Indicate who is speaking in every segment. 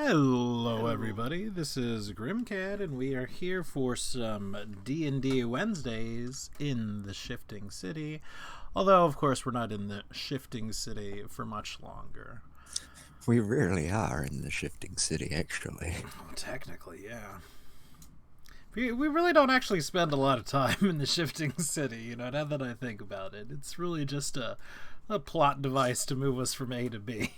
Speaker 1: Hello, everybody. This is Grimcat, and we are here for some D&D Wednesdays in the Shifting City. Although, of course, we're not in the Shifting City for much longer.
Speaker 2: We rarely are in the Shifting City, actually.
Speaker 1: Well, technically, yeah. We really don't actually spend a lot of time in the Shifting City, now that I think about it. It's really just a plot device to move us from A to B.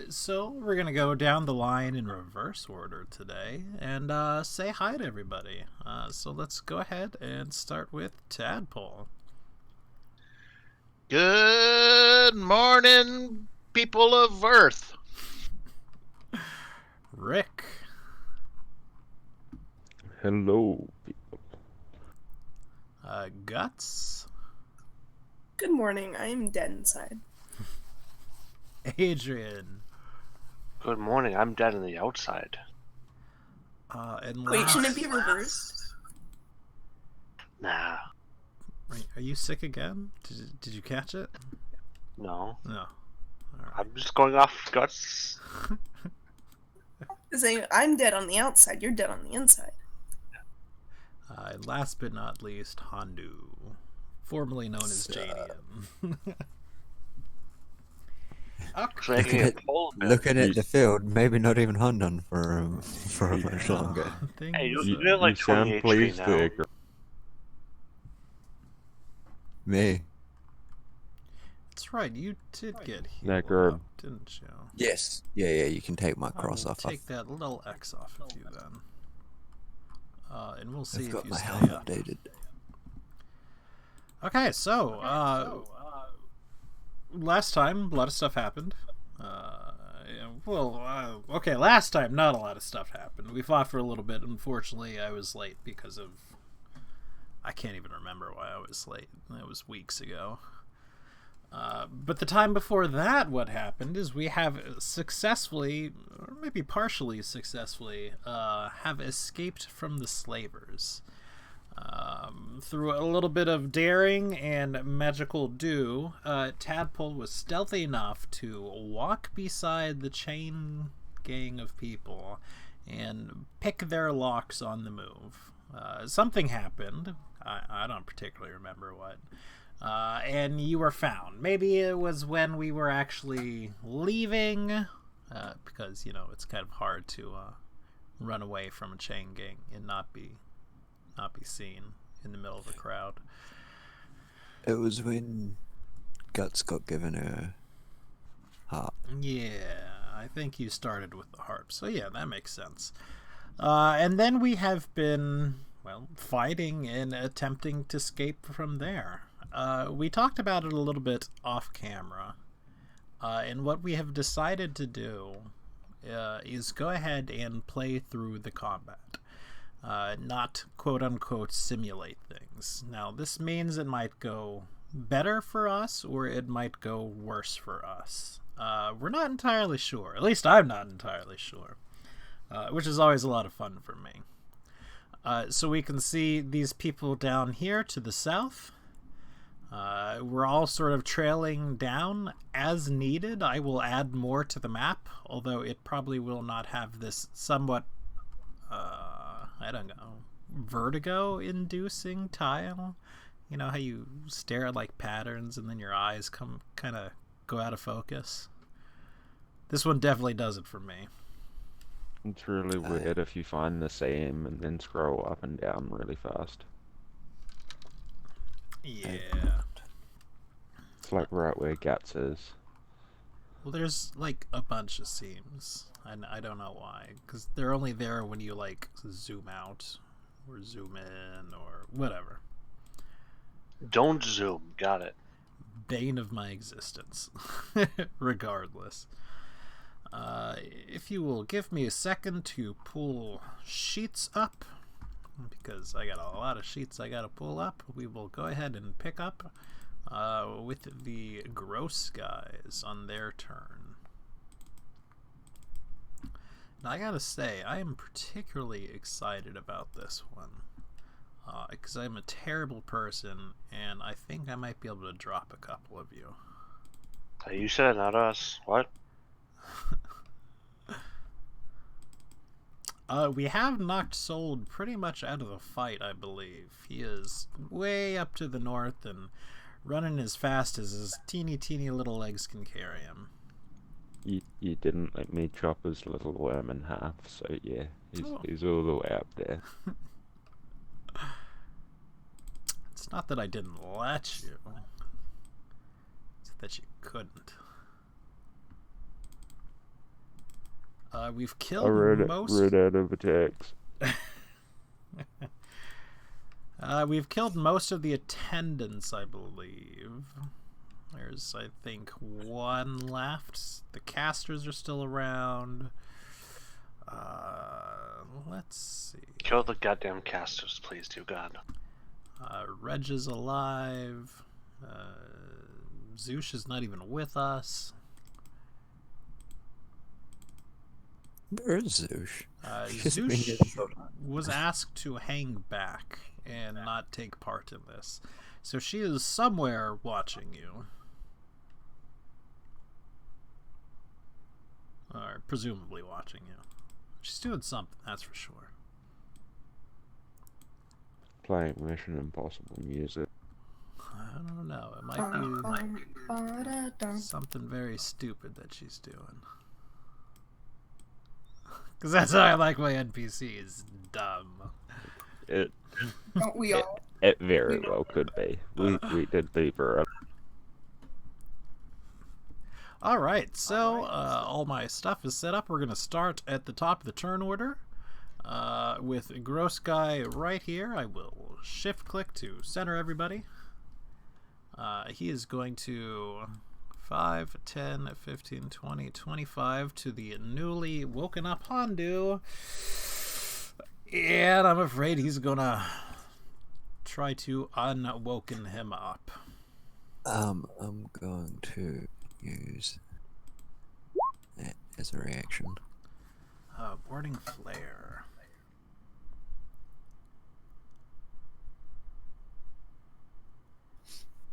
Speaker 1: So we're gonna go down the line in reverse order today and say hi to everybody. So let's go ahead and start with Tadpole.
Speaker 3: Good morning, people of Earth.
Speaker 1: Rick.
Speaker 4: Hello, people.
Speaker 1: Guts.
Speaker 5: Good morning, I am dead inside.
Speaker 1: Adrian.
Speaker 3: Good morning. I'm dead on the outside.
Speaker 1: And
Speaker 5: Wait,
Speaker 1: last...
Speaker 5: shouldn't it be reversed?
Speaker 3: Nah,
Speaker 1: Are you sick again? Did you catch it?
Speaker 3: no.
Speaker 1: No. All right.
Speaker 3: I'm just going off guts.
Speaker 5: Saying I'm dead on the outside, you're dead on the inside.
Speaker 1: And last but not least, Hondu, formerly known as Jadian. Okay.
Speaker 2: Looking at the field, maybe not even Hondan for much longer.
Speaker 3: Hey,
Speaker 4: You,
Speaker 3: you're like
Speaker 4: you sound
Speaker 3: 20 HP
Speaker 4: pleased
Speaker 3: now.
Speaker 4: to agree.
Speaker 2: Me?
Speaker 1: That's right, you did get
Speaker 4: That
Speaker 1: healed
Speaker 4: girl.
Speaker 1: up, didn't you?
Speaker 2: Yes. Yeah, you can take my cross
Speaker 1: I will
Speaker 2: off.
Speaker 1: take that little X off of you then. And we'll see
Speaker 2: I've
Speaker 1: if
Speaker 2: got
Speaker 1: you
Speaker 2: my
Speaker 1: stay
Speaker 2: health
Speaker 1: up.
Speaker 2: updated.
Speaker 1: Okay, so, last time, a lot of stuff happened. Okay, last time, not a lot of stuff happened. We fought for a little bit. Unfortunately, I was late because of... I can't even remember why I was late. It was weeks ago. But the time before that, what happened is we have successfully, or maybe partially successfully, have escaped from the slavers. Through a little bit of daring and magical do, Tadpole was stealthy enough to walk beside the chain gang of people and pick their locks on the move. Something happened. I don't particularly remember what. And you were found. Maybe it was when we were actually leaving, because, it's kind of hard to run away from a chain gang and not be seen in the middle of a crowd.
Speaker 2: It was when Guts got given a harp.
Speaker 1: Yeah, I think you started with the harp. So yeah, that makes sense. And then we have been, fighting and attempting to escape from there. We talked about it a little bit off camera. And what we have decided to do is go ahead and play through the combat. Not quote-unquote simulate things. Now, this means it might go better for us, or it might go worse for us. We're not entirely sure. At least I'm not entirely sure. Which is always a lot of fun for me. So we can see these people down here to the south. We're all sort of trailing down as needed. I will add more to the map, although it probably will not have this somewhat... I don't know, vertigo-inducing tile. You know how you stare at like patterns and then your eyes kind of go out of focus? This one definitely does it for me.
Speaker 4: It's really weird if you find the same and then scroll up and down really fast.
Speaker 1: Yeah.
Speaker 4: It's like right where Guts is.
Speaker 1: Well, there's like a bunch of seams. I don't know why, because they're only there when you like zoom out or zoom in or whatever.
Speaker 3: Don't zoom. Got it.
Speaker 1: Bane of my existence. Regardless. If you will give me a second to pull sheets up, because I got a lot of sheets I gotta pull up, we will go ahead and pick up with the gross guys on their turn. Now, I gotta say, I am particularly excited about this one. Because I'm a terrible person, and I think I might be able to drop a couple of you.
Speaker 3: You said not us. What?
Speaker 1: We have knocked Sold pretty much out of the fight, I believe. He is way up to the north and running as fast as his teeny little legs can carry him.
Speaker 4: You didn't let me chop his little worm in half, so yeah, he's all the way up there.
Speaker 1: It's not that I didn't let you. It's that you couldn't. We've
Speaker 4: I
Speaker 1: killed
Speaker 4: ran
Speaker 1: most...
Speaker 4: out of attacks.
Speaker 1: We've killed most of the attendants, I believe. There's, I think, one left. The casters are still around. Let's see.
Speaker 3: Kill the goddamn casters, please, do God.
Speaker 1: Reg is alive. Zoosh is not even with us.
Speaker 2: Where is Zoosh? She's been here
Speaker 1: Zoosh
Speaker 2: this whole time.
Speaker 1: was asked to hang back and not take part in this. So she is somewhere watching you. Or presumably watching you. She's doing something, that's for sure.
Speaker 4: Playing Mission Impossible music.
Speaker 1: I don't know. It might be something very stupid that she's doing. Because that's how I like my NPCs. Dumb.
Speaker 4: It
Speaker 5: Don't we all?
Speaker 4: it very well could be. We did leave her up.
Speaker 1: Alright, so all my stuff is set up. We're going to start at the top of the turn order. With Gross Guy right here, I will shift click to center everybody. He is going to 5, 10, 15, 20, 25 to the newly woken up Hondu. And I'm afraid he's going to try to unwoken him up.
Speaker 2: I'm going to use that as a reaction.
Speaker 1: Boarding flare.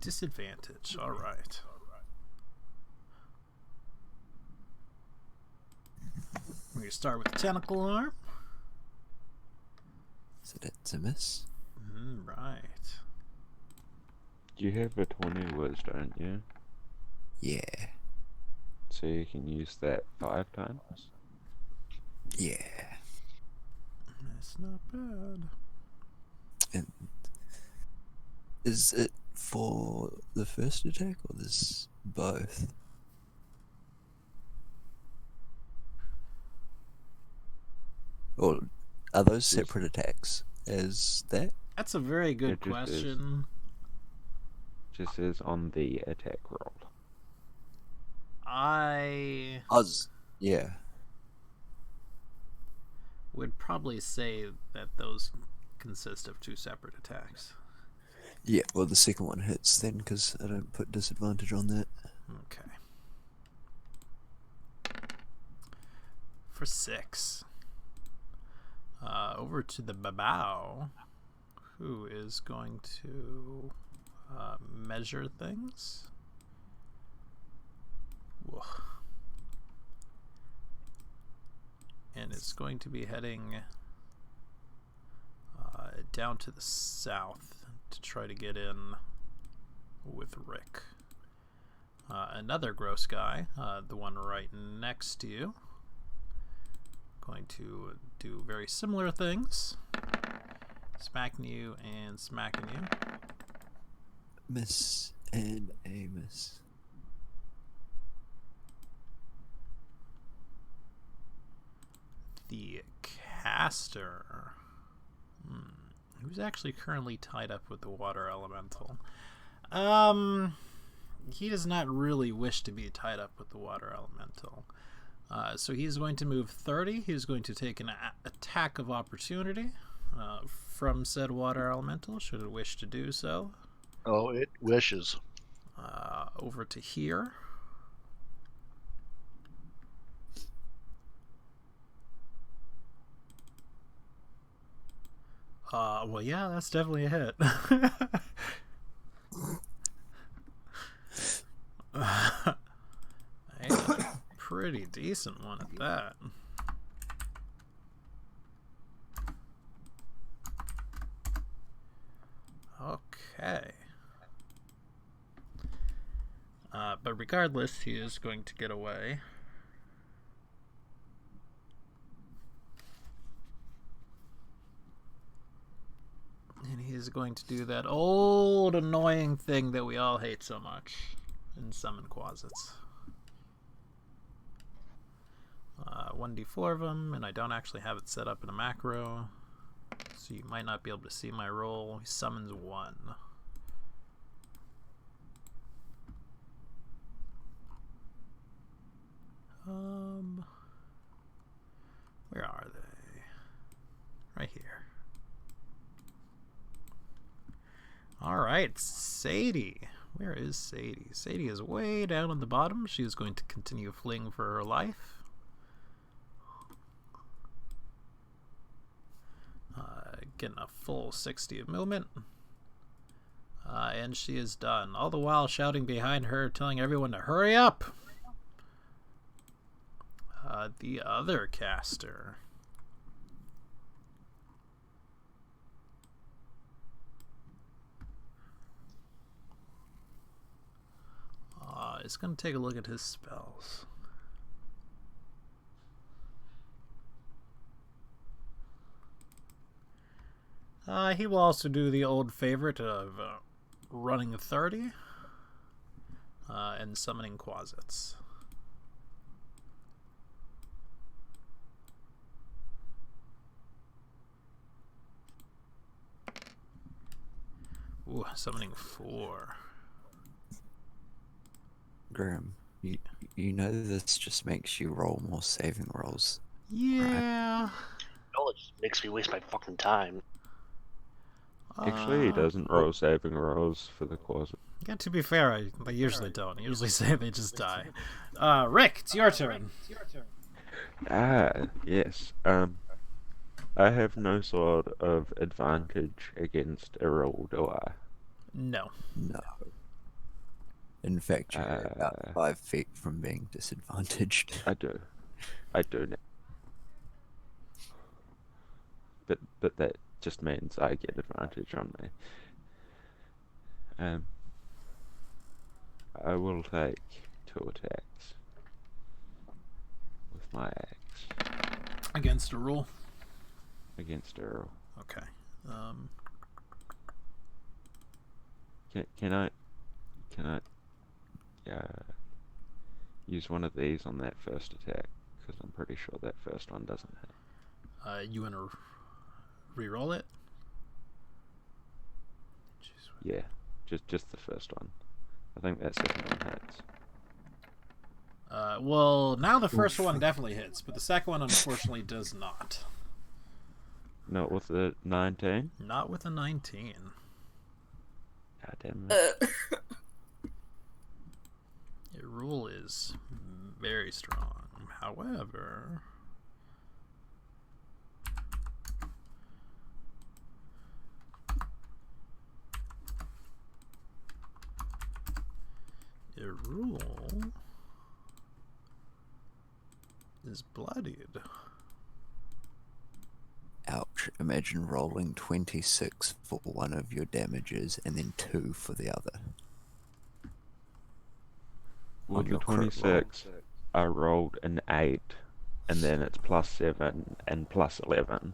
Speaker 1: Disadvantage. All right. We're gonna start with the tentacle arm.
Speaker 2: So that's a miss.
Speaker 1: Right.
Speaker 4: You have a 20 whiz, don't you?
Speaker 2: Yeah.
Speaker 4: So you can use that 5 times?
Speaker 2: Yeah.
Speaker 1: That's not bad.
Speaker 2: And is it for the first attack or this both? Or are those separate attacks as that?
Speaker 1: That's a very good
Speaker 4: It just is.
Speaker 1: question.
Speaker 4: Just says on the attack roll.
Speaker 1: I
Speaker 2: Yeah.
Speaker 1: would probably say that those consist of 2 separate attacks.
Speaker 2: Yeah, well the second one hits then because I don't put disadvantage on that.
Speaker 1: Okay. For 6. Over to the Babao, who is going to measure things. Whoa. And it's going to be heading down to the south to try to get in with Rick. Another gross guy, the one right next to you, going to do very similar things, smacking you and smacking you.
Speaker 2: Miss and a miss.
Speaker 1: The caster, who's actually currently tied up with the water elemental. He does not really wish to be tied up with the water elemental. So he's going to move 30. He's going to take an attack of opportunity from said water elemental, should it wish to do so.
Speaker 6: Oh, it wishes.
Speaker 1: Over to here. Well, yeah, that's definitely a hit. pretty decent one at that. Okay. But regardless, he is going to get away. And he is going to do that old annoying thing that we all hate so much in summon Quasits. 1d4 of them, and I don't actually have it set up in a macro, so you might not be able to see my roll. He summons 1. Where are they? Right here. Alright, Sadie. Where is Sadie? Sadie is way down on the bottom. She is going to continue fleeing for her life. Getting a full 60 of movement. And she is done. All the while shouting behind her, telling everyone to hurry up! The other caster. Is going to take a look at his spells. He will also do the old favorite of running 30 and summoning Quasits. Ooh, summoning 4.
Speaker 2: Graham, you know this just makes you roll more saving rolls.
Speaker 1: Yeah.
Speaker 3: No, it just makes me waste my fucking time.
Speaker 4: Actually, he doesn't roll saving rolls for the Quasit.
Speaker 1: Yeah, to be fair, they usually don't. I usually say they just die. Rick, it's your turn.
Speaker 4: Yes. I have no sort of advantage against a roll, do I?
Speaker 1: No.
Speaker 2: No. In fact, you're about 5 feet from being disadvantaged.
Speaker 4: I do. I do now. But that just means I get advantage on me. I will take 2 attacks with my axe
Speaker 1: Against a rule.
Speaker 4: against Earl.
Speaker 1: Okay.
Speaker 4: Can I use one of these on that first attack? Because I'm pretty sure that first one doesn't hit.
Speaker 1: You want to re-roll it?
Speaker 4: Yeah, just the first one. I think that second one hits.
Speaker 1: Well, now the first one definitely hits, but the second one unfortunately does not.
Speaker 4: Not with the 19?
Speaker 1: Not with a 19.
Speaker 4: God damn it.
Speaker 1: Your rule is very strong. However, your rule is bloodied.
Speaker 2: Ouch. Imagine rolling 26 for one of your damages and then 2 for the other.
Speaker 4: With the
Speaker 2: your crit roll.
Speaker 4: 26, I rolled an 8, and then it's +7 and +11.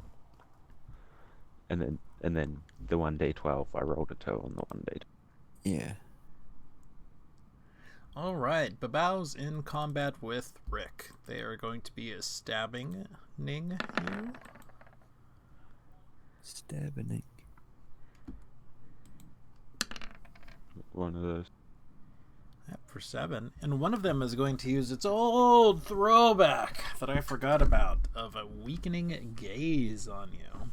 Speaker 4: And then the 1d12, I rolled a 2 on the 1d12.
Speaker 2: Yeah.
Speaker 1: Alright, Babau's in combat with Rick. They are going to be stabbing you.
Speaker 2: Stabbing.
Speaker 4: One of those.
Speaker 1: Yep, for 7. And one of them is going to use its old throwback that I forgot about of a weakening gaze on you.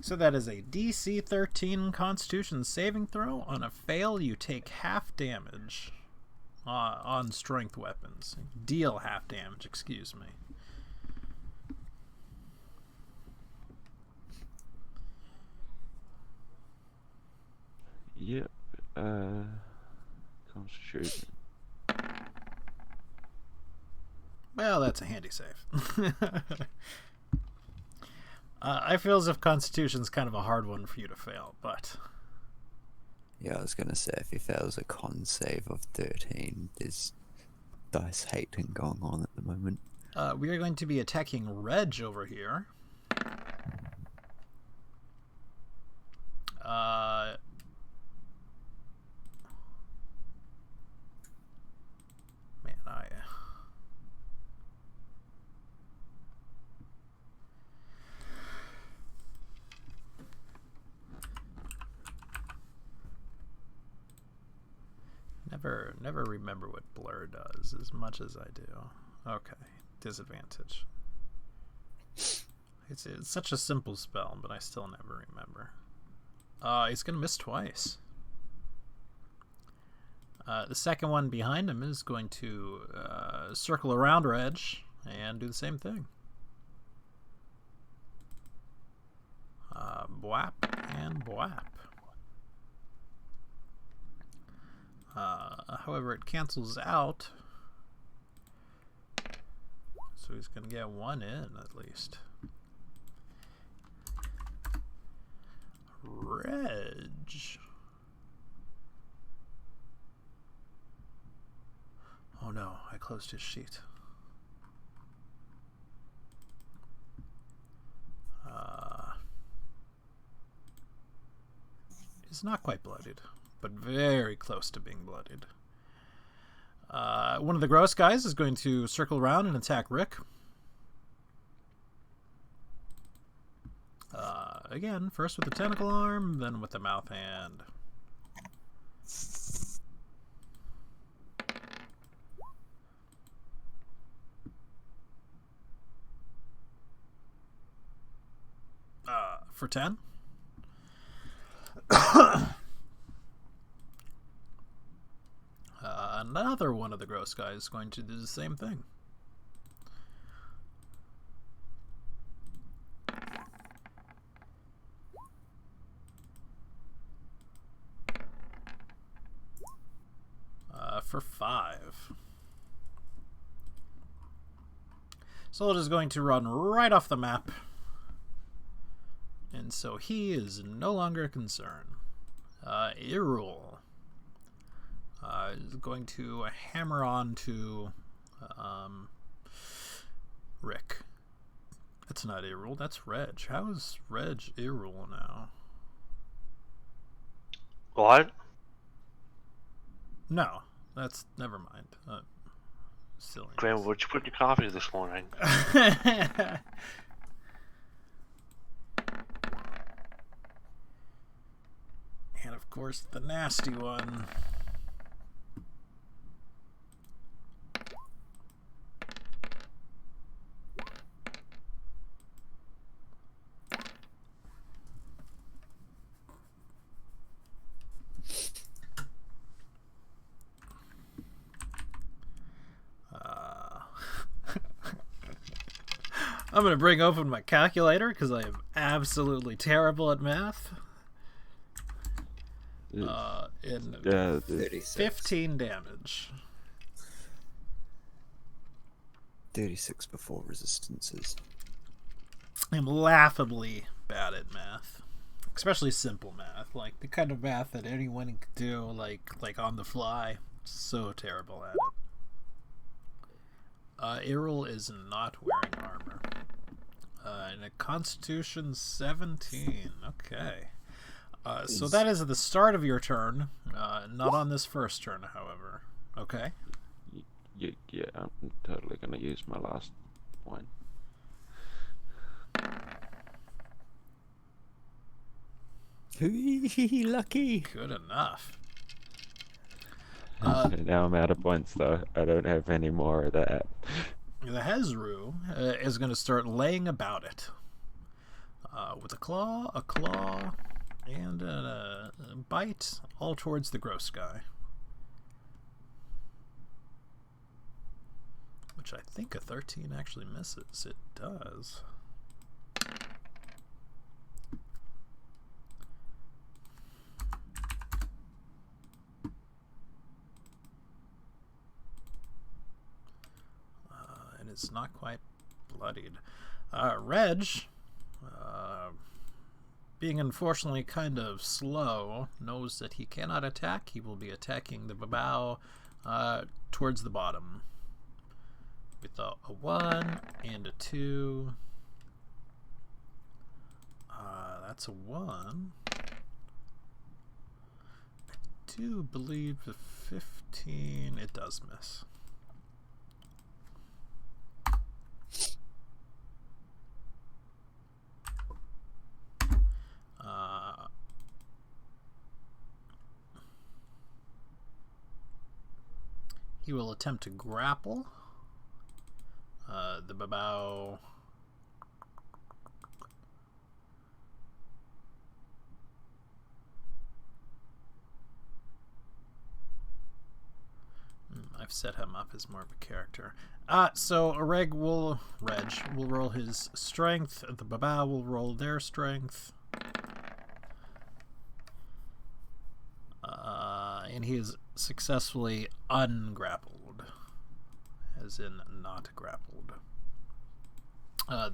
Speaker 1: So that is a DC 13 Constitution saving throw. On a fail, you take half damage on strength weapons. Deal half damage, excuse me.
Speaker 4: Yep. Constitution.
Speaker 1: Well, that's a handy save. I feel as if Constitution's kind of a hard one for you to fail, but...
Speaker 2: Yeah, I was gonna say, if he fails a con save of 13, there's dice hating going on at the moment.
Speaker 1: We are going to be attacking Reg over here. Man, I... Never remember what blur does as much as I do. Okay, disadvantage. It's such a simple spell, but I still never remember. He's gonna miss twice. The second one behind him is going to circle around Reg and do the same thing. Bwap and bwap. However, it cancels out, so he's going to get one in at least. Reg. Oh no, I closed his sheet. He's not quite bloodied, but very close to being bloodied. One of the gross guys is going to circle around and attack Rick. Again, first with the tentacle arm, then with the mouth hand. For 10. Another one of the gross guys is going to do the same thing. For 5. Solid is going to run right off the map. And so he is no longer a concern. Irul is going to hammer on to Rick. That's not Irul, that's Reg. How is Reg Irul now?
Speaker 3: What?
Speaker 1: No, that's... never mind. Silly.
Speaker 3: Graham, what'd you put in your coffee this morning?
Speaker 1: And of course, the nasty one. I'm going to bring open my calculator because I am absolutely terrible at math. In
Speaker 2: 36.
Speaker 1: 15 damage.
Speaker 2: 36 before resistances.
Speaker 1: I'm laughably bad at math. Especially simple math. Like the kind of math that anyone can do like on the fly. So terrible at it. Irul is not wearing armor. And a Constitution 17. Okay. So that is at the start of your turn. Not on this first turn, however. Okay.
Speaker 4: Yeah, I'm totally gonna use my last one.
Speaker 2: Lucky.
Speaker 1: Good enough.
Speaker 4: Now I'm out of points, though. I don't have any more of that.
Speaker 1: The Hezru is going to start laying about it. With a claw, and a bite, all towards the gross guy. Which I think a 13 actually misses. It does. And is not quite bloodied. Reg, being unfortunately kind of slow, knows that he cannot attack. He will be attacking the Babao towards the bottom with a 1 and a 2. That's a 1. I do believe the 15. It does miss. He will attempt to grapple. The Babao. I've set him up as more of a character. So Reg will roll his strength. The Babao will roll their strength. And he is successfully ungrappled, as in not grappled.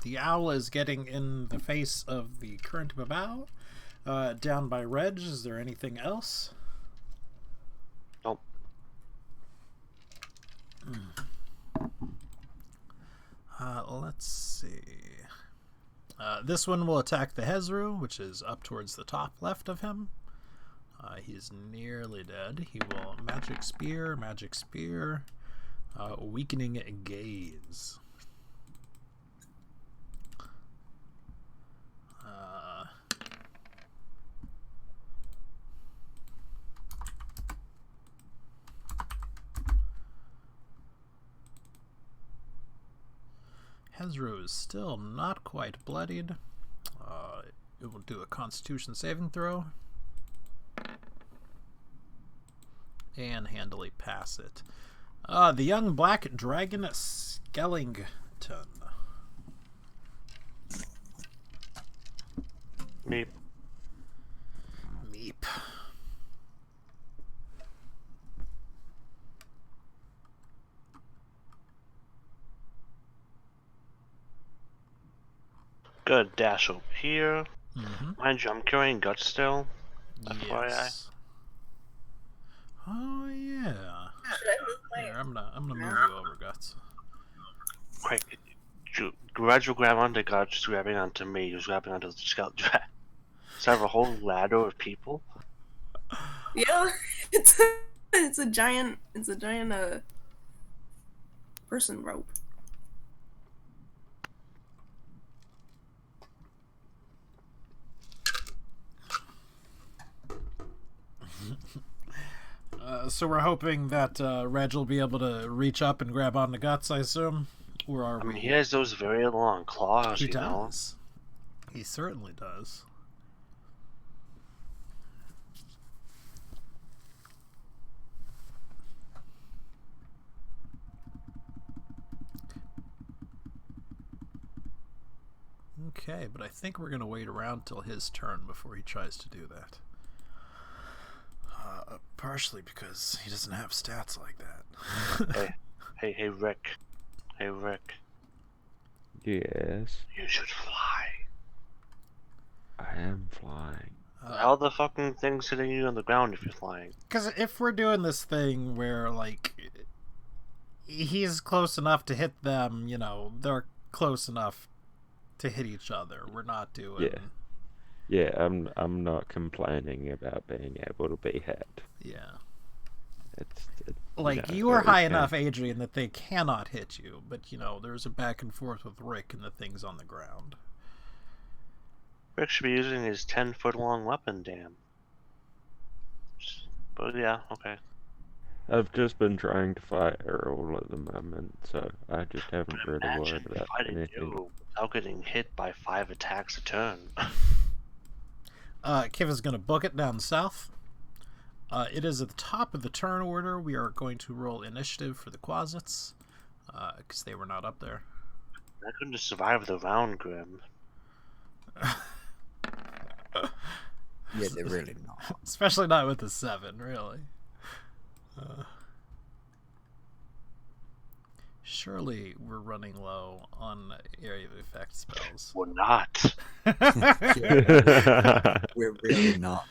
Speaker 1: The owl is getting in the face of the current Babao, down by Reg. Is there anything else?
Speaker 3: Nope.
Speaker 1: Let's see. This one will attack the Hezru, which is up towards the top left of him. He's nearly dead. He will magic spear, weakening gaze. Hezru is still not quite bloodied. It will do a Constitution saving throw. And handily pass it. The young black dragon Skellington.
Speaker 3: Meep.
Speaker 1: Meep.
Speaker 3: Good dash over here.
Speaker 1: Mm-hmm.
Speaker 3: Mind you, I'm carrying guts still. FYI.
Speaker 1: Yes. Oh yeah.
Speaker 5: Should I move my...
Speaker 1: Here, I'm gonna move you over, Guts.
Speaker 3: Quick, gradual grab onto guts, grabbing onto me, just grabbing onto the scout dragon. So I have a whole ladder of people.
Speaker 5: Yeah, it's a giant person rope.
Speaker 1: So we're hoping that Reg will be able to reach up and grab onto Guts, I assume? Or are
Speaker 3: I mean,
Speaker 1: we...
Speaker 3: he has those very long claws,
Speaker 1: He
Speaker 3: you know?
Speaker 1: does. He certainly does. Okay, but I think we're going to wait around till his turn before he tries to do that. Partially because he doesn't have stats like that.
Speaker 3: Hey, Rick. Hey, Rick.
Speaker 4: Yes,
Speaker 3: You should fly.
Speaker 4: I am flying.
Speaker 3: How the fucking thing's hitting you on the ground if you're flying?
Speaker 1: Because if we're doing this thing where, like, he's close enough to hit them, you know, they're close enough to hit each other. We're not doing...
Speaker 4: Yeah. Yeah, I'm not complaining about being able to be hit.
Speaker 1: Yeah.
Speaker 4: It's
Speaker 1: Like,
Speaker 4: know,
Speaker 1: you are
Speaker 4: it
Speaker 1: high
Speaker 4: can-
Speaker 1: enough, Adrian, that they cannot hit you. But, you know, there's a back and forth with Rick and the things on the ground.
Speaker 3: Rick should be using his 10-foot-long weapon, damn. But yeah, okay.
Speaker 4: I've just been trying to fight Errol at the moment, so I just haven't really worried
Speaker 3: Imagine
Speaker 4: about
Speaker 3: fighting
Speaker 4: anything.
Speaker 3: you without getting hit by 5 attacks a turn.
Speaker 1: Kiv is going to book it down south. It is at the top of the turn order. We are going to roll initiative for the Quasits, because they were not up there.
Speaker 3: I couldn't have survived the round, Grim.
Speaker 2: Yeah, they're really not.
Speaker 1: Especially not with the 7, really. Surely we're running low on area of effect spells.
Speaker 3: We're not.
Speaker 2: We're really not.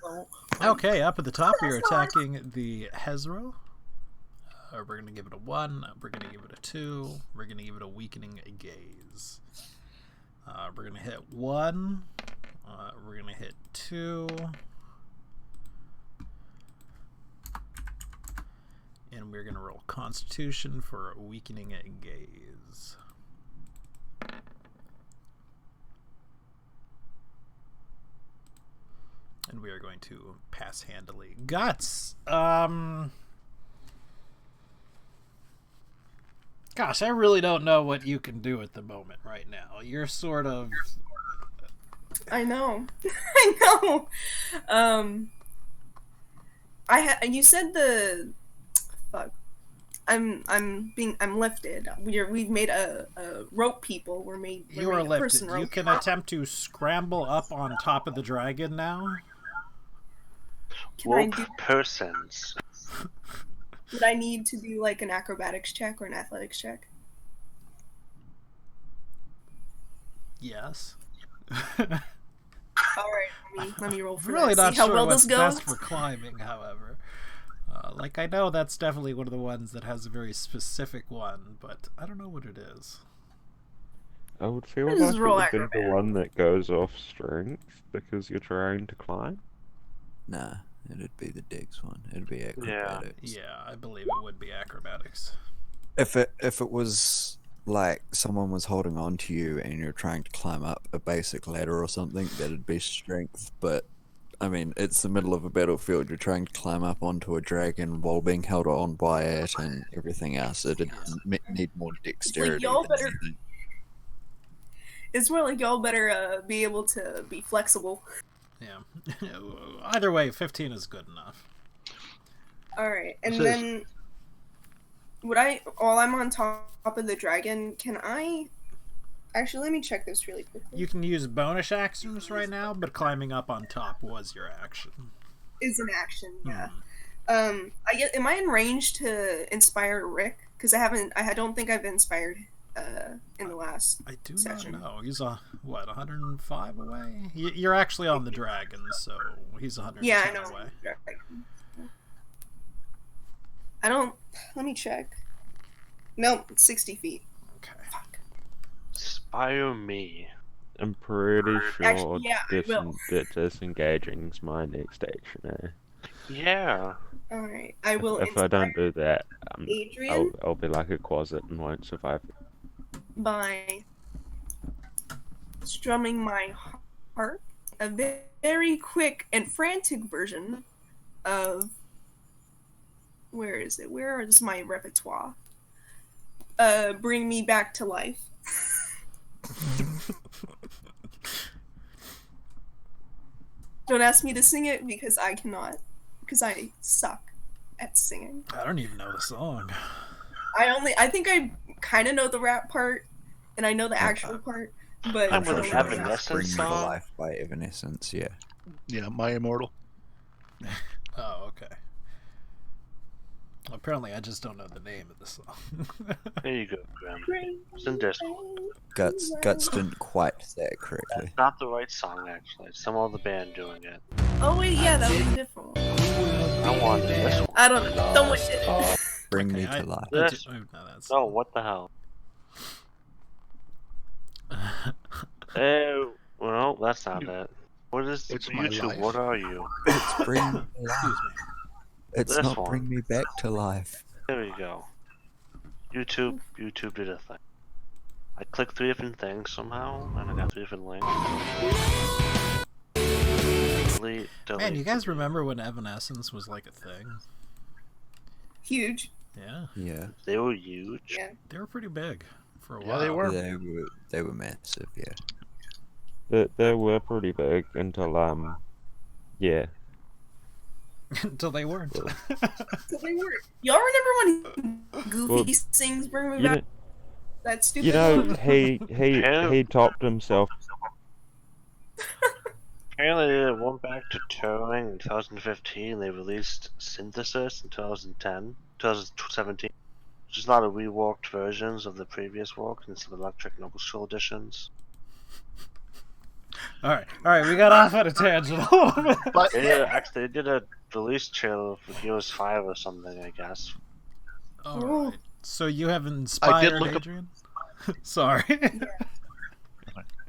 Speaker 5: Well,
Speaker 1: Okay, up at the top, we are attacking the Hezro. We're going to give it a 1. We're going to give it a 2. We're going to give it a weakening gaze. We're going to hit 1. We're going to hit 2. And we're going to roll Constitution for a weakening gaze. And we are going to pass handily. Guts! Gosh, I really don't know what you can do at the moment right now. You're sort of...
Speaker 5: I know. I know. You said the fuck. I'm lifted. We've made a rope people. We're
Speaker 1: You are
Speaker 5: made a person
Speaker 1: lifted. You
Speaker 5: rope.
Speaker 1: can attempt to scramble up on top of the dragon now.
Speaker 5: Can I
Speaker 3: Rope
Speaker 5: do,
Speaker 3: persons.
Speaker 5: would I need to do like an acrobatics check or an athletics check?
Speaker 1: Yes.
Speaker 5: Alright, let me roll for
Speaker 1: Really
Speaker 5: that.
Speaker 1: not
Speaker 5: See how
Speaker 1: sure
Speaker 5: well
Speaker 1: what's
Speaker 5: this goes?
Speaker 1: best for climbing, however. Like, I know that's definitely one of the ones that has a very specific one, but I don't know what it is.
Speaker 4: I would feel
Speaker 5: This
Speaker 4: like
Speaker 5: is
Speaker 4: it
Speaker 5: roll
Speaker 4: would be the
Speaker 5: acrobatic.
Speaker 4: one that goes off strength because you're trying to climb.
Speaker 2: Nah, it'd be the Dex one. It'd be acrobatics.
Speaker 1: Yeah, I believe it would be acrobatics.
Speaker 2: If it was like someone was holding on to you and you're trying to climb up a basic ladder or something, that'd be strength. But I mean, it's the middle of a battlefield. You're trying to climb up onto a dragon while being held on by it and everything else. It'd need more dexterity.
Speaker 5: y'all
Speaker 2: than
Speaker 5: better-
Speaker 2: anything.
Speaker 5: It's more like y'all better be able to be flexible.
Speaker 1: Yeah. Either way, 15 is good enough.
Speaker 5: Alright, and
Speaker 6: Says-
Speaker 5: then while I'm on top of the dragon, can I actually let me check this really quickly.
Speaker 1: You can use bonus actions right now, but climbing up on top was your action.
Speaker 5: Is an action, yeah.
Speaker 1: Hmm.
Speaker 5: Am I in range to inspire Rick? Because I don't think I've inspired in the last.
Speaker 1: I do
Speaker 5: Session.
Speaker 1: not know. He's 105 away? You're actually on the dragon, so he's 110
Speaker 5: Yeah, I know.
Speaker 1: away.
Speaker 5: I don't. Let me check. Nope, it's 60 feet.
Speaker 1: Okay.
Speaker 5: Fuck.
Speaker 3: Inspire me.
Speaker 4: I'm pretty sure
Speaker 5: Actually, yeah, I will.
Speaker 4: disengaging's my next action.
Speaker 3: Yeah.
Speaker 5: All right, I will.
Speaker 4: If I don't do that,
Speaker 5: Adrian
Speaker 4: I'll be like a quasit and won't survive.
Speaker 5: by strumming my harp, a very quick and frantic version of. Where is it? Where is my repertoire? Bring me back to life. Don't ask me to sing it because I cannot. Because I suck at singing.
Speaker 1: I don't even know the song.
Speaker 5: I think I kind of know the rap part, and I know the actual part, but
Speaker 3: I'm
Speaker 5: I
Speaker 3: gonna
Speaker 5: don't
Speaker 3: have
Speaker 5: know the
Speaker 3: an
Speaker 5: rap.
Speaker 3: Evanescence
Speaker 2: Bring Me to
Speaker 3: song?
Speaker 2: Life by Evanescence, yeah.
Speaker 6: Yeah, My Immortal.
Speaker 1: Oh, okay. Apparently, I just don't know the name of the song.
Speaker 3: There you go, Graham.
Speaker 5: Bring
Speaker 3: It's in Discord.
Speaker 2: Guts didn't quite say it correctly.
Speaker 3: That's not the right song, actually. It's some other band doing it.
Speaker 5: Oh wait, yeah, that was a different one.
Speaker 3: I wanted this one.
Speaker 5: I don't know. Someone did it.
Speaker 2: Bring
Speaker 1: Okay,
Speaker 2: Me
Speaker 1: I-
Speaker 2: to Life.
Speaker 1: I do-
Speaker 3: Yes.
Speaker 1: I know that
Speaker 3: Oh,
Speaker 1: song.
Speaker 3: what the hell? Oh, well, that's not it. What is
Speaker 6: It's My
Speaker 3: YouTube?
Speaker 6: Life.
Speaker 3: What are you?
Speaker 2: It's Bring Me to Life.
Speaker 1: Excuse me.
Speaker 2: It's
Speaker 3: This
Speaker 2: not
Speaker 3: one.
Speaker 2: Bring Me Back to Life.
Speaker 3: There we go. YouTube did a thing. I clicked 3 different things somehow, and I got 3 different links. Delete, delete.
Speaker 1: Man, you guys remember when Evanescence was like a thing?
Speaker 5: Huge.
Speaker 1: Yeah,
Speaker 2: Yeah,
Speaker 3: They were huge.
Speaker 5: Yeah.
Speaker 1: they were pretty big for a
Speaker 6: Yeah,
Speaker 1: while.
Speaker 6: they were.
Speaker 2: they were massive. Yeah,
Speaker 4: They were pretty big until yeah.
Speaker 1: Until they weren't.
Speaker 5: So they were. Y'all remember when Goofy
Speaker 4: Well,
Speaker 5: sings "Bring Me
Speaker 4: You
Speaker 5: Back"?
Speaker 4: know,
Speaker 5: That stupid.
Speaker 4: you know
Speaker 5: one?
Speaker 4: he topped himself.
Speaker 3: Apparently, they went back to touring in 2015. They released Synthesis in 2017. Just not a reworked versions of the previous work and some electric Noble editions.
Speaker 1: All right, we got off on a tangent a little bit.
Speaker 6: But
Speaker 3: They did a release trailer for Gears 5 or something, I guess.
Speaker 1: All
Speaker 5: Ooh.
Speaker 1: right. So you have inspired
Speaker 6: look up-
Speaker 1: Adrian? Sorry.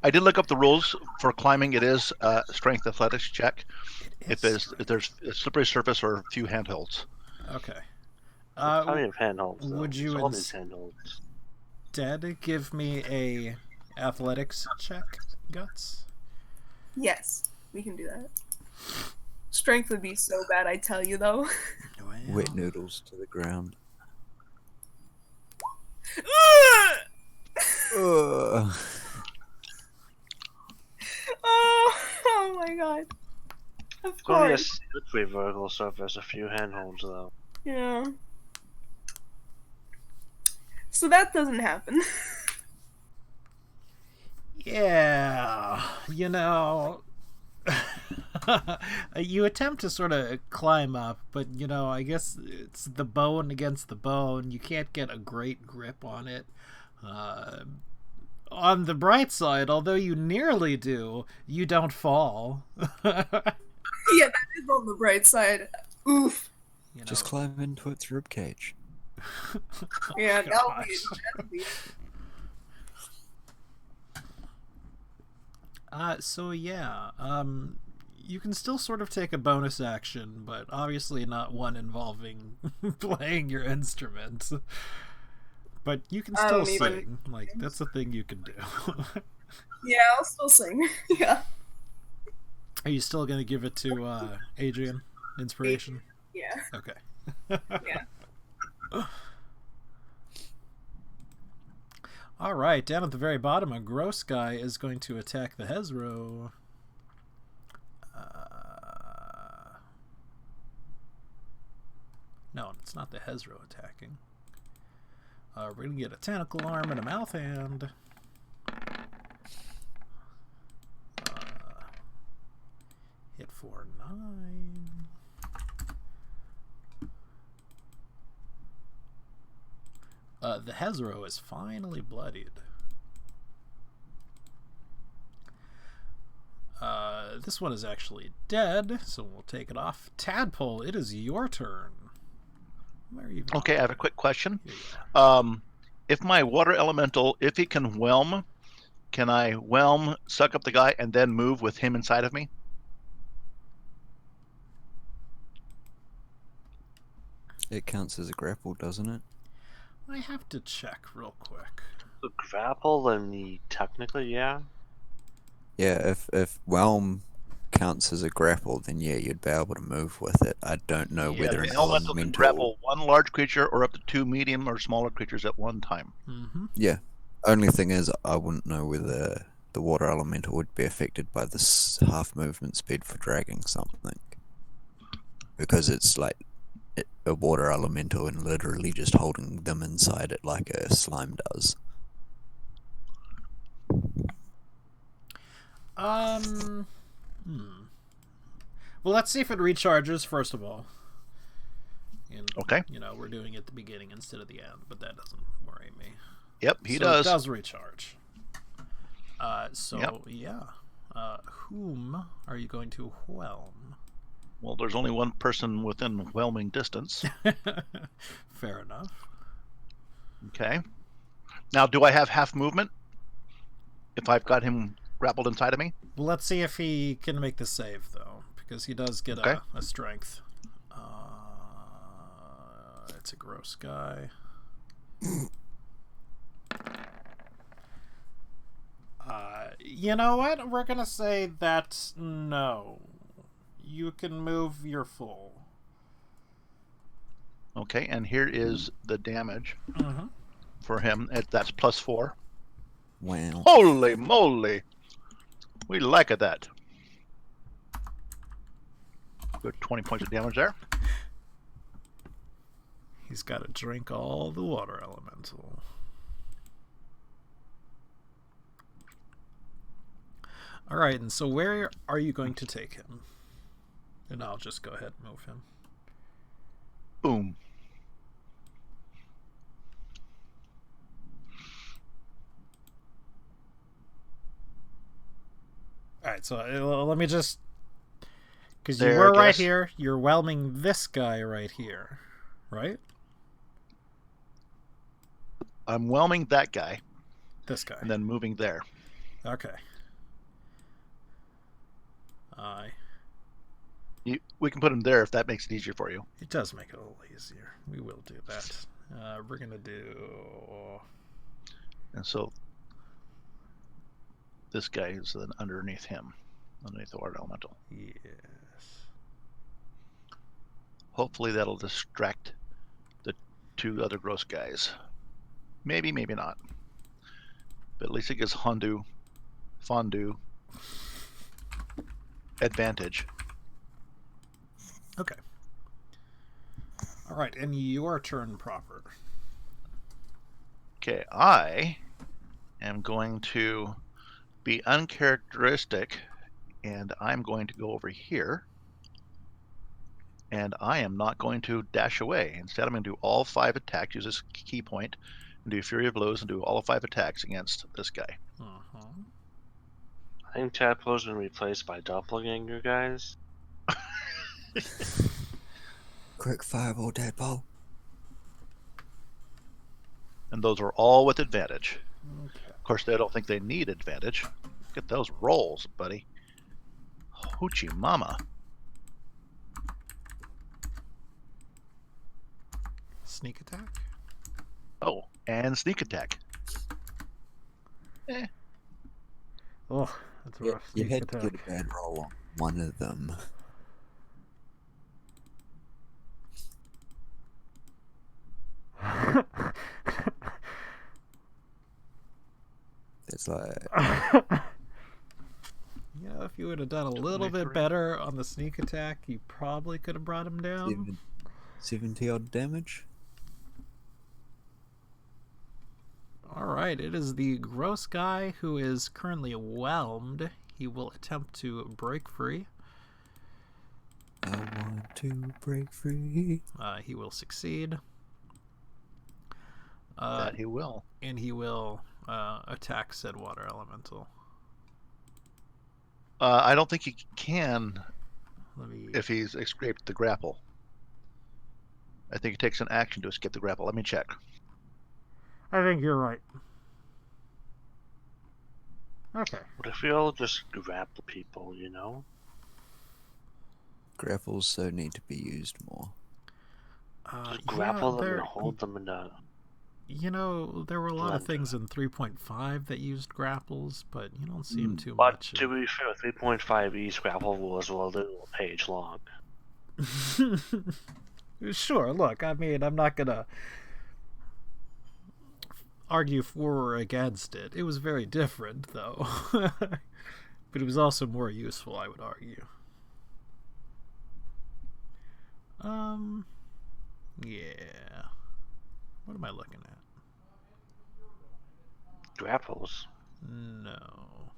Speaker 6: I did look up the rules for climbing. It is a strength athletics check. If there's a slippery surface or a few handholds.
Speaker 1: Okay.
Speaker 3: Plenty of handholds. Though.
Speaker 1: would you
Speaker 3: All these handholds.
Speaker 1: Instead give me a athletics check, Guts?
Speaker 5: Yes, we can do that. Strength would be so bad, I tell you though.
Speaker 2: Wet noodles to the ground. Ugh.
Speaker 5: Oh my god. Of
Speaker 3: It's only a
Speaker 5: course.
Speaker 3: slippery vertical surface, a few handholds though.
Speaker 5: Yeah. So that doesn't happen.
Speaker 1: Yeah, you attempt to sort of climb up, but I guess it's the bone against the bone. You can't get a great grip on it. On the bright side, although you nearly do, you don't fall.
Speaker 5: Yeah, that is on the bright side. Oof.
Speaker 2: Just climb into its ribcage.
Speaker 5: Yeah, that'll be it.
Speaker 1: So yeah, you can still sort of take a bonus action, but obviously not one involving playing your instrument. But you can
Speaker 5: I
Speaker 1: still
Speaker 5: don't even-
Speaker 1: sing. Like, that's a thing you can do.
Speaker 5: Yeah, I'll still sing. Yeah.
Speaker 1: Are you still gonna give it to Adrian? Inspiration?
Speaker 5: Yeah.
Speaker 1: Okay.
Speaker 5: Yeah.
Speaker 1: Alright, down at the very bottom, a gross guy is going to attack the Hezro. No, it's not the Hezro attacking. We're going to get a tentacle arm and a mouth hand. Hit for 9. The Hezro is finally bloodied. This one is actually dead, so we'll take it off. Tadpole, it is your turn. Where are you going?
Speaker 6: Okay, I have a quick question.
Speaker 1: Here you are.
Speaker 6: If my water elemental, if he can whelm, can I whelm, suck up the guy, and then move with him inside of me?
Speaker 2: It counts as a grapple, doesn't it?
Speaker 1: I have to check real quick.
Speaker 3: The grapple, then technically, yeah.
Speaker 2: Yeah, if whelm counts as a grapple, then yeah, you'd be able to move with it. I don't know
Speaker 1: Yeah,
Speaker 2: whether
Speaker 6: The
Speaker 2: an
Speaker 6: elemental can
Speaker 2: elemental.
Speaker 6: grapple one large creature or up to 2 medium or smaller creatures at one time.
Speaker 1: Mm-hmm.
Speaker 2: Yeah. Only thing is, I wouldn't know whether the water elemental would be affected by this half movement speed for dragging something. Because it's like a water elemental and literally just holding them inside it like a slime does.
Speaker 1: Well, let's see if it recharges first of all. And,
Speaker 6: Okay.
Speaker 1: we're doing it at the beginning instead of the end, but that doesn't worry me.
Speaker 6: Yep, he
Speaker 1: So
Speaker 6: does.
Speaker 1: It does recharge. So
Speaker 6: Yep.
Speaker 1: yeah. Whom are you going to whelm?
Speaker 6: Well, there's only one person within whelming distance.
Speaker 1: Fair enough.
Speaker 6: Okay. Now, do I have half movement if I've got him grappled inside of me?
Speaker 1: Well, let's see if he can make the save though, because he does get
Speaker 6: Okay.
Speaker 1: a strength. It's a gross guy. You know what? We're gonna say that no. You can move your full.
Speaker 6: Okay, and here is the damage
Speaker 1: Mm-hmm.
Speaker 6: for him. That's +4.
Speaker 2: Wow.
Speaker 6: Holy moly! We like it that. Good 20 points of damage there.
Speaker 1: He's got to drink all the water elemental. All right, and so where are you going to take him? And I'll just go ahead and move him.
Speaker 6: Boom.
Speaker 1: right, so let me just, because you
Speaker 6: There,
Speaker 1: were right
Speaker 6: guess.
Speaker 1: here. You're whelming this guy right here, right?
Speaker 6: I'm whelming that guy
Speaker 1: This guy.
Speaker 6: and then moving there.
Speaker 1: Okay.
Speaker 6: We can put him there if that makes it easier for you.
Speaker 1: It does make it a little easier. We will do that. We're gonna do.
Speaker 6: And so this guy is then underneath him, underneath the water elemental.
Speaker 1: Yes.
Speaker 6: Hopefully that'll distract the two other gross guys. Maybe, maybe not. But at least it gives Fondue advantage.
Speaker 1: Okay. All right, and your turn proper.
Speaker 6: Okay, I am going to be uncharacteristic, and I'm going to go over here. And I am not going to dash away. Instead, I'm going to do all 5 attacks, use this key point, and do Fury of Blows, and do all 5 attacks against this guy.
Speaker 1: Uh-huh.
Speaker 3: I think Tadpole's been replaced by Doppelganger, guys.
Speaker 2: Quick fireball, Deadpool.
Speaker 6: And those are all with advantage.
Speaker 1: Okay.
Speaker 6: Of course, they don't think they need advantage. Look at those rolls, buddy. Hoochie mama.
Speaker 1: Sneak attack.
Speaker 6: Oh, and sneak attack.
Speaker 1: Oh, that's a
Speaker 2: Yeah,
Speaker 1: rough
Speaker 2: you
Speaker 1: sneak
Speaker 2: had to
Speaker 1: attack.
Speaker 2: get a bad roll on one of them. It's like
Speaker 1: Yeah, if you would have done a little bit
Speaker 6: 23.
Speaker 1: better on the sneak attack, you probably could have brought him down.
Speaker 2: 70 odd damage.
Speaker 1: All right, it is the gross guy who is currently whelmed. He will attempt to break free.
Speaker 2: I want to break free.
Speaker 1: He will succeed.
Speaker 6: That he will.
Speaker 1: And he will attack said water elemental.
Speaker 6: I don't think he can
Speaker 1: Let me.
Speaker 6: if he's escaped the grapple. I think it takes an action to escape the grapple. Let me check.
Speaker 1: I think you're right. Okay.
Speaker 3: What if we all just grapple people, you know?
Speaker 2: Grapples so need to be used more.
Speaker 3: Just grapple them
Speaker 1: there-
Speaker 3: and hold them in a...
Speaker 1: You know, there were a lot of
Speaker 3: Blender.
Speaker 1: things in 3.5 that used grapples, but you don't see them too
Speaker 3: But
Speaker 1: much.
Speaker 3: to be fair, 3.5 each grapple was a little page long.
Speaker 1: Sure, look, I mean, I'm not gonna argue for or against it. It was very different, though. But it was also more useful, I would argue. Yeah. What am I looking at?
Speaker 3: Grapples.
Speaker 1: No.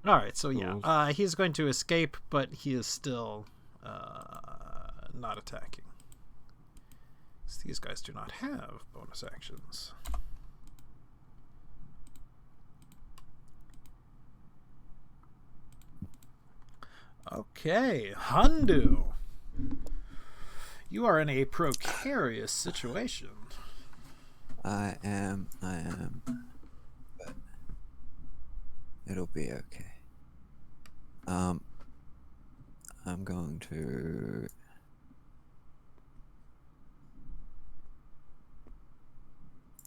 Speaker 1: Alright, so yeah, he's going to escape, but he is still not attacking. So these guys do not have bonus actions. Okay, Hundu. You are in a precarious situation.
Speaker 2: I am, but it'll be okay. I'm going to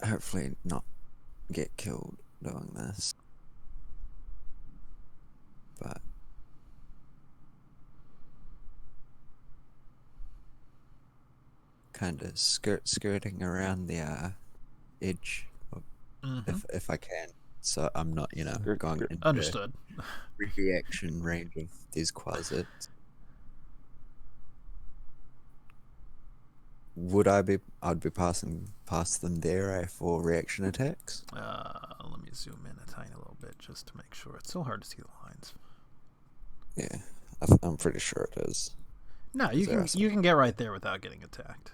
Speaker 2: hopefully not get killed doing this, but kind of skirting around the edge if I can, so I'm not going into
Speaker 1: Understood.
Speaker 2: reaction range of these quasits. I'd be passing past them there for reaction attacks?
Speaker 1: Let me zoom in a tiny little bit just to make sure. It's so hard to see the lines.
Speaker 2: Yeah, I'm pretty sure it is.
Speaker 1: No, you
Speaker 2: There
Speaker 1: can
Speaker 2: are some-
Speaker 1: you can get right there without getting attacked.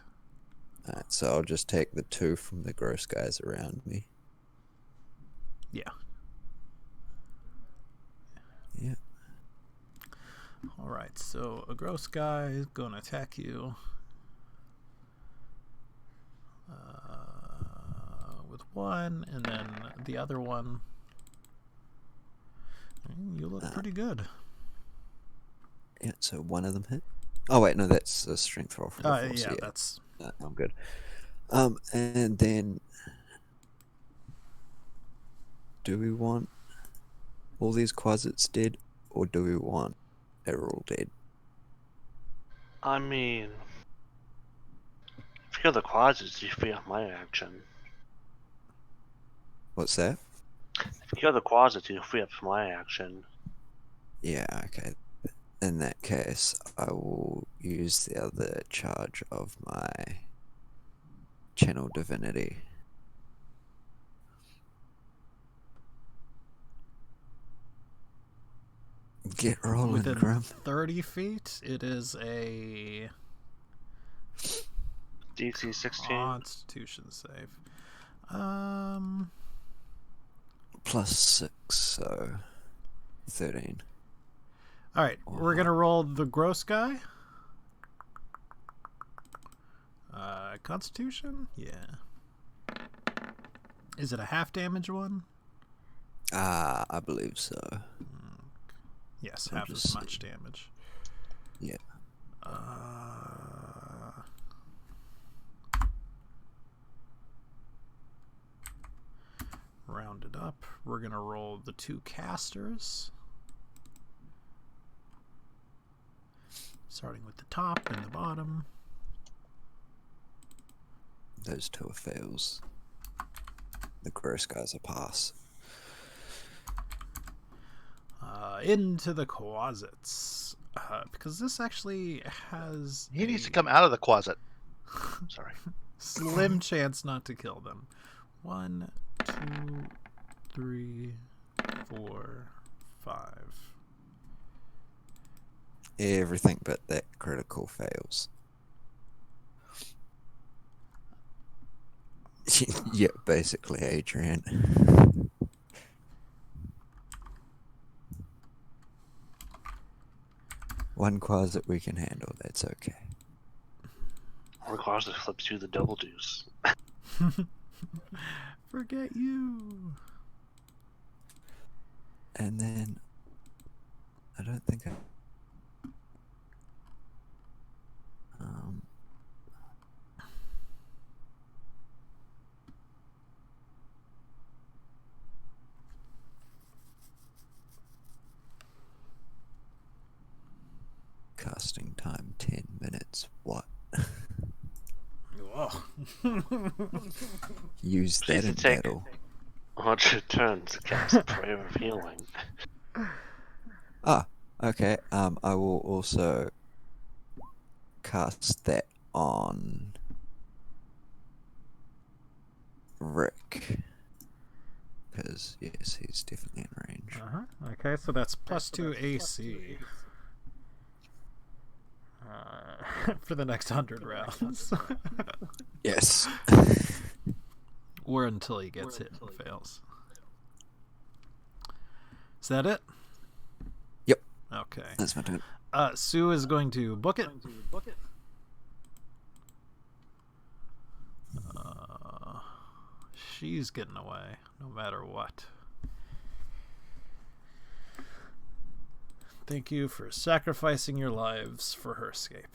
Speaker 2: Alright, so I'll just take the 2 from the gross guys around me.
Speaker 1: Yeah.
Speaker 2: Yeah.
Speaker 1: Alright, so a gross guy is going to attack you. With one, and then the other one. You look pretty good.
Speaker 2: Yeah, so one of them hit. Oh wait, no, that's a strength roll for the force.
Speaker 1: Yeah, that's...
Speaker 2: No, I'm good. And then do we want all these quasits dead, or do we want Errol dead?
Speaker 3: I mean, if you kill the quads, you free up my action.
Speaker 2: What's that?
Speaker 3: If you kill the quads, you free up my action.
Speaker 2: Yeah, okay. In that case, I will use the other charge of my channel divinity. Get rolling,
Speaker 1: Within
Speaker 2: Grim.
Speaker 1: 30 feet, it is a
Speaker 3: DC 16.
Speaker 1: Constitution save.
Speaker 2: +6, so 13.
Speaker 1: Alright, we're gonna roll the gross guy. Constitution? Yeah. Is it a half damage one?
Speaker 2: I believe so.
Speaker 1: Yes,
Speaker 2: I'll
Speaker 1: half as
Speaker 2: just
Speaker 1: much
Speaker 2: see.
Speaker 1: damage.
Speaker 2: Yeah.
Speaker 1: Rounded up. We're gonna roll the 2 casters. Starting with the top and the bottom.
Speaker 2: Those 2 are fails. The gross guy's a pass.
Speaker 1: Into the quasits. Because this actually has
Speaker 6: He needs to come out of the closet. Sorry.
Speaker 1: slim chance not to kill them. 1, 2, 3, 4, 5.
Speaker 2: Everything but that critical fails. Yeah, basically, Adrian. One closet we can handle, that's okay.
Speaker 3: Or causes flips you the double deuce.
Speaker 1: Forget you.
Speaker 2: And then I don't think I casting time 10 minutes. What?
Speaker 1: Whoa.
Speaker 2: Use
Speaker 3: Please
Speaker 2: that in
Speaker 3: take-
Speaker 2: battle.
Speaker 3: 100 turns to cast a Prayer of Healing.
Speaker 2: Ah, okay. I will also cast that on Rick. Because, yes, he's definitely in range.
Speaker 1: Okay, so that's +2 AC. For the next 100 rounds.
Speaker 2: Yes.
Speaker 1: Or until he gets hit and fails. Is that it?
Speaker 2: Yep.
Speaker 1: Okay.
Speaker 2: That's my turn.
Speaker 1: Sue is going to book it. She's getting away, no matter what. Thank you for sacrificing your lives for her escape.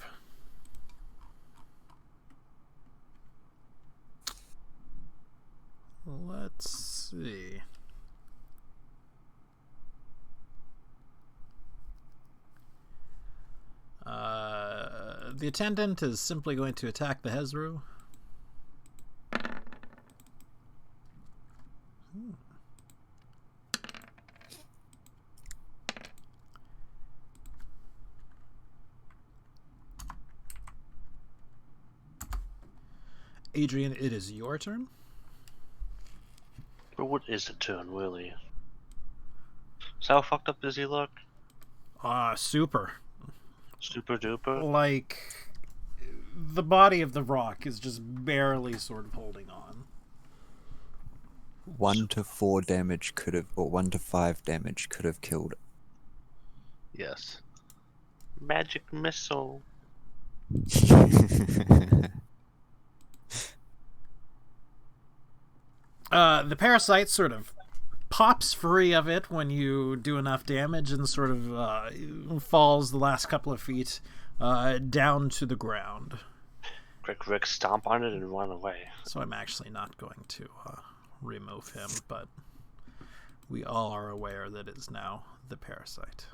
Speaker 1: Let's see. The attendant is simply going to attack the Hezru. Adrian, it is your turn.
Speaker 3: But what is the turn, really? So how fucked up does he look?
Speaker 1: Super.
Speaker 3: Super duper?
Speaker 1: Like, the body of the rock is just barely sort of holding on.
Speaker 2: 1 to 4 damage could have, or 1 to 5 damage could have killed it.
Speaker 6: Yes.
Speaker 3: Magic missile.
Speaker 1: The parasite sort of pops free of it when you do enough damage and sort of falls the last couple of feet down to the ground.
Speaker 3: Rick stomp on it and run away.
Speaker 1: So I'm actually not going to remove him, but we all are aware that it is now the parasite.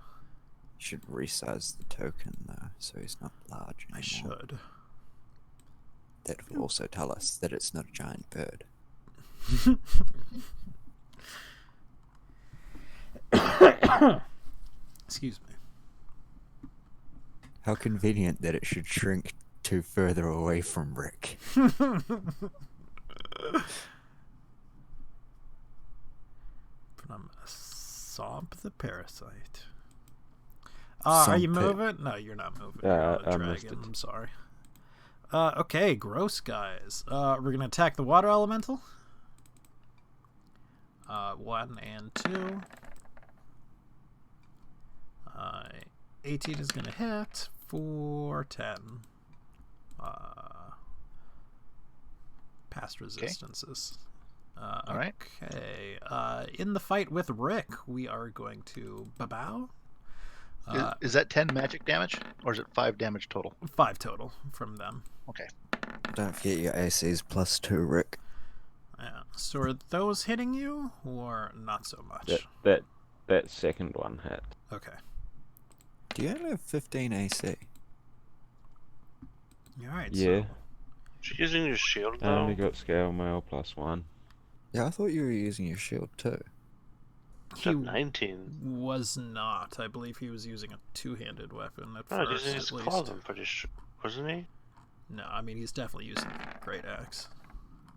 Speaker 2: You should resize the token though, so he's not large anymore.
Speaker 1: I should.
Speaker 2: That will also tell us that it's not a giant bird.
Speaker 1: Excuse me.
Speaker 2: How convenient that it should shrink to further away from Rick.
Speaker 1: From Somp the parasite. Are you moving? No, you're not moving.
Speaker 4: Yeah,
Speaker 1: You're
Speaker 4: I
Speaker 1: a
Speaker 4: missed
Speaker 1: dragon.
Speaker 4: it.
Speaker 1: I'm sorry. Okay, gross guys. We're gonna attack the water elemental. 1 and 2. 18 is gonna hit for 10. Past resistances.
Speaker 6: Alright.
Speaker 1: Okay. In the fight with Rick, we are going to Babao.
Speaker 6: Is that 10 magic damage, or is it 5 damage total?
Speaker 1: 5 total from them.
Speaker 6: Okay.
Speaker 2: Don't forget your AC's +2, Rick.
Speaker 1: Yeah. So are those hitting you, or not so much?
Speaker 4: That second one hit.
Speaker 1: Okay.
Speaker 2: Do you only have 15 AC?
Speaker 1: Alright,
Speaker 4: Yeah,
Speaker 3: She's using your shield
Speaker 4: I
Speaker 3: though.
Speaker 4: only got scale mail +1.
Speaker 2: Yeah, I thought you were using your shield too.
Speaker 1: he
Speaker 3: 19.
Speaker 1: was not. I believe he was using a two-handed weapon at
Speaker 3: No,
Speaker 1: first,
Speaker 3: he's his
Speaker 1: at least.
Speaker 3: claws, I'm pretty sure. Wasn't he?
Speaker 1: No, I mean, he's definitely using a great axe.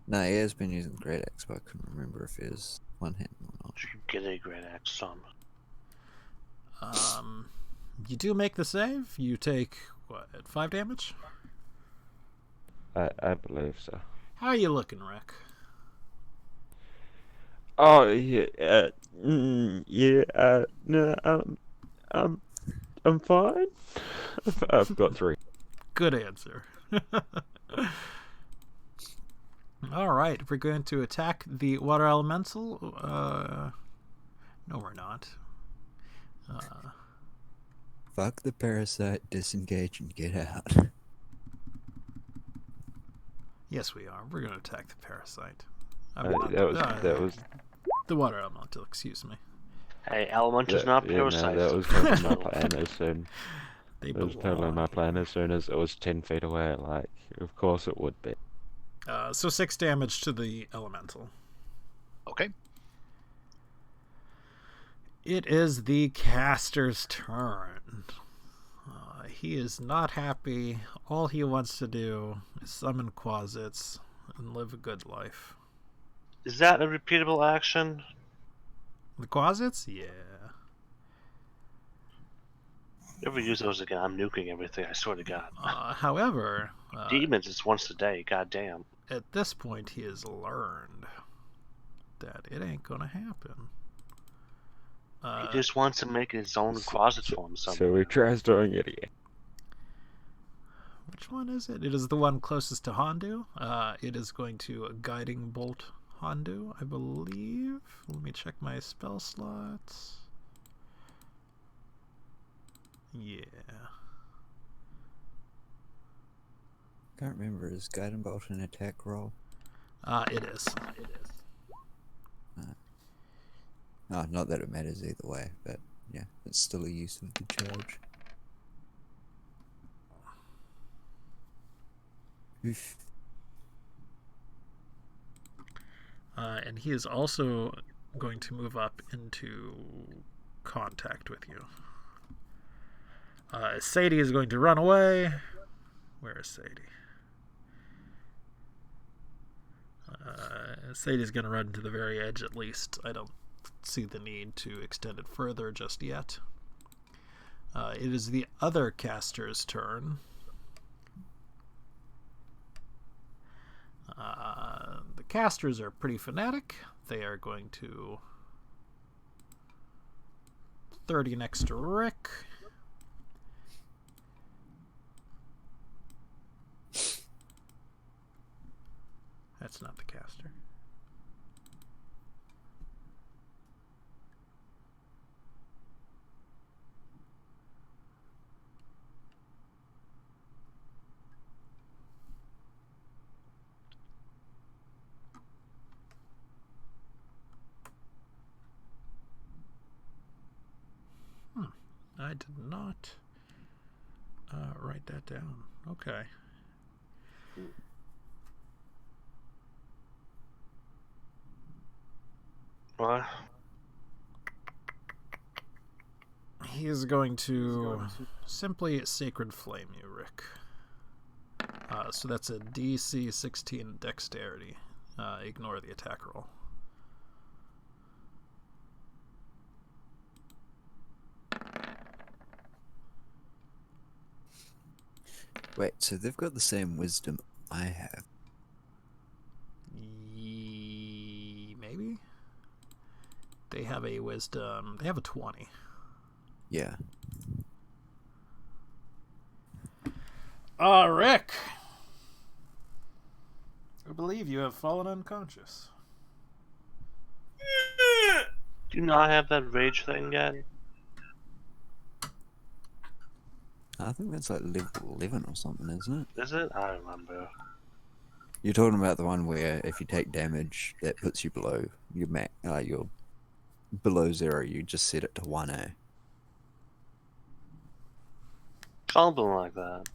Speaker 2: No, he has been using Great Axe, but I couldn't remember if he was one-handed or not.
Speaker 3: You could get a great axe some.
Speaker 1: You do make the save. You take, what, 5 damage?
Speaker 4: I believe so.
Speaker 1: How are you looking, Rick?
Speaker 4: Oh yeah, no, I'm fine. I've got 3.
Speaker 1: Good answer. Alright, we're going to attack the water elemental. No, we're not.
Speaker 2: Fuck the parasite, disengage, and get out.
Speaker 1: Yes, we are. We're going to attack the parasite.
Speaker 4: That was
Speaker 1: the water elemental, excuse me.
Speaker 3: Hey, Elemental's not
Speaker 4: yeah, no,
Speaker 3: parasite.
Speaker 4: that was totally my plan as soon.
Speaker 1: They
Speaker 4: It was totally
Speaker 1: belong.
Speaker 4: my plan as soon as it was 10 feet away. Like, of course it would be.
Speaker 1: So 6 damage to the elemental.
Speaker 6: Okay.
Speaker 1: It is the caster's turn. He is not happy. All he wants to do is summon Quasits and live a good life.
Speaker 3: Is that a repeatable action?
Speaker 1: The Quasits? Yeah.
Speaker 3: Never use those again. I'm nuking everything, I swear to God.
Speaker 1: However,
Speaker 3: Demons, it's once a day, goddamn.
Speaker 1: at this point, he has learned that it ain't gonna happen.
Speaker 3: He just wants to make his own closet for himself.
Speaker 4: So he tries doing it again.
Speaker 1: Which one is it? It is the one closest to Hondu. It is going to Guiding Bolt Hondu, I believe. Let me check my spell slots. Yeah.
Speaker 2: Can't remember, is Guiding Bolt an attack roll?
Speaker 1: It is.
Speaker 2: Oh, not that it matters either way, but yeah, it's still a use of the charge. Oof.
Speaker 1: And he is also going to move up into contact with you. Sadie is going to run away. Where is Sadie? Sadie's going to run to the very edge at least. I don't see the need to extend it further just yet. It is the other caster's turn. The casters are pretty fanatic. They are going to 30 next to Rick that's not the caster. I did not write that down. Okay.
Speaker 3: What?
Speaker 1: He is going to simply Sacred Flame you, Rick. So that's a DC 16 Dexterity. Ignore the attack roll.
Speaker 2: Wait, so they've got the same wisdom I have.
Speaker 1: Maybe? They have a wisdom. They have a 20.
Speaker 2: Yeah.
Speaker 1: Rick! I believe you have fallen unconscious.
Speaker 3: Do you not have that rage thing yet?
Speaker 2: I think that's like level 11 or something, isn't it?
Speaker 3: Is it? I don't remember.
Speaker 2: You're talking about the one where if you take damage, that puts you below your you're below 0. You just set it to 1A.
Speaker 3: Something like that.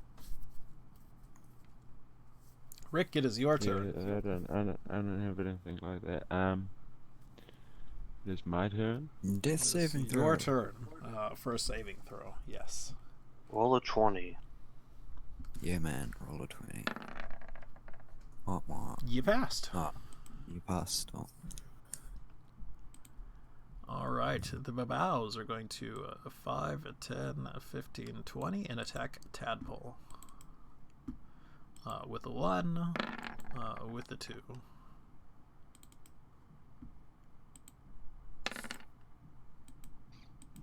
Speaker 1: Rick, it is your turn.
Speaker 4: I don't have anything like that. It is my turn.
Speaker 2: Death saving throw.
Speaker 1: Your turn for a saving throw, yes.
Speaker 3: Roll a 20.
Speaker 2: Yeah, man. Roll a 20. Wah, wah.
Speaker 1: You passed.
Speaker 2: Oh, you passed. Oh.
Speaker 1: Alright, the Babaos are going to 5, 10, 15, 20 and attack Tadpole. With a 1, with a 2.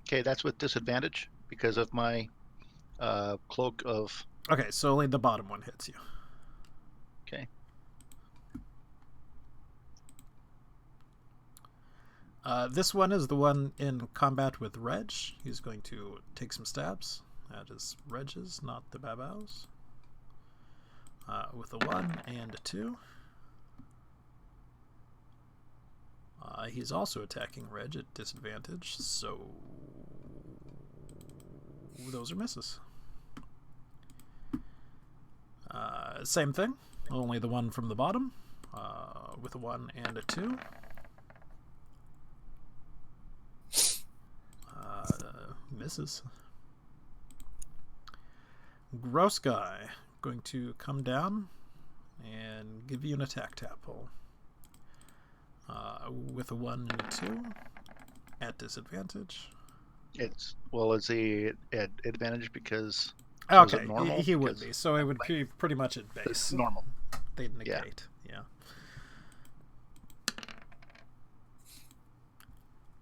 Speaker 6: Okay, that's with disadvantage because of my cloak of.
Speaker 1: Okay, so only the bottom one hits you.
Speaker 6: Okay.
Speaker 1: This one is the one in combat with Reg. He's going to take some stabs. That is Reg's, not the Babaos. With a 1 and a 2. He's also attacking Reg at disadvantage, so those are misses. Same thing, only the one from the bottom, with a 1 and a 2. Misses. Gross guy going to come down and give you an attack Tadpole. With a 1 and a 2 at disadvantage.
Speaker 6: It's he at advantage because.
Speaker 1: Okay,
Speaker 6: is it normal?
Speaker 1: he would
Speaker 6: Because-
Speaker 1: be. So it would be pretty much at base.
Speaker 6: It's normal.
Speaker 1: They'd negate. Yeah.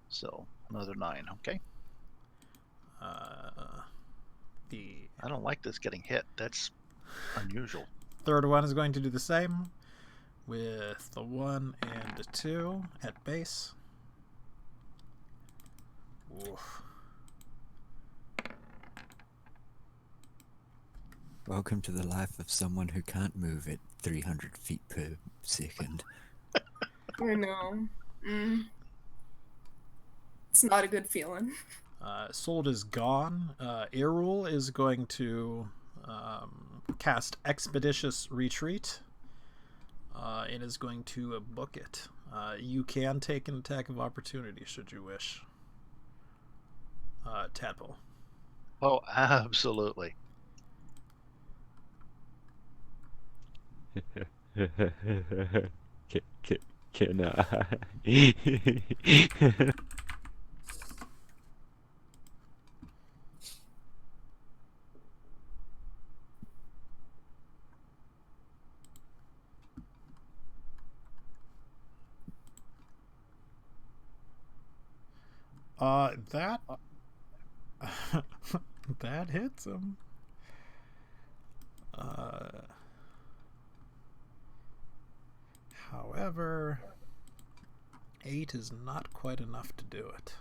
Speaker 6: So another 9. Okay.
Speaker 1: The
Speaker 6: I don't like this getting hit. That's unusual.
Speaker 1: third one is going to do the same with the 1 and a 2 at base. Oof.
Speaker 2: Welcome to the life of someone who can't move at 300 feet per second.
Speaker 5: I know. It's not a good feeling.
Speaker 1: Sold is gone. Erul is going to cast Expeditious Retreat and is going to book it. You can take an attack of opportunity should you wish. Tadpole.
Speaker 6: Oh, absolutely.
Speaker 4: Can I?
Speaker 1: That that hits him. 8 is not quite enough to do it.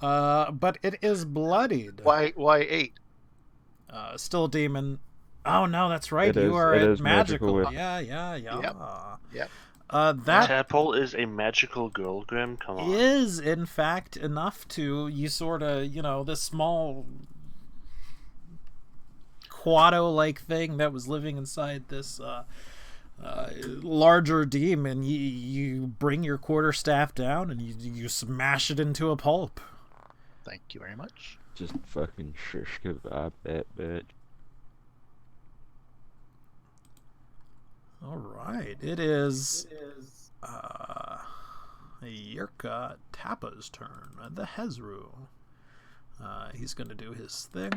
Speaker 1: But it is bloodied.
Speaker 6: Why 8?
Speaker 1: Still a demon. Oh no, that's right.
Speaker 4: It
Speaker 1: You
Speaker 4: is-
Speaker 1: are
Speaker 4: it
Speaker 1: at
Speaker 4: is magical
Speaker 1: magical.
Speaker 4: with-
Speaker 1: Yeah.
Speaker 6: Yep.
Speaker 1: That
Speaker 3: Tadpole is a magical girl, Grim. Come on.
Speaker 1: is in fact enough to you sort of this small Quado-like thing that was living inside this larger demon. You bring your quarterstaff down and you smash it into a pulp.
Speaker 6: Thank you very much.
Speaker 4: Just fucking shish kebab that bitch.
Speaker 1: All right, it is Yurka Tappa's turn. The Hezru. He's going to do his thing,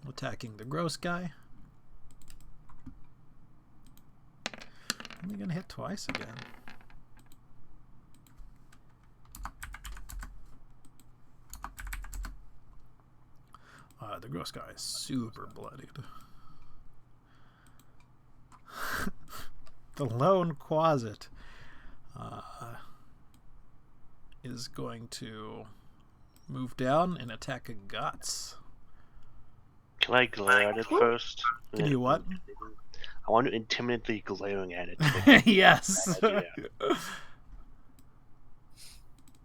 Speaker 1: attacking the gross guy. Only going to hit twice again. The gross guy is super bloodied. The lone Quasit is going to move down and attack a Guts.
Speaker 3: Can I glare at it first?
Speaker 1: Can you what?
Speaker 3: I want to intimidate glaring at it.
Speaker 1: Yes.
Speaker 3: Bad idea.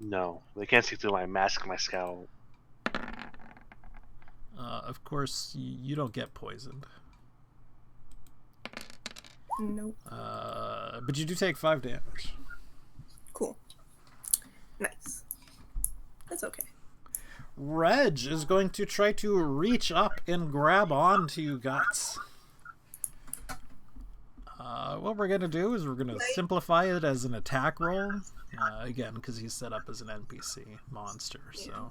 Speaker 3: No, they can't see through my mask and my scowl.
Speaker 1: Of course, you don't get poisoned.
Speaker 5: Nope.
Speaker 1: But you do take 5 damage.
Speaker 5: Cool. Nice. That's okay.
Speaker 1: Reg is going to try to reach up and grab onto Guts. What we're going to do is we're going to simplify it as an attack roll. Again, because he's set up as an NPC monster, so...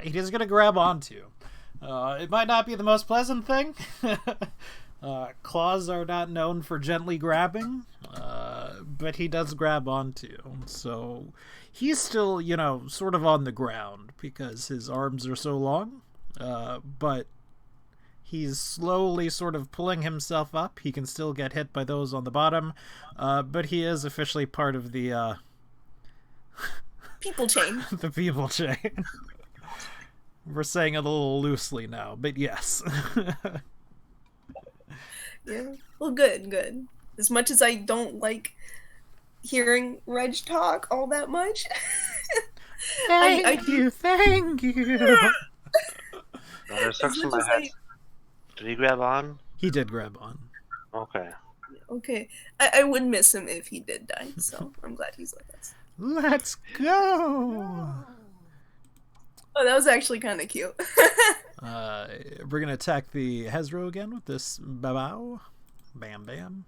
Speaker 1: it is going to grab onto. It might not be the most pleasant thing. Claws are not known for gently grabbing, but he does grab onto. So he's still, sort of on the ground because his arms are so long. But he's slowly sort of pulling himself up. He can still get hit by those on the bottom, but he is officially part of the
Speaker 5: People chain.
Speaker 1: the people chain. We're saying it a little loosely now, but yes.
Speaker 5: Yeah. Well, good. As much as I don't like hearing Reg talk all that much.
Speaker 1: Thank you.
Speaker 3: There's
Speaker 5: As
Speaker 3: such in
Speaker 5: much
Speaker 3: my
Speaker 5: as
Speaker 3: head. Did he grab on?
Speaker 1: He did grab on.
Speaker 3: Okay.
Speaker 5: Okay. I would miss him if he did die, so I'm glad he's with us.
Speaker 1: Let's go.
Speaker 5: Oh, that was actually kind of cute.
Speaker 1: We're gonna attack the Hezro again with this babao. Bam bam.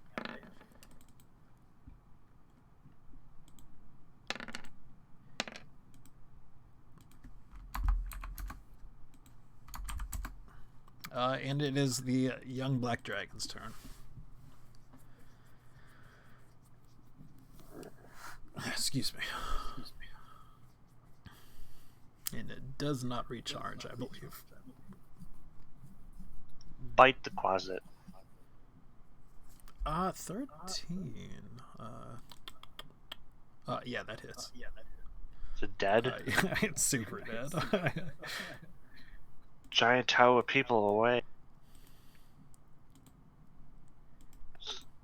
Speaker 1: And it is the young black dragon's turn. Excuse me. And it does not recharge, I believe.
Speaker 3: Bite the closet.
Speaker 1: 13. Yeah, that hits.
Speaker 3: Is it dead?
Speaker 1: It's super dead.
Speaker 3: Giant tower of people away.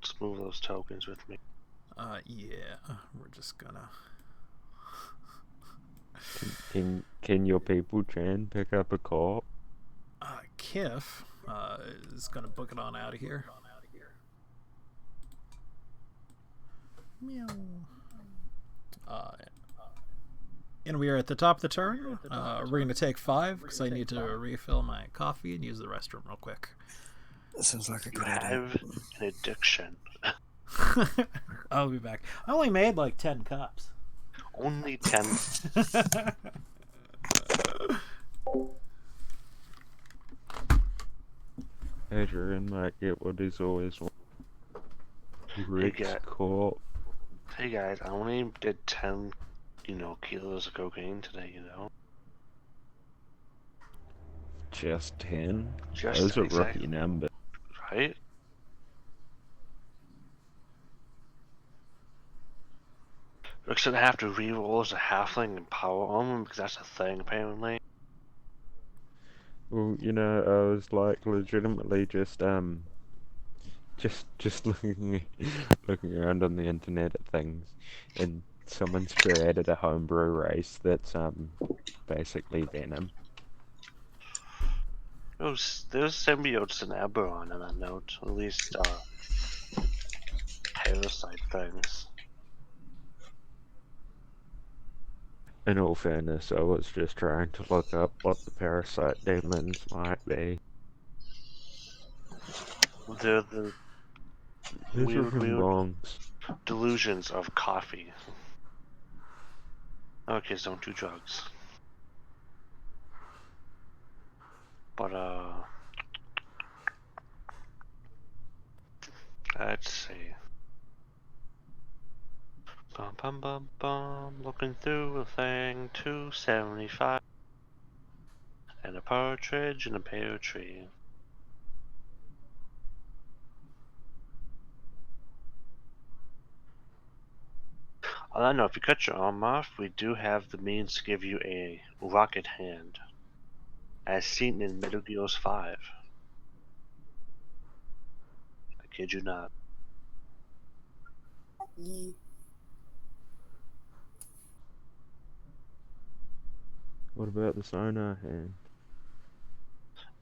Speaker 3: Just move those tokens with me.
Speaker 1: Yeah, we're just gonna...
Speaker 4: Can your people Jan pick up a call?
Speaker 1: Kif is gonna book it on out of here. Meow. And we are at the top of the turn. We're gonna take 5 because I need to refill my coffee and use the restroom real quick.
Speaker 2: That sounds like a
Speaker 3: You
Speaker 2: good idea.
Speaker 3: have an addiction.
Speaker 1: I'll be back. I only made like 10 cups.
Speaker 3: Only 10.
Speaker 4: Adrian might get what he's always wanted. Rick's
Speaker 3: Yeah.
Speaker 4: caught.
Speaker 3: Hey guys, I only did 10, kilos of cocaine today,
Speaker 4: Just 10.
Speaker 3: Just
Speaker 4: Those are
Speaker 3: exactly.
Speaker 4: rookie numbers.
Speaker 3: Right? We're gonna have to reroll as a halfling and power armor because that's a thing apparently.
Speaker 4: Well, you know, I was like legitimately just looking around on the internet at things, and someone's created a homebrew race that's basically Venom.
Speaker 3: There's symbiotes in Eberron on that note, at least parasite things.
Speaker 4: In all fairness, I was just trying to look up what the parasite demons might be.
Speaker 3: They're the
Speaker 4: These are
Speaker 3: weird
Speaker 4: bongs.
Speaker 3: delusions of coffee. Okay, so don't do drugs. But let's see. Bum bum bum bum. Looking through a thing. 275. And a partridge and a pear tree. On that note, if you cut your arm off, we do have the means to give you a rocket hand, as seen in Metal Gear 5. I kid you not.
Speaker 4: What about the sonar hand?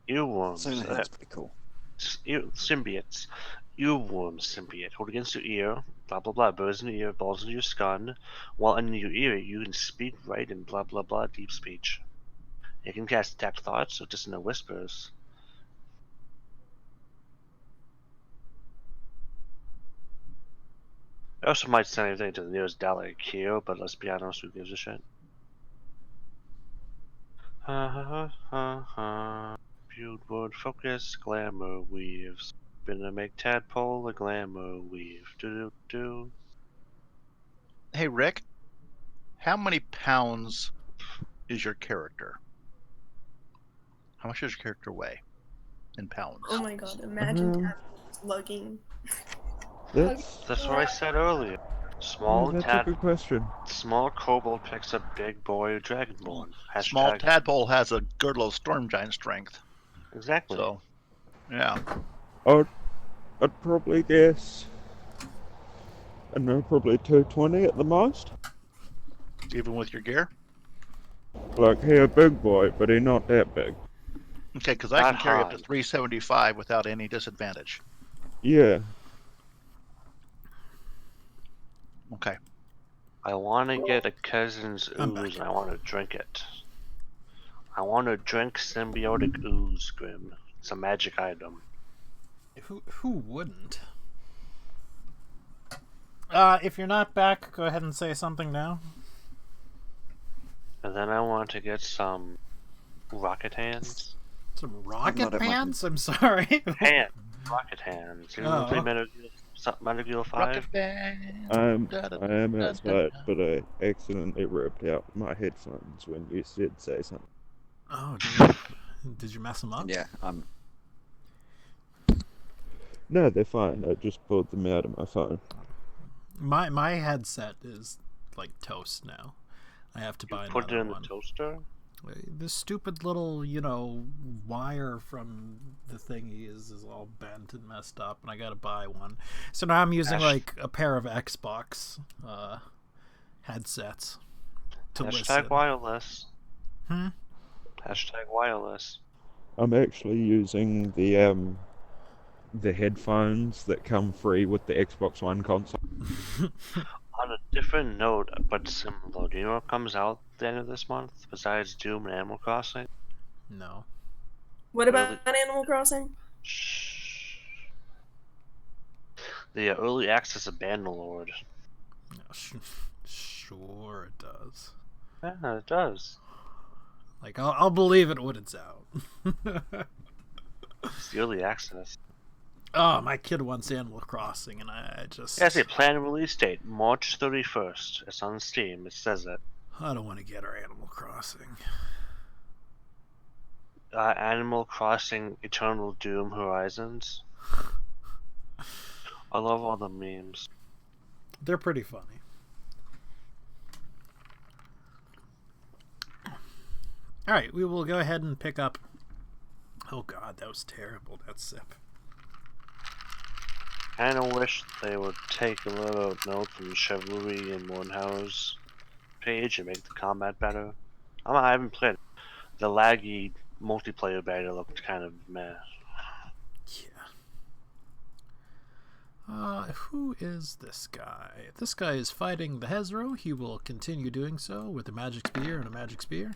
Speaker 3: Earworms.
Speaker 2: So that's pretty cool.
Speaker 3: Symbiotes. Earworm symbiote. Hold against your ear. Blah blah blah. Burrs in your ear. Balls into your skull. While in your ear, you can speak right in blah blah blah deep speech. You can cast detect thoughts or just in the whispers. I also might send anything to the nearest Dalek here, but let's be honest, who gives a shit? Ha ha ha ha ha. Viewed word focus, glamour weaves. Gonna make tadpole a glamour weave. Do do do.
Speaker 6: Hey, Rick, how many pounds is your character? How much does your character weigh in pounds?
Speaker 5: Oh my god, imagine lugging.
Speaker 4: That's
Speaker 3: That's what I said earlier. Small
Speaker 4: that's a good question.
Speaker 3: small kobold picks up big boy dragonborn.
Speaker 6: Small
Speaker 3: Hashtag
Speaker 6: tadpole has a girdle of storm giant strength.
Speaker 3: exactly.
Speaker 6: So, yeah.
Speaker 4: I'd probably guess, I don't know, probably 220 at the most.
Speaker 6: Even with your gear?
Speaker 4: Like, he a big boy, but he not that big.
Speaker 6: Okay, because I can
Speaker 3: Not
Speaker 6: carry up to
Speaker 3: high.
Speaker 6: 375 without any disadvantage.
Speaker 4: Yeah.
Speaker 6: Okay.
Speaker 3: I want to get a cousin's
Speaker 1: I'm
Speaker 3: ooze
Speaker 1: back.
Speaker 3: and I want to drink it. I want to drink symbiotic ooze, Grim. It's a magic item.
Speaker 1: Who wouldn't? If you're not back, go ahead and say something now.
Speaker 3: And then I want to get some rocket hands.
Speaker 1: Some
Speaker 2: not
Speaker 1: rocket
Speaker 2: at my-
Speaker 1: pants? I'm sorry.
Speaker 3: Rocket hands. You
Speaker 1: Oh.
Speaker 3: play Metal Gear 5?
Speaker 6: Rocket band.
Speaker 4: I am outside, but I accidentally ripped out my headphones when you said say something.
Speaker 1: Oh, did you mess them up?
Speaker 2: Yeah,
Speaker 4: No, they're fine. I just pulled them out of my phone.
Speaker 1: My headset is like toast now. I have to buy
Speaker 3: You put it
Speaker 1: another
Speaker 3: in
Speaker 1: one.
Speaker 3: the toaster?
Speaker 1: This stupid little, wire from the thingy is all bent and messed up, and I gotta buy one. So now I'm using like a pair of Xbox headsets to
Speaker 3: Hashtag
Speaker 1: listen.
Speaker 3: wireless.
Speaker 1: Hmm?
Speaker 3: Hashtag wireless.
Speaker 4: I'm actually using the headphones that come free with the Xbox One console.
Speaker 3: On a different note, but similar, do you know what comes out at the end of this month besides Doom and Animal Crossing?
Speaker 1: No.
Speaker 5: What about Animal Crossing?
Speaker 3: Shh. The early access of Bannerlord.
Speaker 1: Sure it does.
Speaker 3: Yeah, it does.
Speaker 1: Like I'll believe it when it's out.
Speaker 3: It's the early access.
Speaker 1: Oh, my kid wants Animal Crossing, and I just...
Speaker 3: It has a planned release date, March 31st. It's on Steam. It says it.
Speaker 1: I don't want to get her Animal Crossing.
Speaker 3: Animal Crossing Eternal Doom Horizons. I love all the memes.
Speaker 1: They're pretty funny. All right, we will go ahead and pick up. Oh God, that was terrible. That sip.
Speaker 3: I kind of wish they would take a little note from Chivalry and Mournhouse page and make the combat better. I haven't played. The laggy multiplayer beta looked kind of meh.
Speaker 1: Yeah. Who is this guy? This guy is fighting the Hezro. He will continue doing so with a magic spear and a magic spear.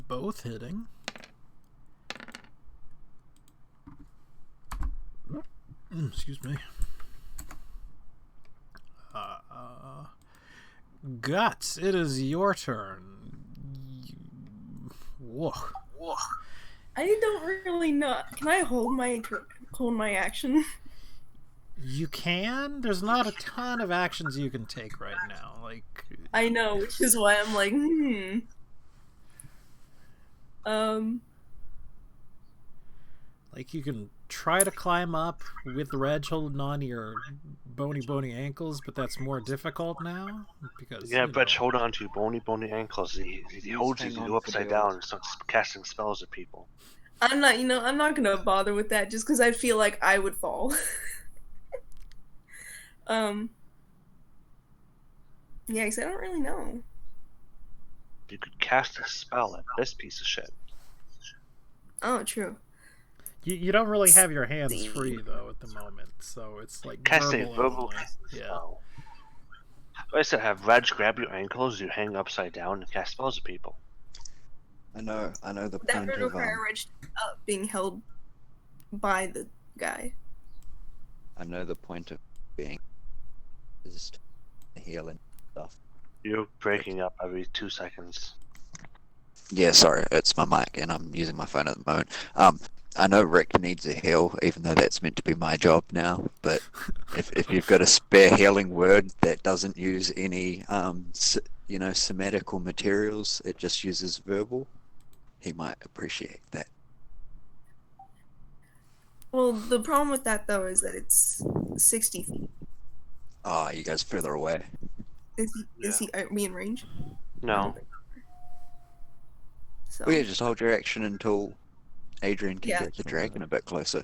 Speaker 1: Both hitting. Excuse me. Guts, it is your turn. Whoa.
Speaker 5: I don't really know. Can I hold my action?
Speaker 1: You can? There's not a ton of actions you can take right now. Like,
Speaker 5: I know, which is why I'm like,
Speaker 1: like you can try to climb up with Reg holding on to your bony ankles, but that's more difficult now because
Speaker 3: Yeah, but hold on to bony ankles. He holds you upside down and starts casting spells at people.
Speaker 5: I'm not gonna bother with that just because I feel like I would fall. Yeah, because I don't really know.
Speaker 3: You could cast a spell at this piece of shit.
Speaker 5: Oh, true.
Speaker 1: You don't really have your hands free though at the moment, so it's like
Speaker 3: Casting verbal
Speaker 1: only. Yeah.
Speaker 3: spell. I said have Reg grab your ankles, you hang upside down and cast spells at people.
Speaker 2: I know the
Speaker 5: That
Speaker 2: point
Speaker 5: would
Speaker 2: of
Speaker 5: require Reg being held by the guy.
Speaker 2: I know the point of being is to heal and stuff.
Speaker 3: You're breaking up every 2 seconds.
Speaker 2: Yeah, sorry, it's my mic and I'm using my phone at the moment. I know Rick needs a heal, even though that's meant to be my job now. But if you've got a spare healing word that doesn't use any, somatical materials, it just uses verbal, he might appreciate that.
Speaker 5: Well, the problem with that though is that it's 60 feet.
Speaker 2: Ah, you guys further away.
Speaker 5: Is he in range?
Speaker 3: No.
Speaker 5: So
Speaker 2: Well, yeah, just hold your action until Adrian can
Speaker 5: Yeah.
Speaker 2: get the dragon a bit closer.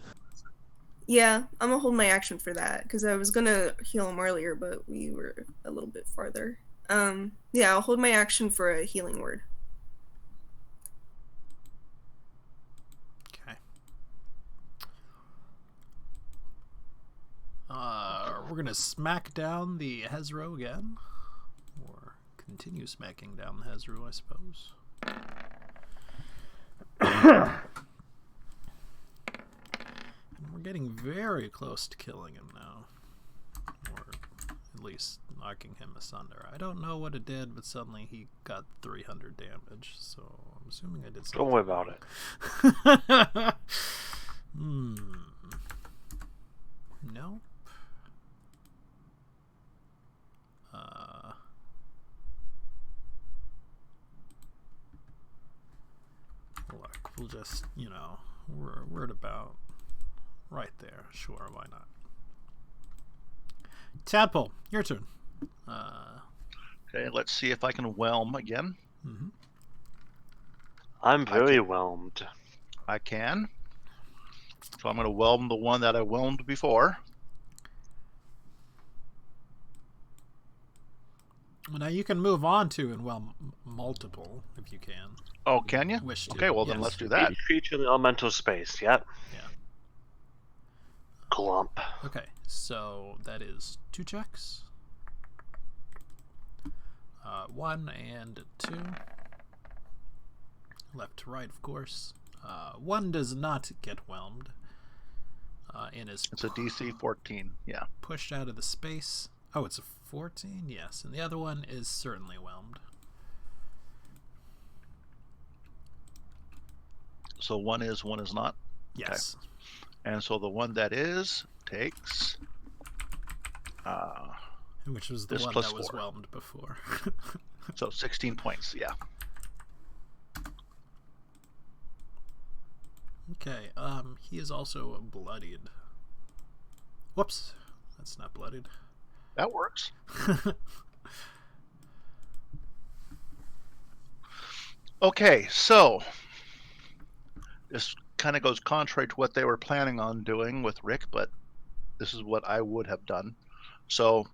Speaker 5: yeah, I'm gonna hold my action for that because I was gonna heal him earlier, but we were a little bit farther. Yeah, I'll hold my action for a healing word.
Speaker 1: Okay. We're gonna smack down the Hezro again, or continue smacking down the Hezro, I suppose. And we're getting very close to killing him now, or at least knocking him asunder. I don't know what it did, but suddenly he got 300 damage, so I'm assuming I did something.
Speaker 3: Don't worry about it.
Speaker 1: Nope. Look, we'll just, we're at about right there. Sure, why not? Tadpole, your turn.
Speaker 6: Okay, let's see if I can whelm again.
Speaker 1: Mm-hmm.
Speaker 3: I'm very whelmed.
Speaker 6: I can. So I'm going to whelm the one that I whelmed before.
Speaker 1: Well, now you can move on to and multiple if you can.
Speaker 6: Oh, can you?
Speaker 1: Wish to.
Speaker 6: Okay, well then
Speaker 1: Yes.
Speaker 6: let's do that.
Speaker 3: Each creature in the elemental space, yep.
Speaker 1: Yeah.
Speaker 3: Glump.
Speaker 1: Okay, so that is 2 checks. 1 and 2. Left to right, of course. 1 does not get whelmed. And is
Speaker 6: It's a DC 14, yeah.
Speaker 1: pushed out of the space. Oh, it's a 14? Yes. And the other one is certainly whelmed.
Speaker 6: So one is not.
Speaker 1: Yes.
Speaker 6: And so the one that is takes
Speaker 1: Which was the
Speaker 6: this
Speaker 1: one
Speaker 6: plus
Speaker 1: that was
Speaker 6: 4.
Speaker 1: whelmed before.
Speaker 6: so 16 points, yeah.
Speaker 1: Okay, he is also bloodied. Whoops, that's not bloodied.
Speaker 6: That works. Okay, so this kind of goes contrary to what they were planning on doing with Rick, but this is what I would have done. So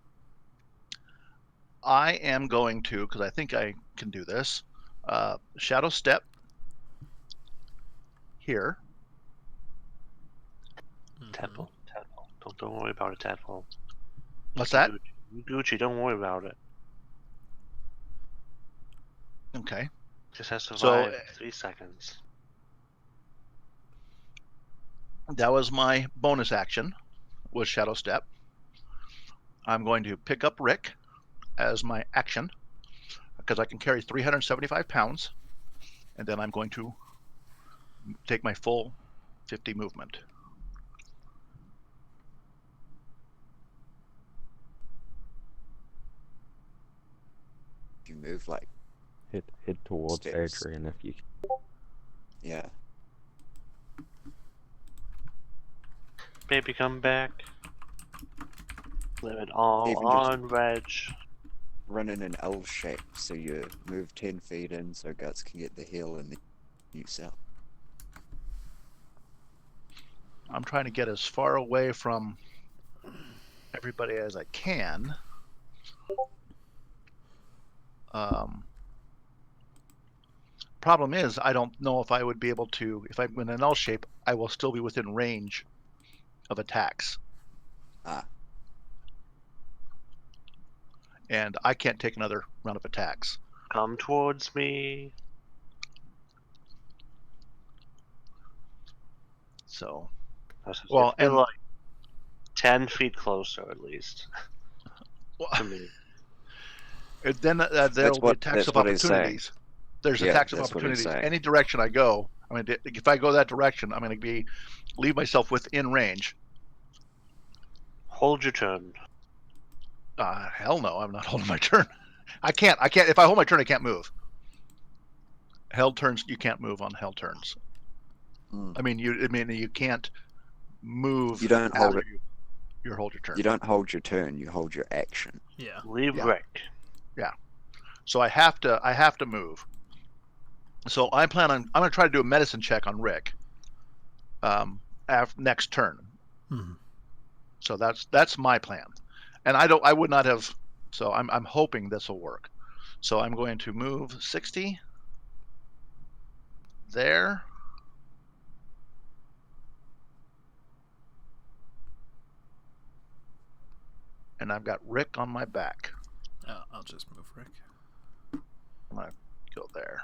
Speaker 6: I am going to, because I think I can do this, shadow step here.
Speaker 3: Tadpole. Don't worry about it, Tadpole.
Speaker 6: What's that?
Speaker 3: Gucci, don't worry about it.
Speaker 6: Okay.
Speaker 3: Just has to
Speaker 6: So-
Speaker 3: survive 3 seconds.
Speaker 6: That was my bonus action, was shadow step. I'm going to pick up Rick as my action because I can carry 375 pounds, and then I'm going to take my full 50 movement.
Speaker 2: If you move like,
Speaker 4: Head towards
Speaker 2: Steps.
Speaker 4: Adrian if you.
Speaker 2: yeah,
Speaker 3: Baby, come back. Live it all
Speaker 2: Even
Speaker 3: on Reg.
Speaker 2: run in an L shape, so you move 10 feet in, so Guts can get the heal and the use out.
Speaker 6: I'm trying to get as far away from everybody as I can. Problem is, I don't know if I would be able to, if I'm in an L shape, I will still be within range of attacks.
Speaker 2: Ah.
Speaker 6: And I can't take another round of attacks.
Speaker 3: Come towards me.
Speaker 6: So,
Speaker 3: Well,
Speaker 6: and-
Speaker 3: like 10 feet closer at least to me.
Speaker 6: then there will be
Speaker 2: what-
Speaker 6: attacks
Speaker 2: that's
Speaker 6: of
Speaker 2: what he's saying.
Speaker 6: opportunities. There's
Speaker 2: Yeah,
Speaker 6: attacks of
Speaker 2: that's what he's
Speaker 6: opportunities.
Speaker 2: saying.
Speaker 6: Any direction I go, I mean, if I go that direction, I'm going to leave myself within range.
Speaker 3: Hold your turn.
Speaker 6: Hell no, I'm not holding my turn. I can't. If I hold my turn, I can't move. Held turns, you can't move on held turns.
Speaker 2: Mm.
Speaker 6: I mean, you can't move.
Speaker 2: You don't hold
Speaker 6: after
Speaker 2: it.
Speaker 6: You hold your turn.
Speaker 2: You don't hold your turn, you hold your action.
Speaker 1: Yeah.
Speaker 3: Leave
Speaker 6: Yeah.
Speaker 3: Rick.
Speaker 6: So I have to move. So I'm going to try to do a medicine check on Rick. Next turn.
Speaker 1: Mhm.
Speaker 6: So that's my plan, and I would not have. So I'm hoping this will work. So I'm going to move 60 there. And I've got Rick on my back.
Speaker 1: I'll just move Rick.
Speaker 6: I'm gonna go there.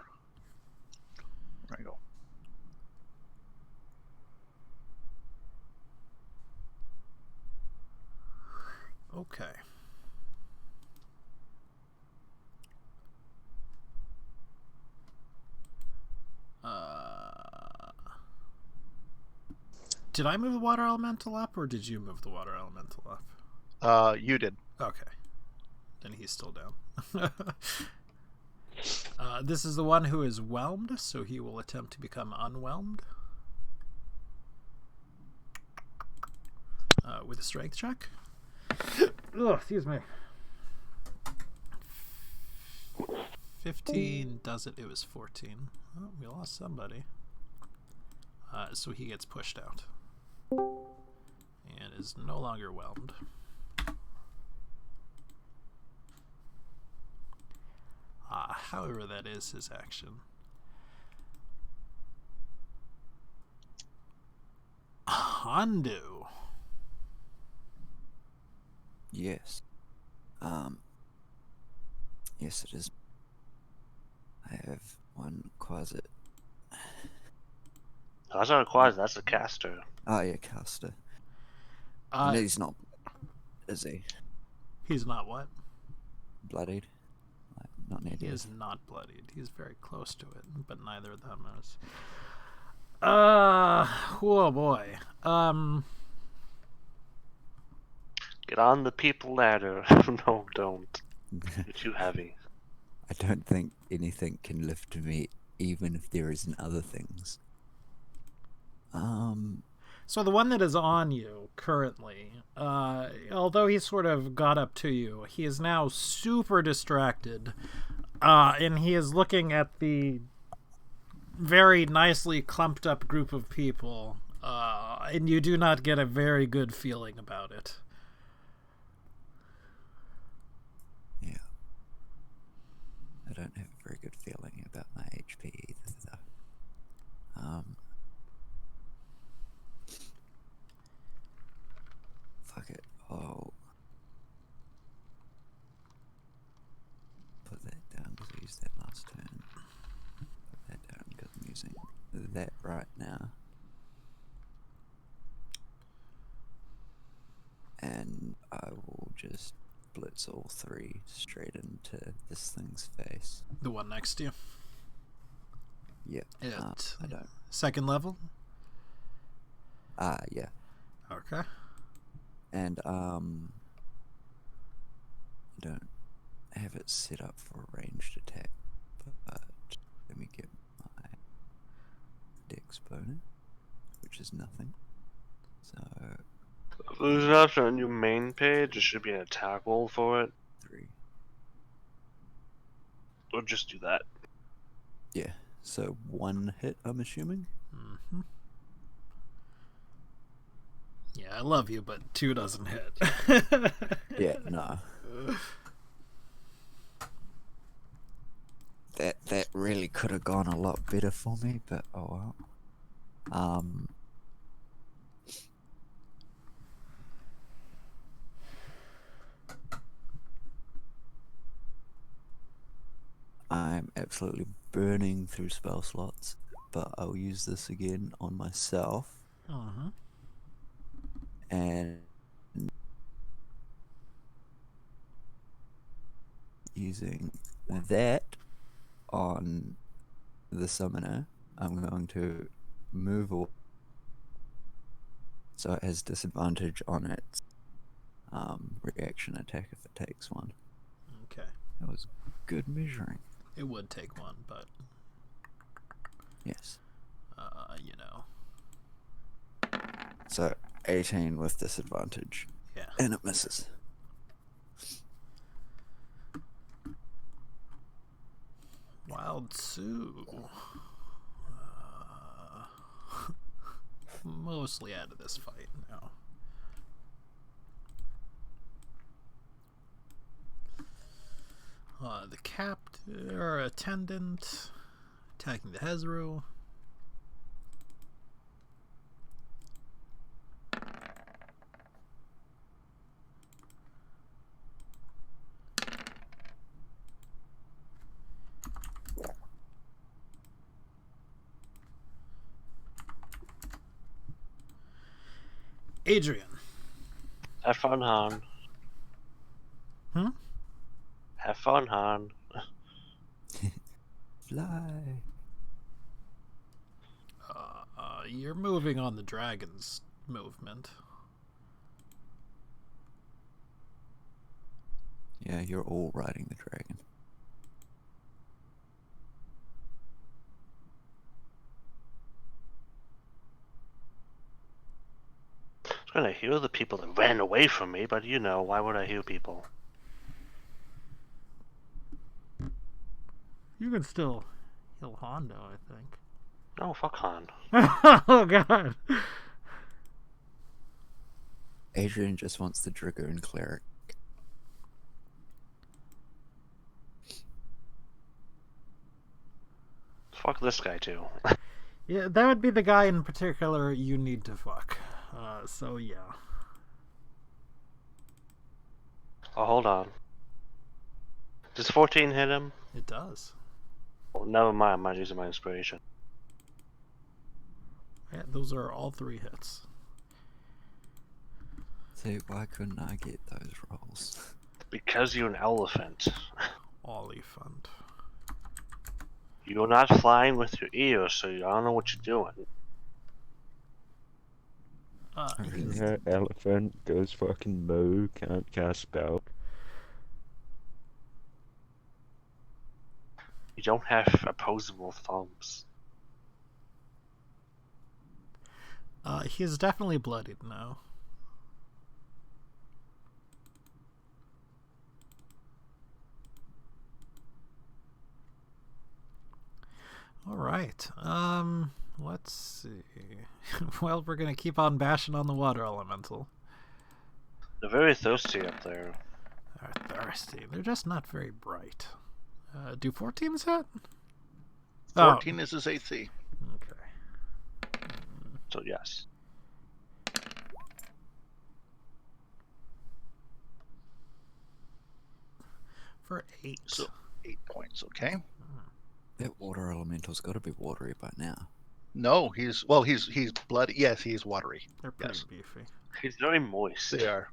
Speaker 6: There I go.
Speaker 1: Okay. Did I move the water elemental up, or did you move the water elemental up?
Speaker 6: You did.
Speaker 1: Okay. Then he's still down. This is the one who is whelmed, so he will attempt to become unwhelmed. With a strength check. Oh, excuse me. 15 does it. It was 14. Oh, we lost somebody. So he gets pushed out. And is no longer whelmed. However, that is his action. Hondo.
Speaker 2: Yes. Yes, it is. I have one Quasit.
Speaker 3: That's not a quasi, that's a caster.
Speaker 2: Oh, yeah, caster.
Speaker 1: Uh,
Speaker 2: No, he's not. Is he?
Speaker 1: he's not what?
Speaker 2: Bloodied? Like, not near
Speaker 1: He
Speaker 2: death.
Speaker 1: is not bloodied. He's very close to it, but neither of them is. Oh boy.
Speaker 3: Get on the people ladder. No, don't. You're too heavy.
Speaker 2: I don't think anything can lift me, even if there isn't other things.
Speaker 1: So the one that is on you currently, although he sort of got up to you, he is now super distracted, and he is looking at the very nicely clumped up group of people, and you do not get a very good feeling about it.
Speaker 2: Yeah. I don't have a very good feeling about my HP either, though. Fuck it. Oh. Put that down because I used that last turn. Put that down because I'm using that right now. And I will just blitz all three straight into this thing's face.
Speaker 1: The one next to you.
Speaker 2: Yeah.
Speaker 1: At
Speaker 2: I don't.
Speaker 1: second level?
Speaker 2: Yeah.
Speaker 1: Okay.
Speaker 2: And I don't have it set up for a ranged attack, but let me get my dex bonus, which is nothing. So
Speaker 3: There's an option on your main page. There should be an attack roll for it.
Speaker 2: 3.
Speaker 3: Or just do that.
Speaker 2: Yeah. So 1 hit, I'm assuming.
Speaker 1: Mm-hmm. Yeah, I love you, but 2 doesn't hit.
Speaker 2: Yeah. No. That really could have gone a lot better for me, but oh well. I'm absolutely burning through spell slots, but I'll use this again on myself,
Speaker 1: Uh-huh.
Speaker 2: and using that on the summoner, I'm going to move so it has disadvantage on its reaction attack if it takes one.
Speaker 1: Okay.
Speaker 2: That was good measuring.
Speaker 1: It would take one, but
Speaker 2: Yes.
Speaker 1: you know.
Speaker 2: So 18 with disadvantage,
Speaker 1: Yeah.
Speaker 2: and it misses.
Speaker 1: Wild Sue. Mostly out of this fight now. The captain or attendant attacking the Hezru. Adrian.
Speaker 3: Have fun, Han.
Speaker 1: Hmm?
Speaker 3: Have fun, Han.
Speaker 2: Fly.
Speaker 1: You're moving on the dragon's movement.
Speaker 2: Yeah, you're all riding the dragon.
Speaker 3: I was gonna heal the people that ran away from me, but you know, why would I heal people?
Speaker 1: You can still heal Hondo, I think.
Speaker 3: No, fuck Han.
Speaker 1: Oh god.
Speaker 2: Adrian just wants the Dragoon Cleric.
Speaker 3: Fuck this guy too.
Speaker 1: Yeah, that would be the guy in particular you need to fuck. So yeah.
Speaker 3: Oh, hold on. Does 14 hit him?
Speaker 1: It does.
Speaker 3: Well, never mind, I'm not using my inspiration.
Speaker 1: Yeah, those are all 3 hits.
Speaker 2: See, why couldn't I get those rolls?
Speaker 3: Because you're an elephant.
Speaker 1: Oliphant.
Speaker 3: You're not flying with your ears, so I don't know what you're doing.
Speaker 4: Yeah, elephant goes fucking moo, can't cast spell.
Speaker 3: You don't have opposable thumbs.
Speaker 1: He is definitely bloodied now. All right. Let's see. Well, we're gonna keep on bashing on the water elemental.
Speaker 3: They're very thirsty up there.
Speaker 1: They're thirsty. They're just not very bright. Do 14s hit?
Speaker 6: 14 is his AC.
Speaker 1: Okay.
Speaker 3: So yes.
Speaker 1: For 8.
Speaker 6: So 8 points, okay?
Speaker 2: That water elemental's got to be watery by now.
Speaker 6: No, he's bloody. Yes, he's watery.
Speaker 1: They're pretty
Speaker 6: Yes.
Speaker 1: beefy.
Speaker 3: He's very moist.
Speaker 6: They are.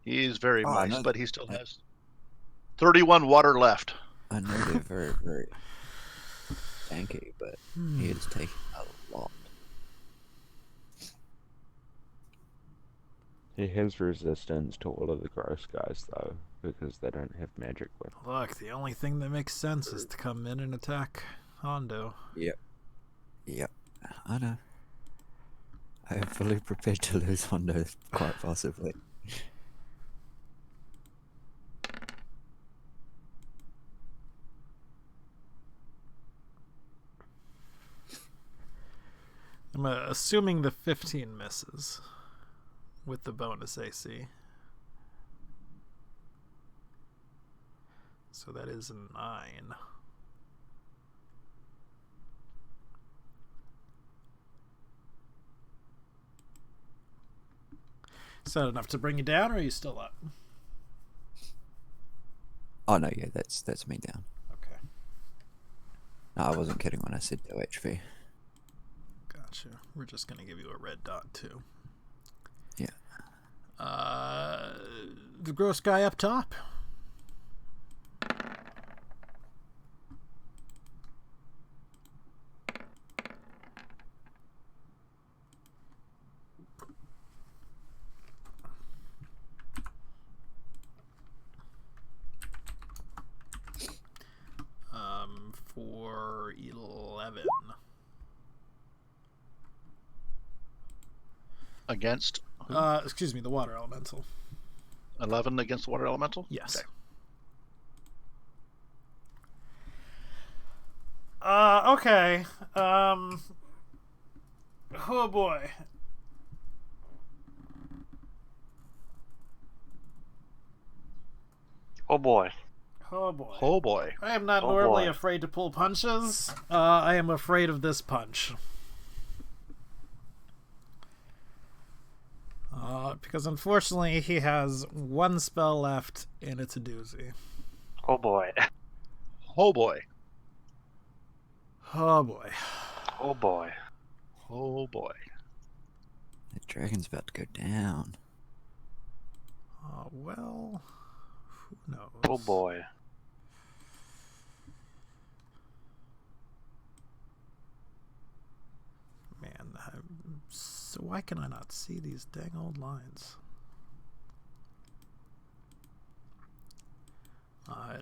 Speaker 6: He is very
Speaker 2: Oh, I
Speaker 6: moist,
Speaker 2: know
Speaker 6: but he still has 31 water left.
Speaker 2: I know they're very, very tanky, but he is taking a lot.
Speaker 4: He has resistance to all of the gross guys though, because they don't have magic weapons.
Speaker 1: Look, the only thing that makes sense is to come in and attack Hondo.
Speaker 2: Yep, I know. I am fully prepared to lose Hondo, quite possibly.
Speaker 1: I'm assuming the 15 misses with the bonus AC. So that is a 9. Is that enough to bring you down, or are you still up?
Speaker 2: Oh no, yeah, that's me down.
Speaker 1: Okay,
Speaker 2: No, I wasn't kidding when I said 2 HP.
Speaker 1: gotcha. We're just gonna give you a red dot too.
Speaker 2: Yeah.
Speaker 1: The gross guy up top. For 11.
Speaker 6: Against
Speaker 1: Excuse me, the water elemental.
Speaker 6: 11 against the water elemental?
Speaker 1: Yes.
Speaker 6: Okay.
Speaker 1: Okay. Oh boy.
Speaker 3: Oh boy.
Speaker 1: Oh boy.
Speaker 6: Oh boy.
Speaker 1: I am not
Speaker 3: Oh
Speaker 1: normally
Speaker 3: boy.
Speaker 1: afraid to pull punches. I am afraid of this punch. Because unfortunately he has one spell left and it's a doozy.
Speaker 3: Oh boy.
Speaker 6: Oh boy.
Speaker 1: Oh boy.
Speaker 3: Oh boy.
Speaker 6: Oh boy.
Speaker 2: The dragon's about to go down.
Speaker 1: Well, who knows?
Speaker 3: Oh boy.
Speaker 1: Man, so why can I not see these dang old lines?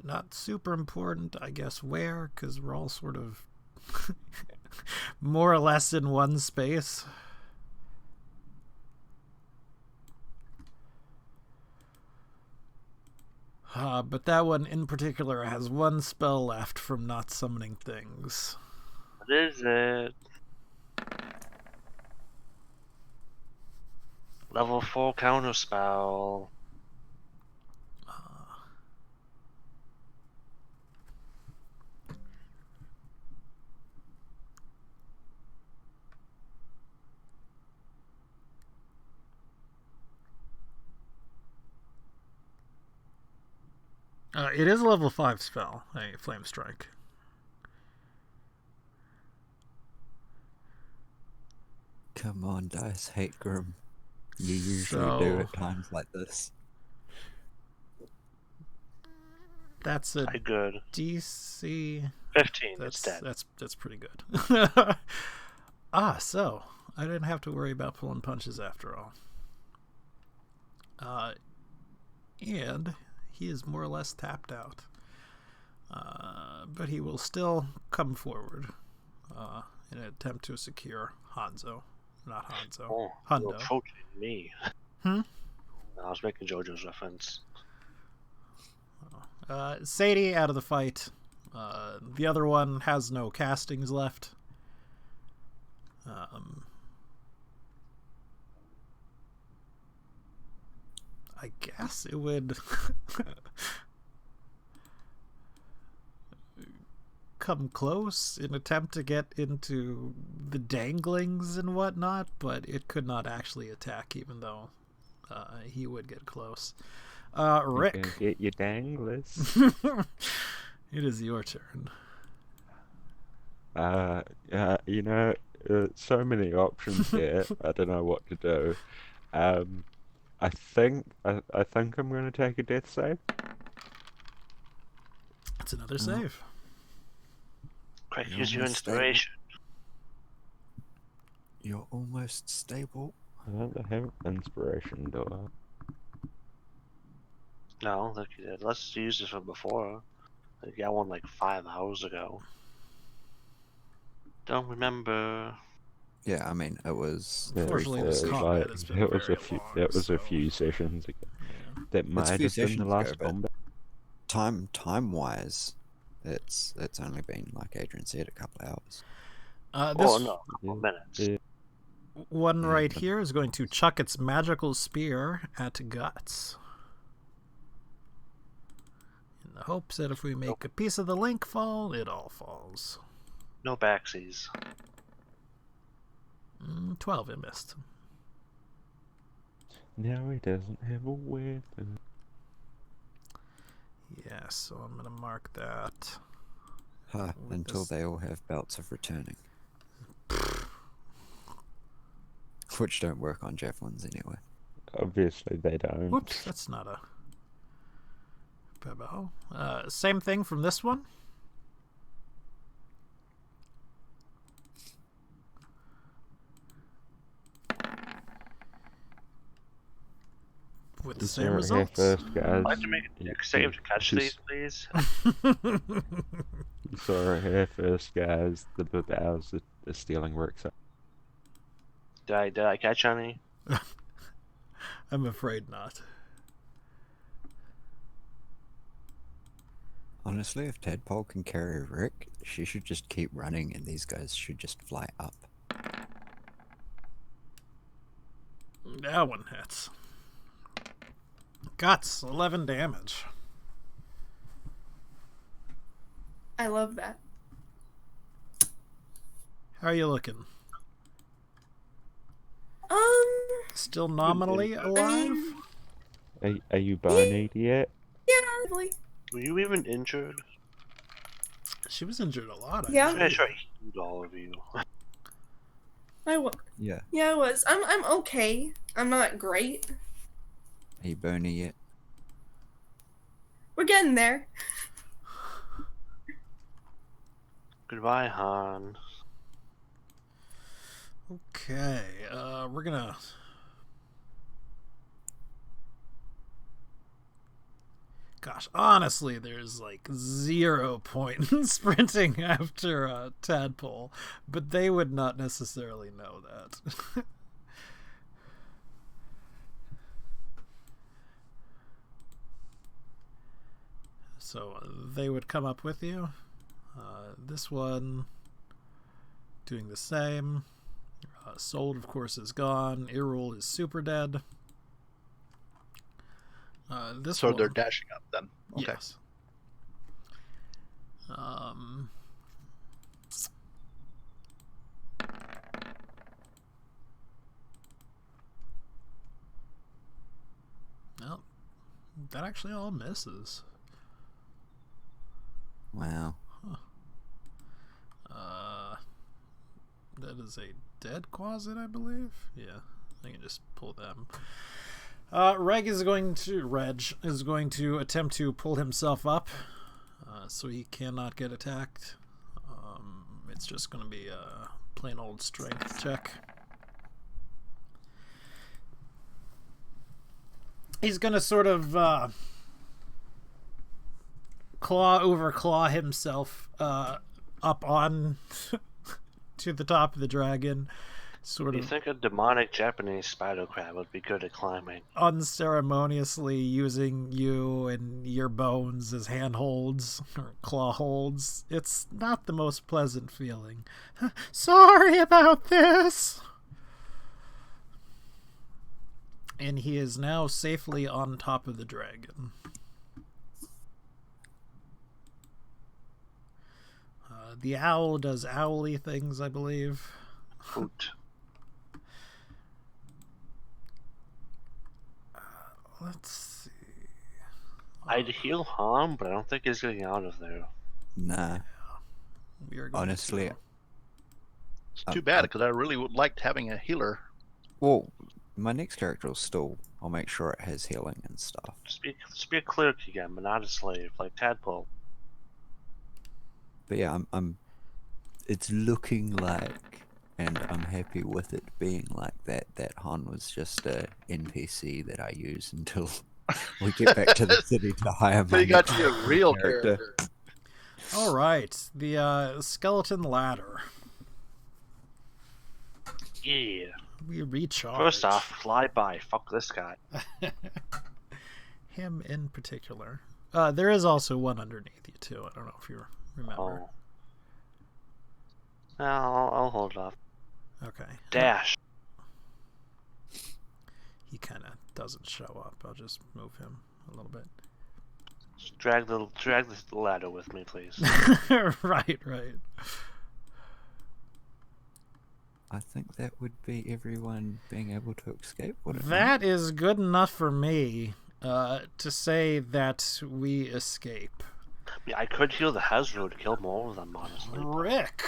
Speaker 1: Not super important, I guess, where, because we're all sort of more or less in one space. But that one in particular has one spell left from not summoning things.
Speaker 3: What is it? Level 4 counterspell.
Speaker 1: It is a level 5 spell, a Flame Strike.
Speaker 2: Come on, Dice Hate Grim. You usually do at times like this.
Speaker 1: That's a
Speaker 3: Quite good.
Speaker 1: DC.
Speaker 3: 15 instead.
Speaker 1: That's pretty good. So I didn't have to worry about pulling punches after all. And he is more or less tapped out. But he will still come forward in an attempt to secure Hanzo not Hanzo.
Speaker 3: Oh,
Speaker 1: Hundo.
Speaker 3: you're approaching me.
Speaker 1: Hmm?
Speaker 3: I was making JoJo's reference.
Speaker 1: Sadie out of the fight. The other one has no castings left. I guess it would come close in attempt to get into the danglings and whatnot, but it could not actually attack, even though he would get close. Rick,
Speaker 4: You can get your danglers.
Speaker 1: it is your turn.
Speaker 4: You know, so many options here. I don't know what to do. I think I'm going to take a death save.
Speaker 1: It's another save.
Speaker 3: Great,
Speaker 2: You're
Speaker 3: use your
Speaker 2: almost stable.
Speaker 3: inspiration.
Speaker 2: You're almost stable.
Speaker 4: I don't have inspiration, do I?
Speaker 3: No, look, let's use this from before. I got one like 5 hours ago. Don't remember.
Speaker 2: Yeah, I mean, it was.
Speaker 4: Yeah,
Speaker 1: Unfortunately, this
Speaker 4: it was
Speaker 1: combat has been
Speaker 4: it was
Speaker 1: very
Speaker 4: a few.
Speaker 1: long,
Speaker 4: That was a
Speaker 1: so-
Speaker 4: few sessions ago.
Speaker 1: Yeah.
Speaker 4: That might
Speaker 2: a
Speaker 4: have
Speaker 2: few
Speaker 4: been the
Speaker 2: sessions
Speaker 4: last
Speaker 2: ago, but-
Speaker 4: combat.
Speaker 2: Time wise, it's only been, like Adrian said, a couple of hours.
Speaker 1: This
Speaker 3: Oh no, a couple
Speaker 4: Yeah.
Speaker 3: minutes.
Speaker 4: Yeah.
Speaker 1: one
Speaker 2: Yeah,
Speaker 1: right
Speaker 2: but-
Speaker 1: here is going to chuck its magical spear at Guts. In the hopes that if we make a piece of the link fall, it all falls.
Speaker 3: No backsies.
Speaker 1: 12, it missed.
Speaker 4: Now he doesn't have a weapon.
Speaker 1: Yeah, so I'm going to mark that.
Speaker 2: Huh,
Speaker 1: With
Speaker 2: until
Speaker 1: this-
Speaker 2: they all have belts of returning. Which don't work on javelins anyway.
Speaker 4: Obviously they don't.
Speaker 1: Whoops, that's not a Bebo. Same thing from this one. With the
Speaker 4: You
Speaker 1: same
Speaker 4: saw it here
Speaker 1: results.
Speaker 4: first, guys.
Speaker 3: I'd like to make a
Speaker 4: You-
Speaker 3: save to
Speaker 4: you-
Speaker 3: catch
Speaker 4: you
Speaker 3: these, please.
Speaker 4: You saw it here first, guys. The babows are stealing work. So
Speaker 3: Did I catch any?
Speaker 1: I'm afraid not.
Speaker 2: Honestly, if Tadpole can carry Rick, she should just keep running and these guys should just fly up.
Speaker 1: That one hits. Guts, 11 damage.
Speaker 5: I love that.
Speaker 1: How are you looking? Still nominally
Speaker 5: I
Speaker 1: alive?
Speaker 5: mean,
Speaker 4: are you bonied yet?
Speaker 5: yeah, probably.
Speaker 3: Were you even injured?
Speaker 1: She was injured a lot.
Speaker 5: Yeah.
Speaker 3: I'm sure I healed all of you.
Speaker 2: Yeah.
Speaker 5: Yeah, I was. I'm okay. I'm not great.
Speaker 2: Are you bony yet?
Speaker 5: We're getting there.
Speaker 3: Goodbye, Han.
Speaker 1: Okay, we're gonna... Gosh, honestly, there's like 0 point in sprinting after Tadpole, but they would not necessarily know that. So they would come up with you. This one doing the same. Sold, of course, is gone. Irul is super dead. This
Speaker 6: So
Speaker 1: one,
Speaker 6: they're dashing up then. Okay.
Speaker 1: yes. Well, that actually all misses.
Speaker 2: Wow.
Speaker 1: That is a dead Quasit, I believe. Yeah, I can just pull them. Reg is going to attempt to pull himself up, so he cannot get attacked. It's just going to be a plain old strength check. He's going to sort of claw himself up on to the top of the dragon, sort
Speaker 3: You
Speaker 1: of
Speaker 3: think a demonic Japanese spider crab would be good at climbing?
Speaker 1: unceremoniously using you and your bones as handholds or claw holds. It's not the most pleasant feeling. Sorry about this. And he is now safely on top of the dragon. The owl does owly things, I believe.
Speaker 3: Hoot.
Speaker 1: Let's see.
Speaker 3: I'd heal harm, but I don't think he's getting out of there.
Speaker 2: Nah,
Speaker 1: We are going
Speaker 2: honestly.
Speaker 1: to-
Speaker 6: It's too bad because I really would liked having a healer.
Speaker 2: Well, my next character will still. I'll make sure it has healing and stuff.
Speaker 3: Just be a cleric again, but not a slave, like Tadpole.
Speaker 2: But yeah, I'm. It's looking like, and I'm happy with it being like that. That Han was just a NPC that I use until we get back to the city to hire my.
Speaker 6: So you got
Speaker 2: next
Speaker 6: to be a real
Speaker 2: character.
Speaker 6: character.
Speaker 1: All right, the skeleton ladder.
Speaker 3: Yeah.
Speaker 1: We recharge.
Speaker 3: First off, fly by. Fuck this guy.
Speaker 1: Him in particular. There is also one underneath you too. I don't know if you remember.
Speaker 3: Oh. I'll hold off.
Speaker 1: Okay.
Speaker 3: Dash.
Speaker 1: He kind of doesn't show up. I'll just move him a little bit.
Speaker 3: Just drag the ladder with me, please.
Speaker 1: right.
Speaker 2: I think that would be everyone being able to escape. Would it not?
Speaker 1: That is good enough for me to say that we escape.
Speaker 3: Yeah, I could heal the Hasbro to kill more of them, honestly.
Speaker 1: Rick,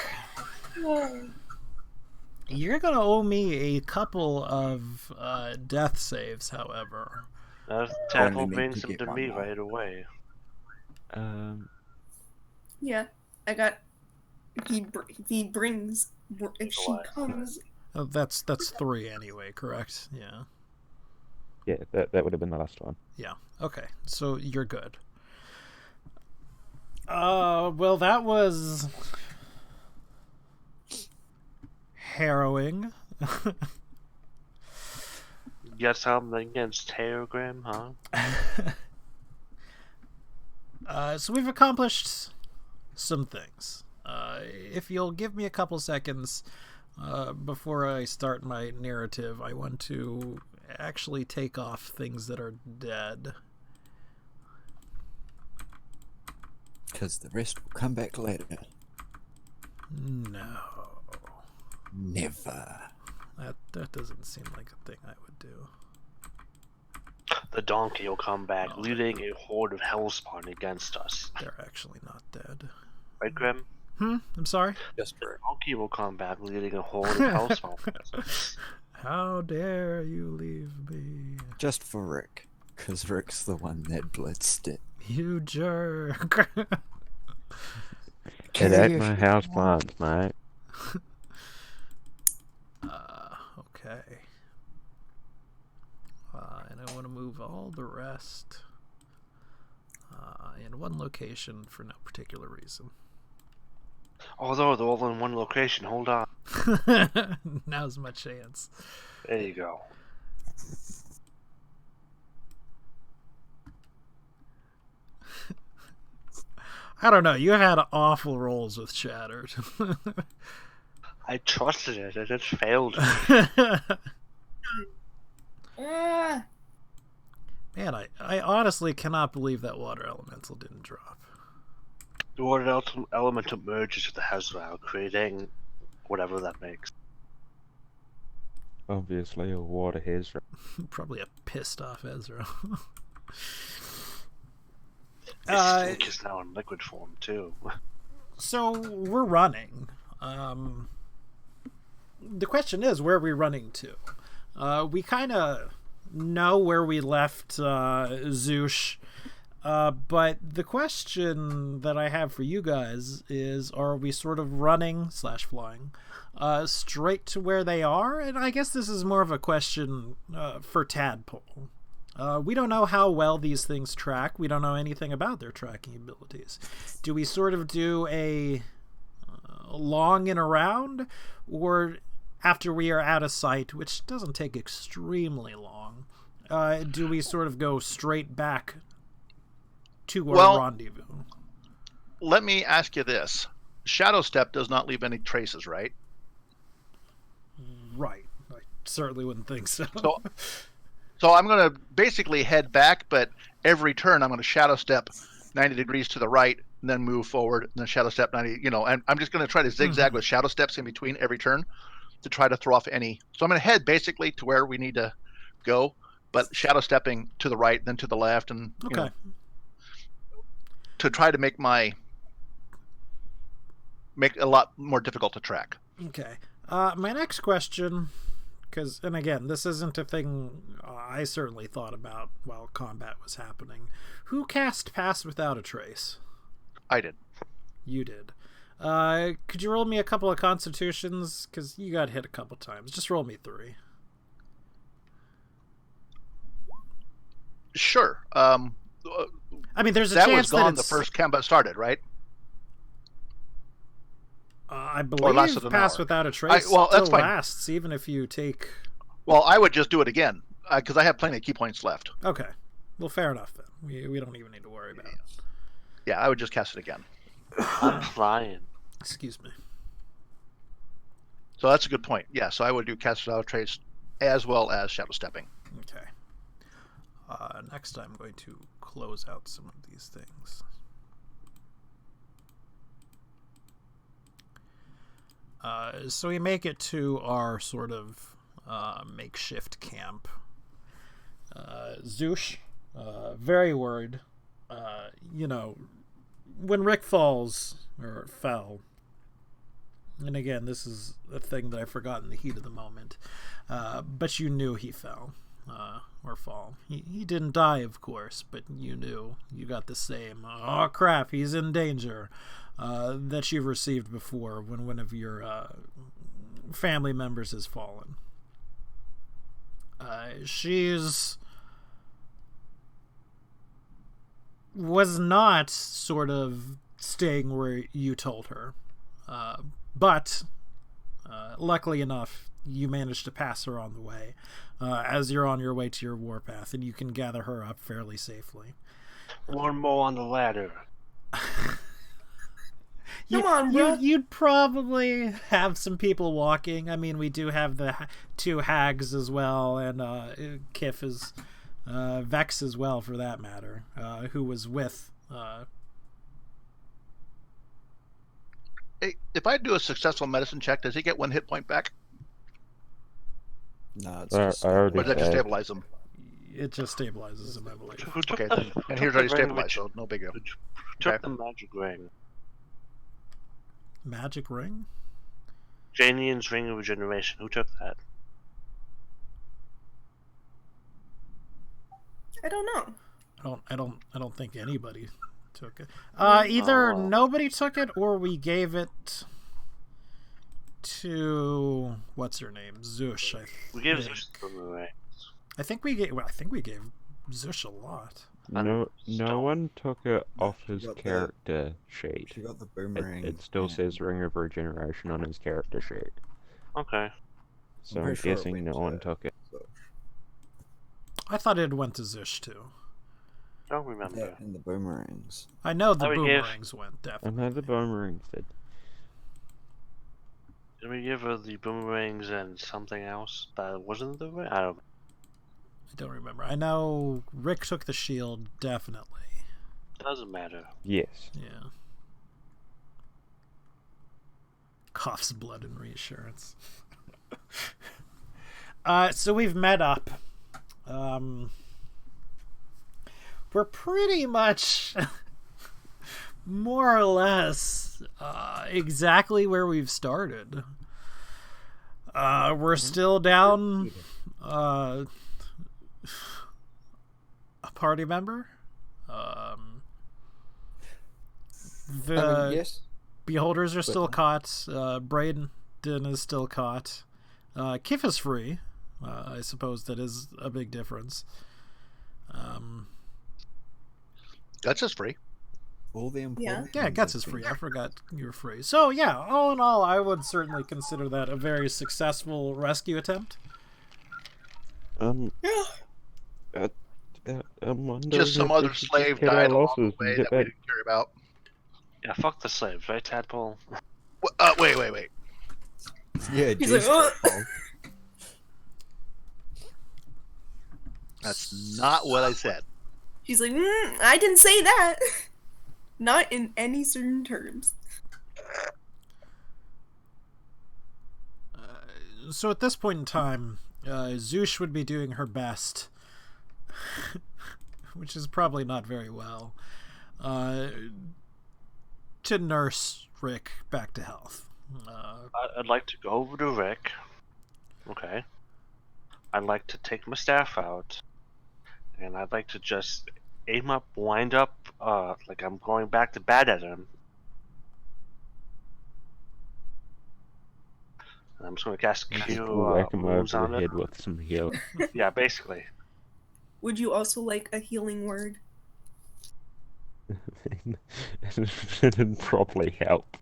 Speaker 1: you're gonna owe me a couple of death saves, however.
Speaker 3: Tadpole
Speaker 2: need
Speaker 3: brings
Speaker 2: to
Speaker 3: them
Speaker 2: get
Speaker 3: to
Speaker 2: one
Speaker 3: me
Speaker 2: now.
Speaker 3: right away.
Speaker 5: Yeah, I got. If he brings, if she
Speaker 3: What?
Speaker 5: comes,
Speaker 1: That's 3 anyway, correct? Yeah.
Speaker 4: Yeah, that would have been the last one.
Speaker 1: Yeah. Okay. So you're good. Well, that was harrowing.
Speaker 3: You got something against Telegram, huh?
Speaker 1: So we've accomplished some things. If you'll give me a couple seconds before I start my narrative, I want to actually take off things that are dead.
Speaker 2: Because the rest will come back later.
Speaker 1: No.
Speaker 2: Never.
Speaker 1: That doesn't seem like a thing I would do.
Speaker 3: The donkey will come back,
Speaker 1: Oh,
Speaker 3: leading a horde of hellspawn against us.
Speaker 1: They're actually not dead.
Speaker 3: Right, Grim?
Speaker 1: I'm sorry?
Speaker 2: Just for
Speaker 3: The donkey will come back, leading a horde of hellspawn against us.
Speaker 1: How dare you leave me?
Speaker 2: Rick. Because Rick's the one that blitzed it.
Speaker 1: You jerk.
Speaker 4: It ain't my house plants, mate.
Speaker 1: Okay. And I want to move all the rest in one location for no particular reason.
Speaker 3: Although they're all in one location, hold on.
Speaker 1: Now's my chance.
Speaker 3: There you go.
Speaker 1: I don't know. You had awful rolls with Shattered.
Speaker 3: I trusted it, and it failed.
Speaker 1: Man, I honestly cannot believe that water elemental didn't drop.
Speaker 3: The water elemental merges with the Hasbro, creating whatever that makes.
Speaker 4: Obviously, a water has.
Speaker 1: Probably a pissed off Ezra.
Speaker 3: This stink is now in liquid form, too.
Speaker 1: So we're running. The question is, where are we running to? We kind of know where we left Zoosh, but the question that I have for you guys is, are we sort of running / flying straight to where they are? And I guess this is more of a question for Tadpole. We don't know how well these things track. We don't know anything about their tracking abilities. Do we sort of do a long and around, or after we are out of sight, which doesn't take extremely long, do we sort of go straight back to our rendezvous?
Speaker 6: Let me ask you this. Shadow Step does not leave any traces, right?
Speaker 1: Right. I certainly wouldn't think so.
Speaker 6: So I'm going to basically head back, but every turn I'm going to Shadow Step 90 degrees to the right, and then move forward, and then Shadow Step 90, and I'm just going to try to zigzag with Shadow Steps in between every turn to try to throw off any. So I'm going to head basically to where we need to go, but Shadow Stepping to the right, then to the left, and
Speaker 1: okay.
Speaker 6: To try to make a lot more difficult to track.
Speaker 1: Okay. My next question, and again, this isn't a thing I certainly thought about while combat was happening. Who cast Pass Without a Trace?
Speaker 6: I did.
Speaker 1: You did. Could you roll me a couple of constitutions? Because you got hit a couple times. Just roll me 3.
Speaker 6: Sure.
Speaker 1: I mean, there's a
Speaker 6: that
Speaker 1: chance
Speaker 6: was gone
Speaker 1: that
Speaker 6: the first combat started, right?
Speaker 1: I believe
Speaker 6: lasted an
Speaker 1: Pass
Speaker 6: hour.
Speaker 1: Without a Trace
Speaker 6: that's
Speaker 1: still
Speaker 6: fine.
Speaker 1: lasts, even if you take...
Speaker 6: Well, I would just do it again, because I have plenty of key points left.
Speaker 1: Okay. Well, fair enough, then. We don't even need to worry about it.
Speaker 6: Yeah, I would just cast it again.
Speaker 3: I'm flying.
Speaker 1: Excuse me.
Speaker 6: So that's a good point. Yeah, so I would do Cast Without a Trace as well as Shadow Stepping.
Speaker 1: Okay. Next, I'm going to close out some of these things. So we make it to our sort of makeshift camp. Zoosh, very worried. When Rick fell, and again, this is a thing that I forgot in the heat of the moment, but you knew he fell. Or fall. He didn't die, of course, but you knew. You got the same, oh crap, he's in danger, that you've received before when one of your family members has fallen. She's was not sort of staying where you told her, but luckily enough, you managed to pass her on the way as you're on your way to your warpath, and you can gather her up fairly safely.
Speaker 3: One more on the ladder.
Speaker 5: Come on, bro.
Speaker 1: You'd probably have some people walking. I mean, we do have the 2 hags as well, and Kif is Vex as well, for that matter, who was with.
Speaker 6: Hey, if I do a successful medicine check, does he get 1 hit point back?
Speaker 2: No, it's
Speaker 4: I
Speaker 2: just
Speaker 4: already
Speaker 6: Or does that just
Speaker 4: said.
Speaker 6: stabilize him?
Speaker 1: It just stabilizes him, I believe.
Speaker 3: Who took
Speaker 6: Okay,
Speaker 3: the,
Speaker 6: then.
Speaker 3: who
Speaker 6: And
Speaker 3: took
Speaker 6: here's
Speaker 3: the
Speaker 6: already
Speaker 3: ring
Speaker 6: stabilized,
Speaker 3: which-
Speaker 6: so no big deal.
Speaker 3: who took
Speaker 6: Okay.
Speaker 3: the magic ring?
Speaker 1: Magic ring?
Speaker 3: Janian's ring of regeneration. Who took that?
Speaker 5: I don't know.
Speaker 1: I don't think anybody took it. Either
Speaker 3: Oh.
Speaker 1: nobody took it, or we gave it to what's her name, Zush.
Speaker 3: We gave
Speaker 1: think.
Speaker 3: Zeus the boomerang.
Speaker 1: I think we gave Zush a lot.
Speaker 4: No
Speaker 3: Stone.
Speaker 4: one took it off his
Speaker 2: got the-
Speaker 4: character sheet.
Speaker 2: she got the
Speaker 4: It,
Speaker 2: boomerang.
Speaker 4: it still
Speaker 2: and
Speaker 4: says Ring of Regeneration on his character sheet.
Speaker 3: Okay.
Speaker 4: So I'm
Speaker 2: pretty sure it
Speaker 4: guessing
Speaker 2: went
Speaker 4: no
Speaker 2: to-
Speaker 4: one took it.
Speaker 2: so,
Speaker 1: I thought it went to Zush too.
Speaker 3: Don't remember.
Speaker 2: that and the boomerangs.
Speaker 1: I know the
Speaker 3: Oh, we gave-
Speaker 1: boomerangs went
Speaker 4: I
Speaker 1: definitely.
Speaker 4: know the boomerangs did.
Speaker 3: Did we give her the boomerangs and something else that wasn't the ring? I don't.
Speaker 1: I don't remember. I know Rick took the shield definitely.
Speaker 3: Doesn't matter.
Speaker 4: Yes.
Speaker 1: Yeah. Coughs blood and reassurance. So we've met up. We're pretty much more or less exactly where we've started. We're still down a party member. The
Speaker 2: yes.
Speaker 1: beholders are still caught. Braden is still caught. Kif is free. I suppose that is a big difference.
Speaker 6: That's just free.
Speaker 2: all the important.
Speaker 1: Yeah,
Speaker 2: things
Speaker 1: Guts
Speaker 2: have
Speaker 1: is
Speaker 2: been-
Speaker 1: free. I forgot you're free. So yeah, all in all, I would certainly consider that a very successful rescue attempt.
Speaker 4: I'm wondering
Speaker 6: Just some
Speaker 4: if we
Speaker 6: other
Speaker 4: should
Speaker 6: slave
Speaker 4: just cut our
Speaker 6: died along
Speaker 4: losses
Speaker 6: the
Speaker 4: and
Speaker 6: way
Speaker 4: get
Speaker 6: that we
Speaker 4: back.
Speaker 6: didn't care about.
Speaker 3: Yeah, fuck the slaves, right, Tadpole?
Speaker 6: Wait.
Speaker 2: Yeah,
Speaker 5: He's like,
Speaker 2: geez,
Speaker 5: "Ugh."
Speaker 2: Paul.
Speaker 6: That's not what I said.
Speaker 5: She's like, I didn't say that. Not in any certain terms.
Speaker 1: So at this point in time, Zoosh would be doing her best, which is probably not very well, to nurse Rick back to health.
Speaker 3: I'd like to go over to Rick. Okay. I'd like to take my staff out. And I'd like to just aim up, wind up, like I'm going back to bat at him. And I'm just going to cast Cure
Speaker 4: Whack him over
Speaker 3: wounds
Speaker 4: the
Speaker 3: on
Speaker 4: head
Speaker 3: it.
Speaker 4: with some heal.
Speaker 3: Yeah, basically.
Speaker 5: Would you also like a healing word?
Speaker 4: It'd probably help.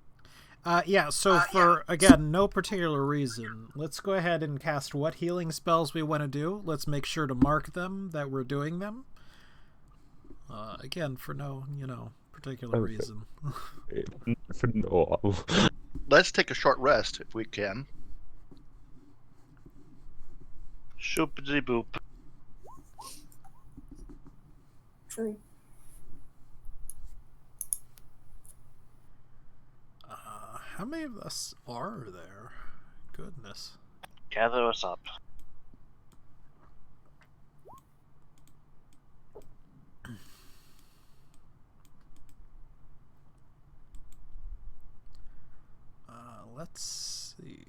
Speaker 1: Yeah, so for, again, no particular reason, let's go ahead and cast what healing spells we want to do. Let's make sure to mark them that we're doing them. Again, for no, particular
Speaker 4: Okay.
Speaker 1: reason.
Speaker 4: For no.
Speaker 6: Let's take a short rest if we can.
Speaker 3: Shoopity boop.
Speaker 5: True.
Speaker 1: How many of us are there? Goodness.
Speaker 3: Gather us up.
Speaker 1: Let's see.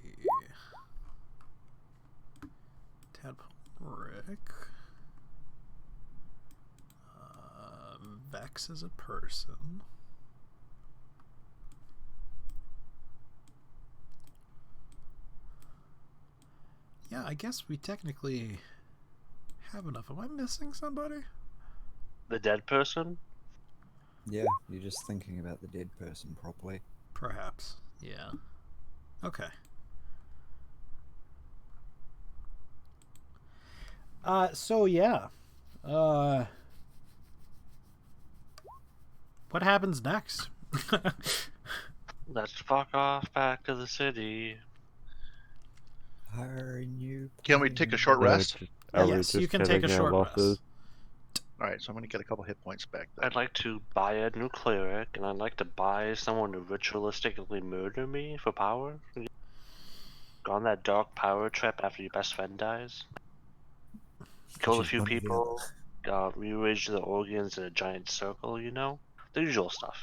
Speaker 1: Tadpole Rick. Vex is a person. Yeah, I guess we technically have enough. Am I missing somebody?
Speaker 3: The dead person?
Speaker 2: Yeah, you're just thinking about the dead person properly.
Speaker 1: Perhaps. Yeah. Okay. So yeah. What happens next?
Speaker 3: Let's fuck off back to the city.
Speaker 2: Hire a new.
Speaker 6: Can we take a short rest?
Speaker 1: Yes, you can take a short rest.
Speaker 6: All right, so I'm going to get a couple hit points back. Then.
Speaker 3: I'd like to buy a new cleric, and I'd like to buy someone to ritualistically murder me for power. Go on that dark power trip after your best friend dies. Kill a
Speaker 2: Which is
Speaker 3: few
Speaker 2: one of the
Speaker 3: people, rearrange the organs in a giant circle, The usual stuff.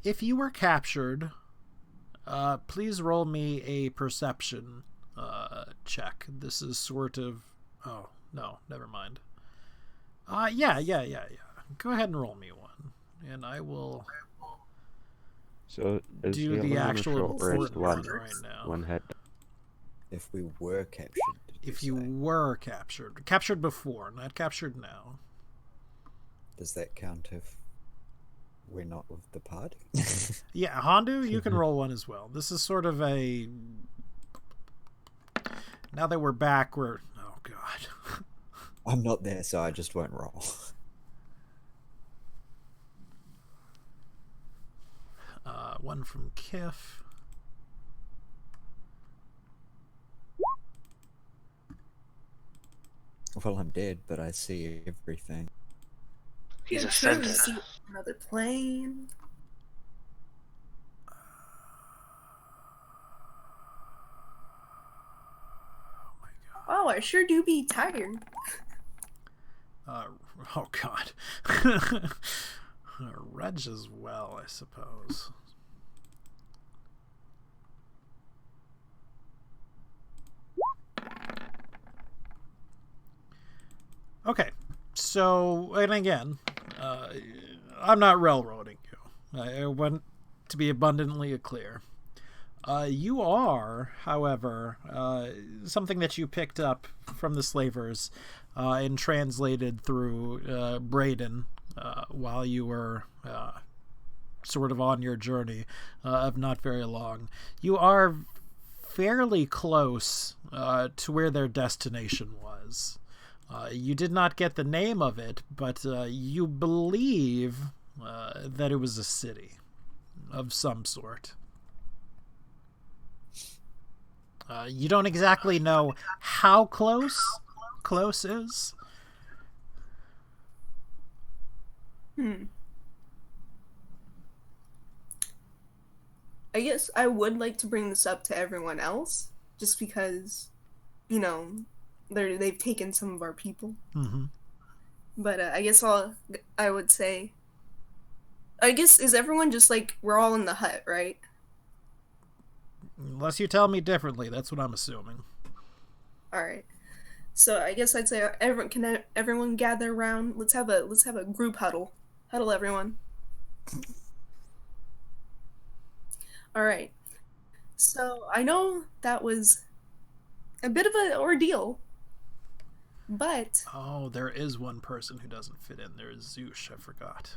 Speaker 1: If you were captured, please roll me a perception check. This is sort of... Oh, no, never mind. Yeah. Go ahead and roll me one, and I will
Speaker 4: So is
Speaker 1: do
Speaker 4: healing
Speaker 1: the
Speaker 4: on a
Speaker 1: actual
Speaker 4: short rest
Speaker 1: important
Speaker 4: one,
Speaker 1: one right now.
Speaker 4: one hit?
Speaker 2: If we were captured. did
Speaker 1: If
Speaker 2: you
Speaker 1: you
Speaker 2: say?
Speaker 1: were captured before, not captured now.
Speaker 2: Does that count if we're not with the party?
Speaker 1: Yeah, Hondu, you can roll one as well. This is sort of a... Now that we're back, we're... Oh, God.
Speaker 2: I'm not there, so I just won't roll.
Speaker 1: One from Kif.
Speaker 2: Well, I'm dead, but I see everything.
Speaker 3: He's
Speaker 5: Yeah, sure,
Speaker 3: ascended.
Speaker 5: see another plane. Oh, I sure do be tired.
Speaker 1: Oh, God. Reg as well, I suppose. Okay, so, and again, I'm not railroading you. I want to be abundantly clear. You are, however, something that you picked up from the slavers and translated through Braden, while you were sort of on your journey of not very long. You are fairly close to where their destination was. You did not get the name of it, but you believe that it was a city of some sort. You don't exactly know how close is.
Speaker 5: I guess I would like to bring this up to everyone else, just because, you know, they've taken some of our people.
Speaker 1: Mm-hmm.
Speaker 5: But I guess I would say, I guess, is everyone just like, we're all in the hut, right?
Speaker 1: Unless you tell me differently, that's what I'm assuming.
Speaker 5: All right. So I guess I'd say everyone gather around. Let's have a group huddle. Huddle, everyone. All right. So I know that was a bit of an ordeal, but
Speaker 1: Oh, there is one person who doesn't fit in. There is Zoosh, I forgot.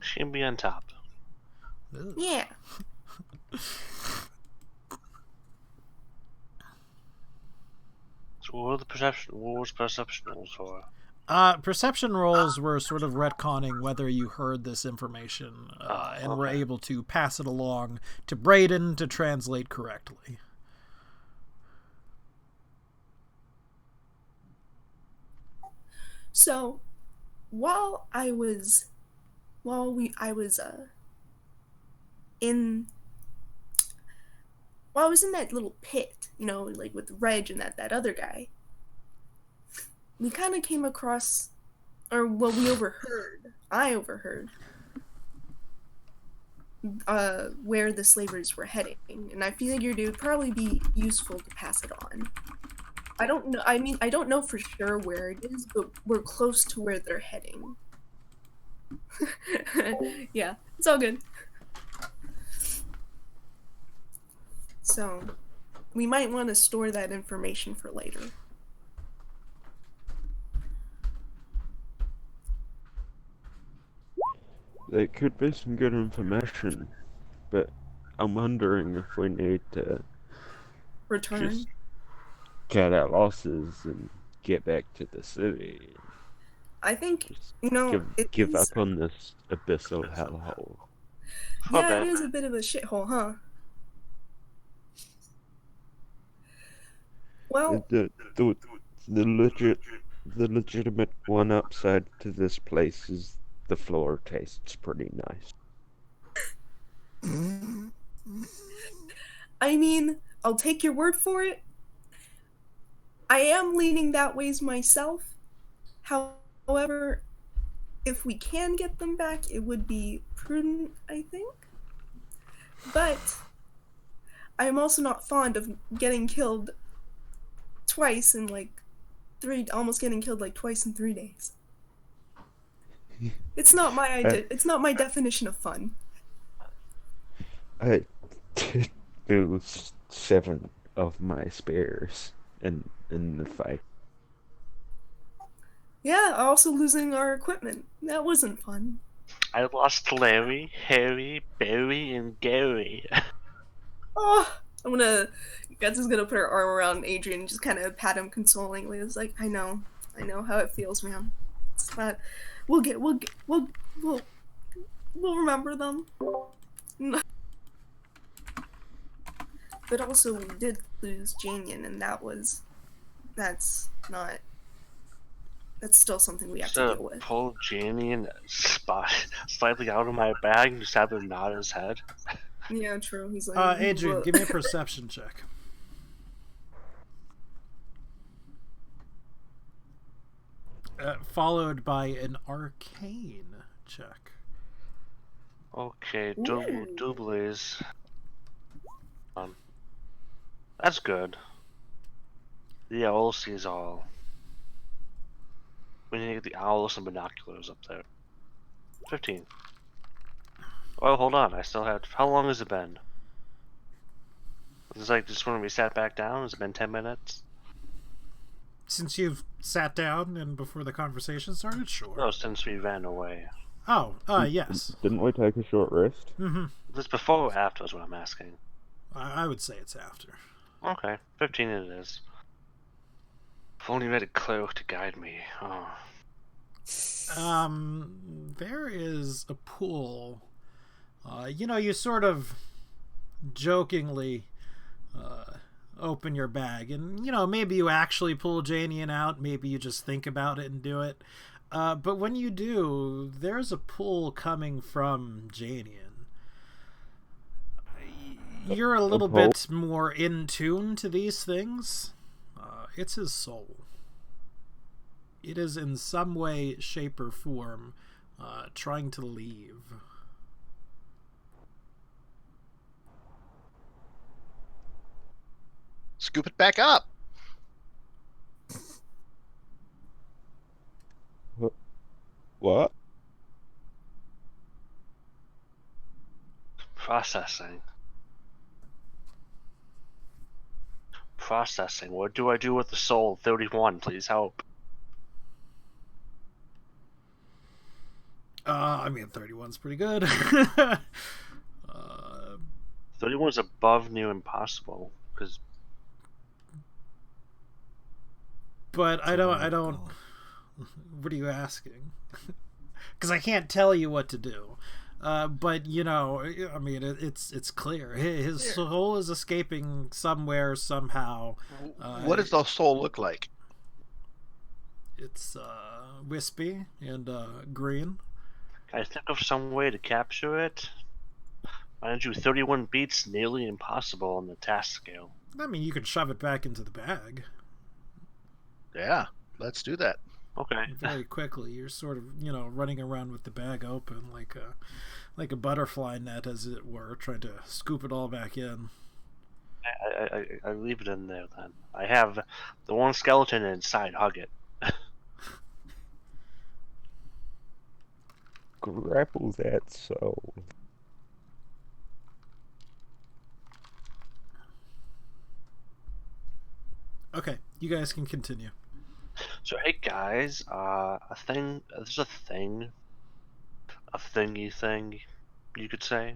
Speaker 3: She can be on top.
Speaker 1: Ugh.
Speaker 5: yeah.
Speaker 3: So what was perception rolls for?
Speaker 1: Perception rolls were sort of retconning whether you heard this information and were
Speaker 3: okay.
Speaker 1: able to pass it along to Brayden to translate correctly.
Speaker 5: So while I was in that little pit, you know, like with Reg and that other guy, we kind of came across, or well, I overheard where the slavers were heading, and I figured it would probably be useful to pass it on. I don't know. I mean, I don't know for sure where it is, but we're close to where they're heading. Yeah, it's all good. So, we might want to store that information for later.
Speaker 4: There could be some good information, but I'm wondering if we need to
Speaker 5: Return.
Speaker 4: just cut our losses and get back to the city.
Speaker 5: I think,
Speaker 4: Just
Speaker 5: you know,
Speaker 4: give up on this abyssal hellhole.
Speaker 5: Yeah,
Speaker 3: Okay.
Speaker 5: it is a bit of a shithole, huh? Well,
Speaker 4: The legitimate one upside to this place is the floor tastes pretty nice.
Speaker 5: I mean, I'll take your word for it. I am leaning that ways myself. However, if we can get them back, it would be prudent, I think. But I'm also not fond of getting killed twice in like almost getting killed like twice in 3 days. It's not my idea. It's not my definition of fun.
Speaker 4: I did lose 7 of my spares in the fight.
Speaker 5: Yeah, also losing our equipment. That wasn't fun.
Speaker 3: I lost Larry, Harry, Barry, and Gary.
Speaker 5: Oh, Guts is gonna put her arm around Adrian and just kind of pat him consolingly. It's like, I know how it feels, man. It's not. We'll remember them. But also, we did lose Janian, and that's still something we have to deal with.
Speaker 3: Pull Janie and slightly out of my bag and just have him nod his head.
Speaker 5: Yeah, true. He's like,
Speaker 1: Adrian, give me a perception check. Followed by an arcane check.
Speaker 3: Okay,
Speaker 5: Ooh.
Speaker 3: doubles. That's good. The owl sees all. We need to get the owl and binoculars up there. 15. Oh, hold on. I still have. How long has it been? Is this like just when we sat back down? Has it been 10 minutes?
Speaker 1: Since you've sat down and before the conversation started, sure.
Speaker 3: No, since we ran away.
Speaker 1: Oh, yes.
Speaker 4: Didn't we take a short rest?
Speaker 1: Mm-hmm.
Speaker 3: This before or after is what I'm asking.
Speaker 1: I would say it's after.
Speaker 3: Okay, 15 it is. If only we had a cleric to guide me. Oh.
Speaker 1: There is a pool. You sort of jokingly open your bag, and maybe you actually pull Janian out, maybe you just think about it and do it. But when you do, there's a pull coming from Janian. You're a little bit more in tune to these things. It's his soul. It is in some way, shape, or form trying to leave.
Speaker 6: Scoop it back up.
Speaker 4: What?
Speaker 3: Processing. What do I do with the soul? 31, please help.
Speaker 1: 31's pretty good.
Speaker 3: 31 is above near impossible, because...
Speaker 1: But I don't... What are you asking? Because I can't tell you what to do. But it's clear. His soul is escaping somewhere, somehow.
Speaker 6: What does the soul look like?
Speaker 1: It's wispy and green.
Speaker 3: Can I think of some way to capture it? Mind you, 31 beats nearly impossible on the task scale.
Speaker 1: I mean, you could shove it back into the bag.
Speaker 6: Yeah, let's do that.
Speaker 3: Okay.
Speaker 1: Very quickly, you're sort of, running around with the bag open like a butterfly net, as it were, trying to scoop it all back in.
Speaker 3: I leave it in there then. I have the one skeleton inside. Hug it.
Speaker 4: Grapple that soul.
Speaker 1: Okay, you guys can continue.
Speaker 3: So hey guys, there's a thingy thing, you could say.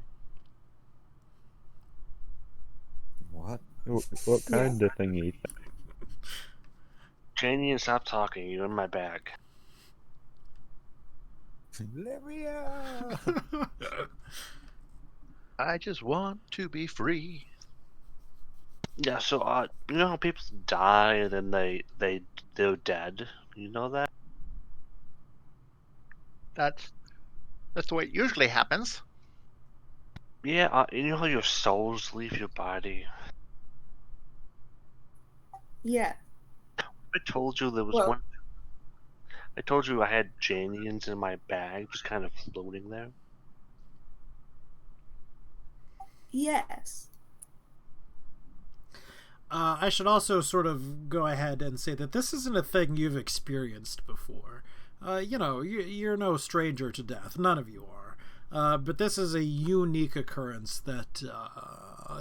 Speaker 2: What?
Speaker 4: What kind of thingy?
Speaker 3: Janie, stop talking. You're in my bag.
Speaker 2: Let me out.
Speaker 6: I just want to be free.
Speaker 3: Yeah. So you know how people die and then they're dead. You know that?
Speaker 6: That's the way it usually happens.
Speaker 3: Yeah. You know how your souls leave your body.
Speaker 5: Yeah.
Speaker 3: I told you there was
Speaker 5: Well-
Speaker 3: one. I told you I had Janians in my bag, just kind of floating there.
Speaker 5: Yes.
Speaker 1: I should also sort of go ahead and say that this isn't a thing you've experienced before. You're no stranger to death. None of you are. But this is a unique occurrence that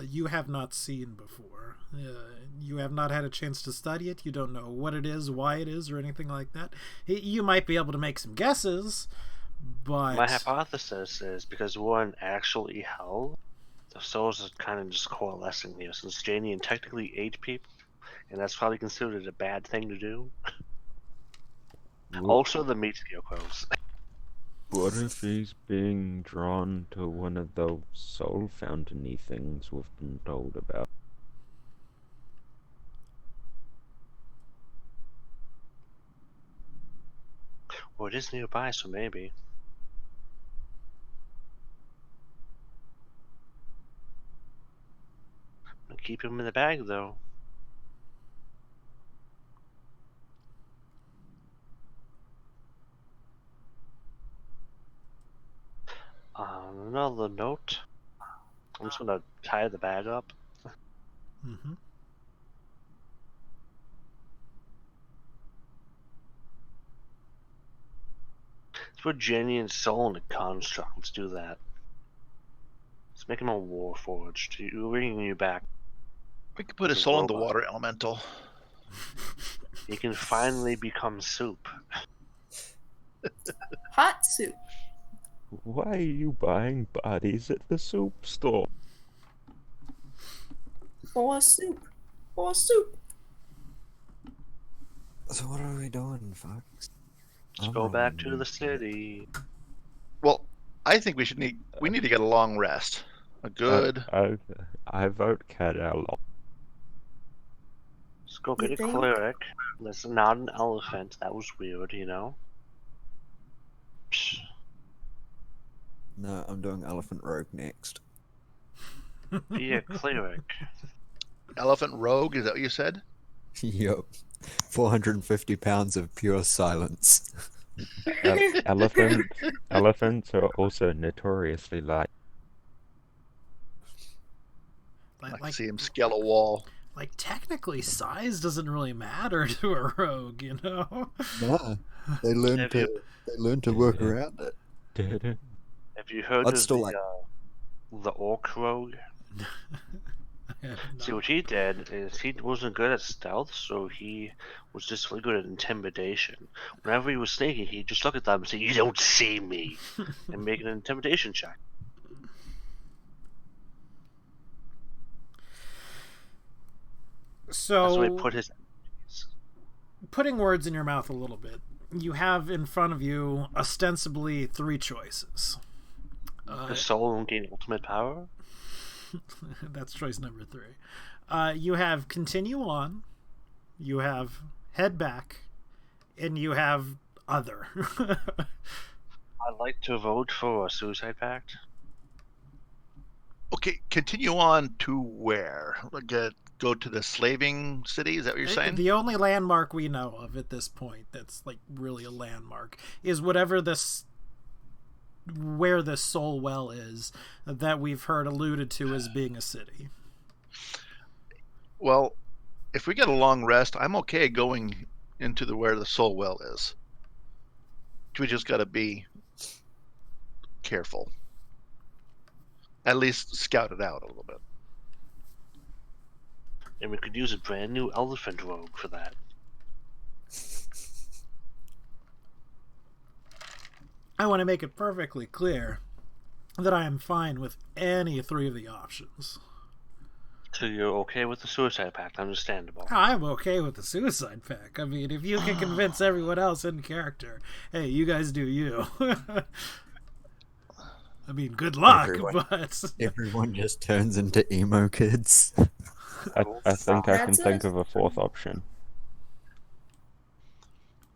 Speaker 1: you have not seen before. You have not had a chance to study it. You don't know what it is, why it is, or anything like that. You might be able to make some guesses, but...
Speaker 3: My hypothesis is because we're in actually hell, the souls are kind of just coalescing here, since Janie technically ate people, and that's probably considered a bad thing to do. Also, the meat scarecrows.
Speaker 4: What if he's being drawn to one of those soul fountain-y things we've been told about?
Speaker 3: Well, it is nearby, so maybe. I'll keep him in the bag, though. On another note, I'm just gonna tie the bag up.
Speaker 1: Mm-hmm.
Speaker 3: Let's put Jenny and Soul in a construct. Let's do that. Let's make him a Warforged. You're bringing you back.
Speaker 6: We could put his
Speaker 3: He's a
Speaker 6: soul in the
Speaker 3: robot.
Speaker 6: water elemental.
Speaker 3: He can finally become soup.
Speaker 5: Hot soup.
Speaker 4: Why are you buying bodies at the soup store?
Speaker 5: For soup. For soup.
Speaker 2: So what are we doing, folks?
Speaker 3: Let's go back to the city.
Speaker 6: Well, I think we need to get a long rest. A good.
Speaker 4: I vote Cat Owl.
Speaker 3: Let's go
Speaker 5: You
Speaker 3: get a
Speaker 5: think?
Speaker 3: cleric. That's not an elephant. That was weird, you know? Psh,
Speaker 2: No, I'm doing Elephant Rogue next.
Speaker 3: be a cleric.
Speaker 6: Elephant Rogue, is that what you said?
Speaker 2: Yup. 450 pounds of pure silence.
Speaker 4: Elephants are also notoriously light.
Speaker 6: I can see him scale a wall.
Speaker 1: Like technically, size doesn't really matter to a rogue, you know.
Speaker 2: No, they learn
Speaker 3: Have
Speaker 2: to work around it.
Speaker 3: Have you heard
Speaker 2: I'd
Speaker 3: of
Speaker 2: still
Speaker 3: the orc rogue? See, what he did is he wasn't good at stealth, so he was just really good at intimidation. Whenever he was sneaking, he'd just look at them and say, "You don't see me," and make an intimidation check.
Speaker 1: So
Speaker 3: That's where he put his.
Speaker 1: putting words in your mouth a little bit, you have in front of you ostensibly 3 choices.
Speaker 3: The soul won't gain ultimate power.
Speaker 1: That's choice number 3. You have continue on, you have head back, and you have other.
Speaker 3: I'd like to vote for a suicide pact.
Speaker 6: Okay, continue on to where? Like, go to the slaving city? Is that what you're saying?
Speaker 1: The only landmark we know of at this point that's like really a landmark is whatever where the soul well is that we've heard alluded to as being a city.
Speaker 6: Well, if we get a long rest, I'm okay going into where the soul well is. We just got to be careful. At least scout it out a little bit.
Speaker 3: And we could use a brand new elephant rogue for that.
Speaker 1: I want to make it perfectly clear that I am fine with any 3 of the options.
Speaker 3: So you're okay with the suicide pact? Understandable.
Speaker 1: I'm okay with the suicide pact. I mean, if you can convince everyone else in character, hey, you guys do you. I mean, good luck, but
Speaker 2: Everyone just turns into emo kids.
Speaker 4: I think I can
Speaker 5: That's
Speaker 4: think
Speaker 5: it.
Speaker 4: of a 4th option.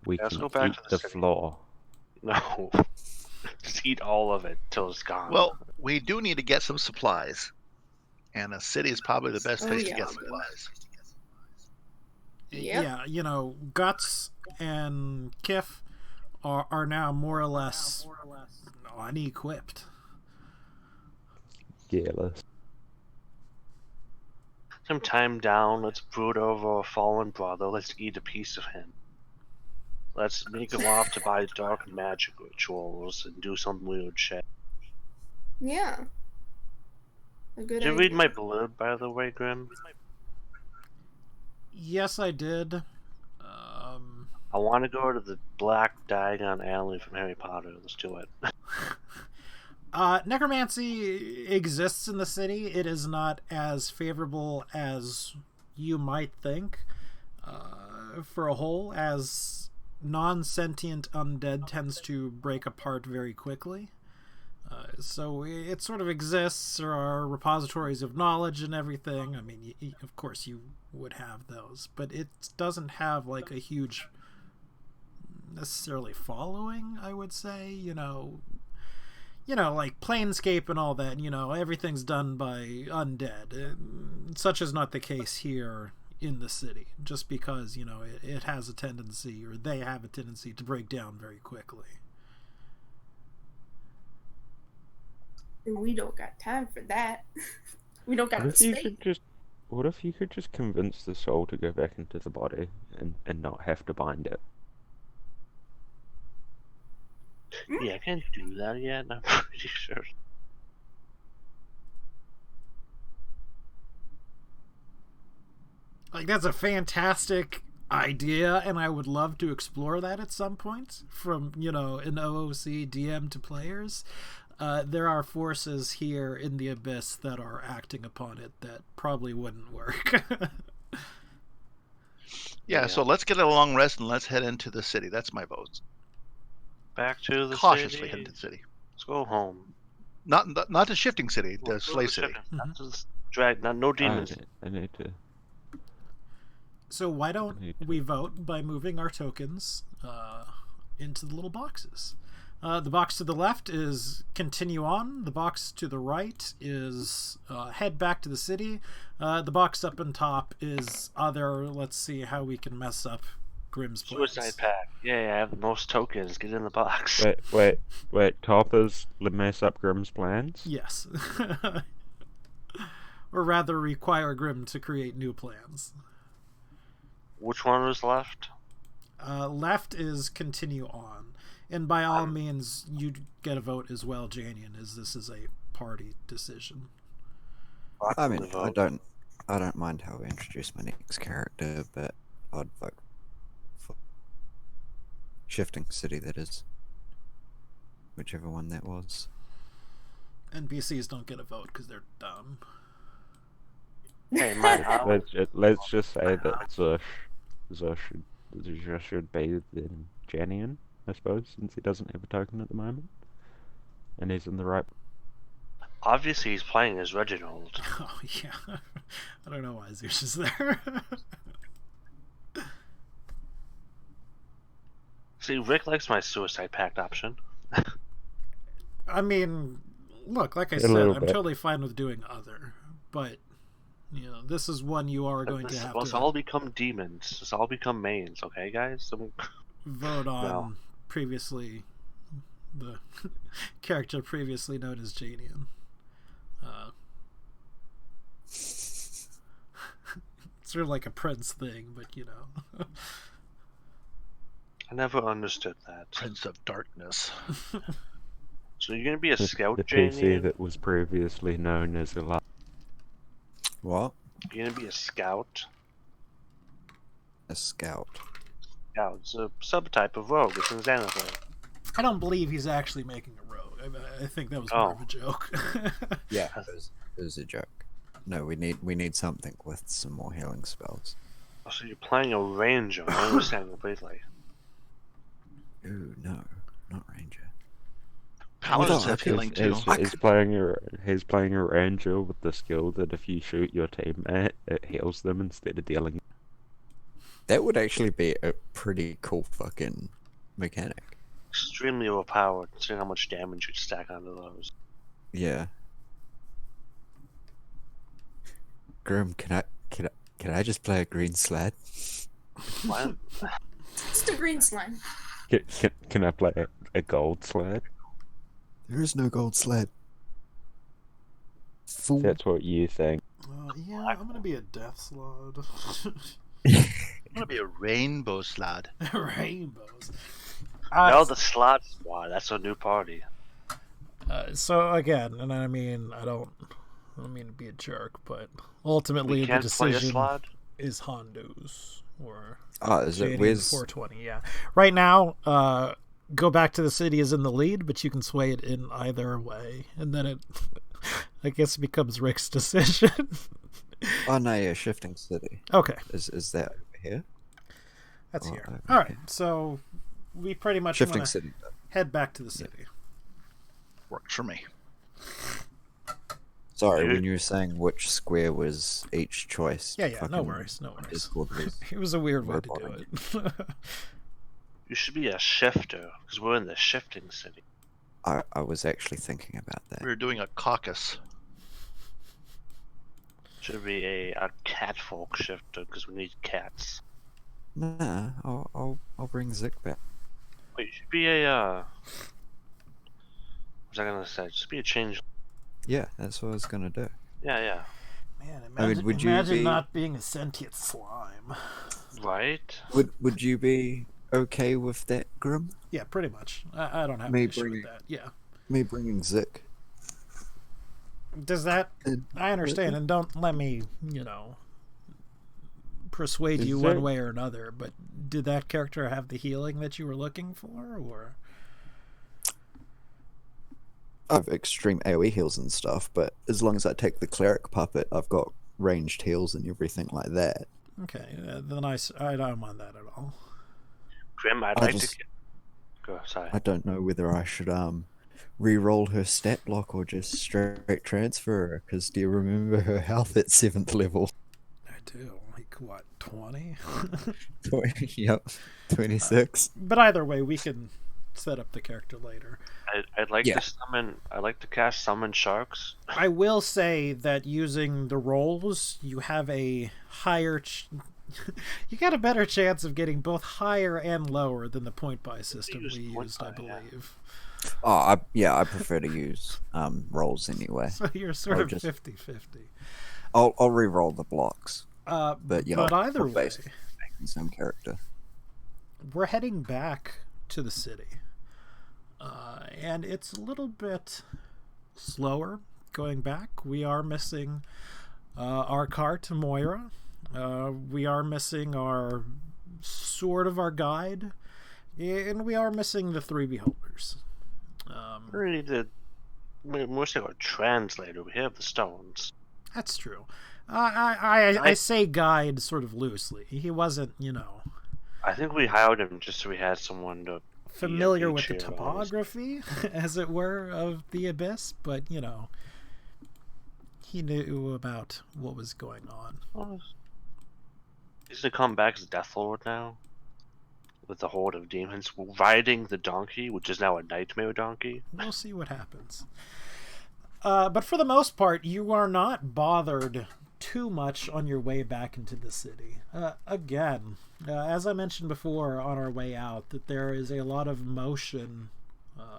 Speaker 4: We
Speaker 3: Let's
Speaker 4: can
Speaker 3: go back
Speaker 4: eat
Speaker 3: to the
Speaker 4: the
Speaker 3: city.
Speaker 4: floor.
Speaker 3: No. Just eat all of it till it's gone.
Speaker 6: Well, we do need to get some supplies. And a city is probably the best
Speaker 5: Oh,
Speaker 6: place to
Speaker 5: yeah.
Speaker 6: get supplies.
Speaker 5: Yep.
Speaker 1: yeah, you know, Guts and Kif are now more or less unequipped.
Speaker 4: Gearless.
Speaker 3: some time down. Let's brood over a fallen brother. Let's eat a piece of him. Let's make him off to buy dark magic rituals and do some weird shit.
Speaker 5: Yeah. A good
Speaker 3: Did you
Speaker 5: idea.
Speaker 3: read my blood, by the way, Grim?
Speaker 1: Yes, I did.
Speaker 3: I want to go to the Black Diagon Alley from Harry Potter. Let's do it.
Speaker 1: Necromancy exists in the city. It is not as favorable as you might think. For a whole, as non-sentient undead tends to break apart very quickly. So it sort of exists. There are repositories of knowledge and everything. I mean, of course you would have those, but it doesn't have like a huge necessarily following, I would say. You know, like Planescape and all that, everything's done by undead. Such is not the case here in the city, just because, it has a tendency, or they have a tendency to break down very quickly.
Speaker 5: And we don't got time for that. We don't got
Speaker 4: What
Speaker 5: the
Speaker 4: if you
Speaker 5: space.
Speaker 4: could just What if you could just convince the soul to go back into the body and not have to bind it?
Speaker 3: Yeah, I can't do that yet. I'm pretty sure.
Speaker 1: Like, that's a fantastic idea, and I would love to explore that at some point from, an OOC DM to players. There are forces here in the Abyss that are acting upon it that probably wouldn't work.
Speaker 6: Yeah, so let's get a long rest and let's head into the city. That's my vote.
Speaker 3: Back to the
Speaker 6: Cautiously
Speaker 3: city.
Speaker 6: head into the city.
Speaker 3: Let's go home.
Speaker 6: Not the shifting city, the
Speaker 3: Go
Speaker 6: slay
Speaker 3: to
Speaker 6: city.
Speaker 3: Not to drag. No demons.
Speaker 4: I need to.
Speaker 1: So why don't we vote by moving our tokens into the little boxes? The box to the left is continue on. The box to the right is head back to the city. The box up on top is other. Let's see how we can mess up Grimm's plans.
Speaker 3: Suicide pact. Yeah, I have the most tokens. Get in the box.
Speaker 4: Wait. Top is mess up Grimm's plans?
Speaker 1: Yes. Or rather require Grimm to create new plans.
Speaker 3: Which one was left?
Speaker 1: Left is continue on. And by all means, you get a vote as well, Janian, as this is a party decision.
Speaker 2: I mean, I don't mind how we introduce my next character, but I'd vote for Shifting City, that is. Whichever one that was.
Speaker 1: NPCs don't get a vote because they're dumb.
Speaker 3: Hey,
Speaker 4: Let's just say that Zush should be then Janian, I suppose, since he doesn't have a token at the moment. And he's in the right...
Speaker 3: Obviously, he's playing as Reginald.
Speaker 1: Oh, yeah. I don't know why Zeus is there.
Speaker 3: See, Rick likes my suicide pact option.
Speaker 1: I mean, look, like I
Speaker 4: A
Speaker 1: said,
Speaker 4: little
Speaker 1: I'm
Speaker 4: bit.
Speaker 1: totally fine with doing other, but this is one you are going to have
Speaker 3: Let's
Speaker 1: to
Speaker 3: all become demons. Let's all become mains, okay, guys?
Speaker 1: vote on.
Speaker 3: No.
Speaker 1: Previously, the character previously known as Janian. It's sort of like a Prince thing, but
Speaker 3: I never understood that.
Speaker 6: Prince of Darkness.
Speaker 3: So you're gonna be a scout,
Speaker 4: The PC
Speaker 3: Janie?
Speaker 4: that was previously known as a...
Speaker 2: What?
Speaker 3: You're gonna be a scout?
Speaker 2: A scout.
Speaker 3: Yeah, it's a subtype of rogue. It's in Xanathar.
Speaker 1: I don't believe he's actually making a rogue. I think that was more of a joke.
Speaker 2: Yeah, it was a joke. No, we need something with some more healing spells.
Speaker 3: Oh, so you're playing a ranger. I understand completely.
Speaker 2: Ooh, no, not ranger.
Speaker 6: Paladins
Speaker 2: No,
Speaker 6: have healing too.
Speaker 4: He's playing a ranger with the skill that if you shoot your teammate, it heals them instead of dealing.
Speaker 2: That would actually be a pretty cool fucking mechanic.
Speaker 3: Extremely overpowered, considering how much damage you stack onto those.
Speaker 2: Yeah. Grim, can I just play a green sled?
Speaker 3: What?
Speaker 5: Just a green slime.
Speaker 4: Can I play a gold sled?
Speaker 2: There is no gold sled. Fool.
Speaker 4: That's what you think.
Speaker 1: Yeah, I'm gonna be a death slot.
Speaker 6: I'm gonna be a rainbow slad.
Speaker 1: Rainbows.
Speaker 3: No, the slot squad. That's a new party.
Speaker 1: So again, and I mean, I don't mean to be a jerk, but ultimately
Speaker 3: We
Speaker 1: the
Speaker 3: can't play a
Speaker 1: decision
Speaker 3: slot.
Speaker 1: is Hondu's or
Speaker 2: Oh, is it?
Speaker 1: Jadian
Speaker 2: Where's
Speaker 1: 420. Yeah, right now, go back to the city is in the lead, but you can sway it in either way, and then it, I guess, becomes Rick's decision.
Speaker 2: Oh no, yeah, Shifting City.
Speaker 1: Okay,
Speaker 2: Is that over here?
Speaker 1: that's
Speaker 2: Oh,
Speaker 1: here.
Speaker 2: okay.
Speaker 1: All right, so we pretty much
Speaker 2: Shifting
Speaker 1: wanna
Speaker 2: City.
Speaker 1: head back to the city.
Speaker 6: Works for me.
Speaker 2: Sorry,
Speaker 3: Dude.
Speaker 2: when you were saying which square was each choice.
Speaker 1: Yeah, no
Speaker 2: fucking
Speaker 1: worries, no worries.
Speaker 2: Discord was-
Speaker 1: It was a weird way to do
Speaker 2: Roboting.
Speaker 1: it.
Speaker 3: You should be a shifter, because we're in the shifting city.
Speaker 2: I was actually thinking about that.
Speaker 6: We were doing a caucus.
Speaker 3: Should be a catfolk shifter, because we need cats.
Speaker 2: Nah, I'll bring Zik back.
Speaker 3: Wait, you should be a, what was I gonna say? Just be a change.
Speaker 2: Yeah, that's what I was gonna do.
Speaker 3: Yeah.
Speaker 1: Man,
Speaker 2: I mean,
Speaker 1: imagine,
Speaker 2: would you
Speaker 1: imagine
Speaker 2: be-
Speaker 1: not being a sentient slime.
Speaker 3: Right?
Speaker 2: Would you be okay with that, Grim?
Speaker 1: Yeah, pretty much. I don't have
Speaker 2: Me
Speaker 1: an issue with
Speaker 2: bringing-
Speaker 1: that. Yeah.
Speaker 2: Me bringing Zik.
Speaker 1: Does that...
Speaker 2: And-
Speaker 1: I understand, and don't let me, persuade you
Speaker 4: Is
Speaker 1: one
Speaker 4: it-
Speaker 1: way or another, but did that character have the healing that you were looking for, or?
Speaker 2: I have extreme AoE heals and stuff, but as long as I take the cleric puppet, I've got ranged heals and everything like that.
Speaker 1: Okay, then I don't mind that at all.
Speaker 3: Grim, I'd
Speaker 2: I
Speaker 3: like
Speaker 2: just-
Speaker 3: to. Go, sorry.
Speaker 2: I don't know whether I should re-roll her stat block or just straight transfer her, because do you remember her health at 7th level?
Speaker 1: I do. Like, what, 20?
Speaker 2: 20, yep, 26.
Speaker 1: But either way, we can set up the character later.
Speaker 3: I'd like
Speaker 2: Yeah.
Speaker 3: to summon. I'd like to cast summon sharks.
Speaker 1: I will say that using the rolls, you have a higher... you got a better chance of getting both higher and lower than the point buy system
Speaker 3: Use
Speaker 1: we
Speaker 3: point
Speaker 1: used, I
Speaker 3: buy, yeah.
Speaker 1: believe.
Speaker 2: Oh, I prefer to use rolls anyway.
Speaker 1: So you're sort
Speaker 2: Or
Speaker 1: of
Speaker 2: just-
Speaker 1: 50-50.
Speaker 2: I'll re-roll the blocks, but yeah,
Speaker 1: but
Speaker 2: I'll
Speaker 1: either way,
Speaker 2: base the same character.
Speaker 1: we're heading back to the city. And it's a little bit slower going back. We are missing our car to Moira. We are missing our guide. And we are missing the 3 beholders.
Speaker 3: We really need to. We're still a translator. We have the stones.
Speaker 1: That's true. I say guide sort of loosely. He wasn't,
Speaker 3: I think we hired him just so we had someone to.
Speaker 1: familiar with the
Speaker 3: cheer on.
Speaker 1: topography, as it were, of the abyss, but, he knew about what was going on.
Speaker 3: Well, he's gonna come back as Deathlord now, with a horde of demons riding the donkey, which is now a nightmare donkey.
Speaker 1: We'll see what happens. But for the most part, you are not bothered too much on your way back into the city. Again, as I mentioned before on our way out, that there is a lot of motion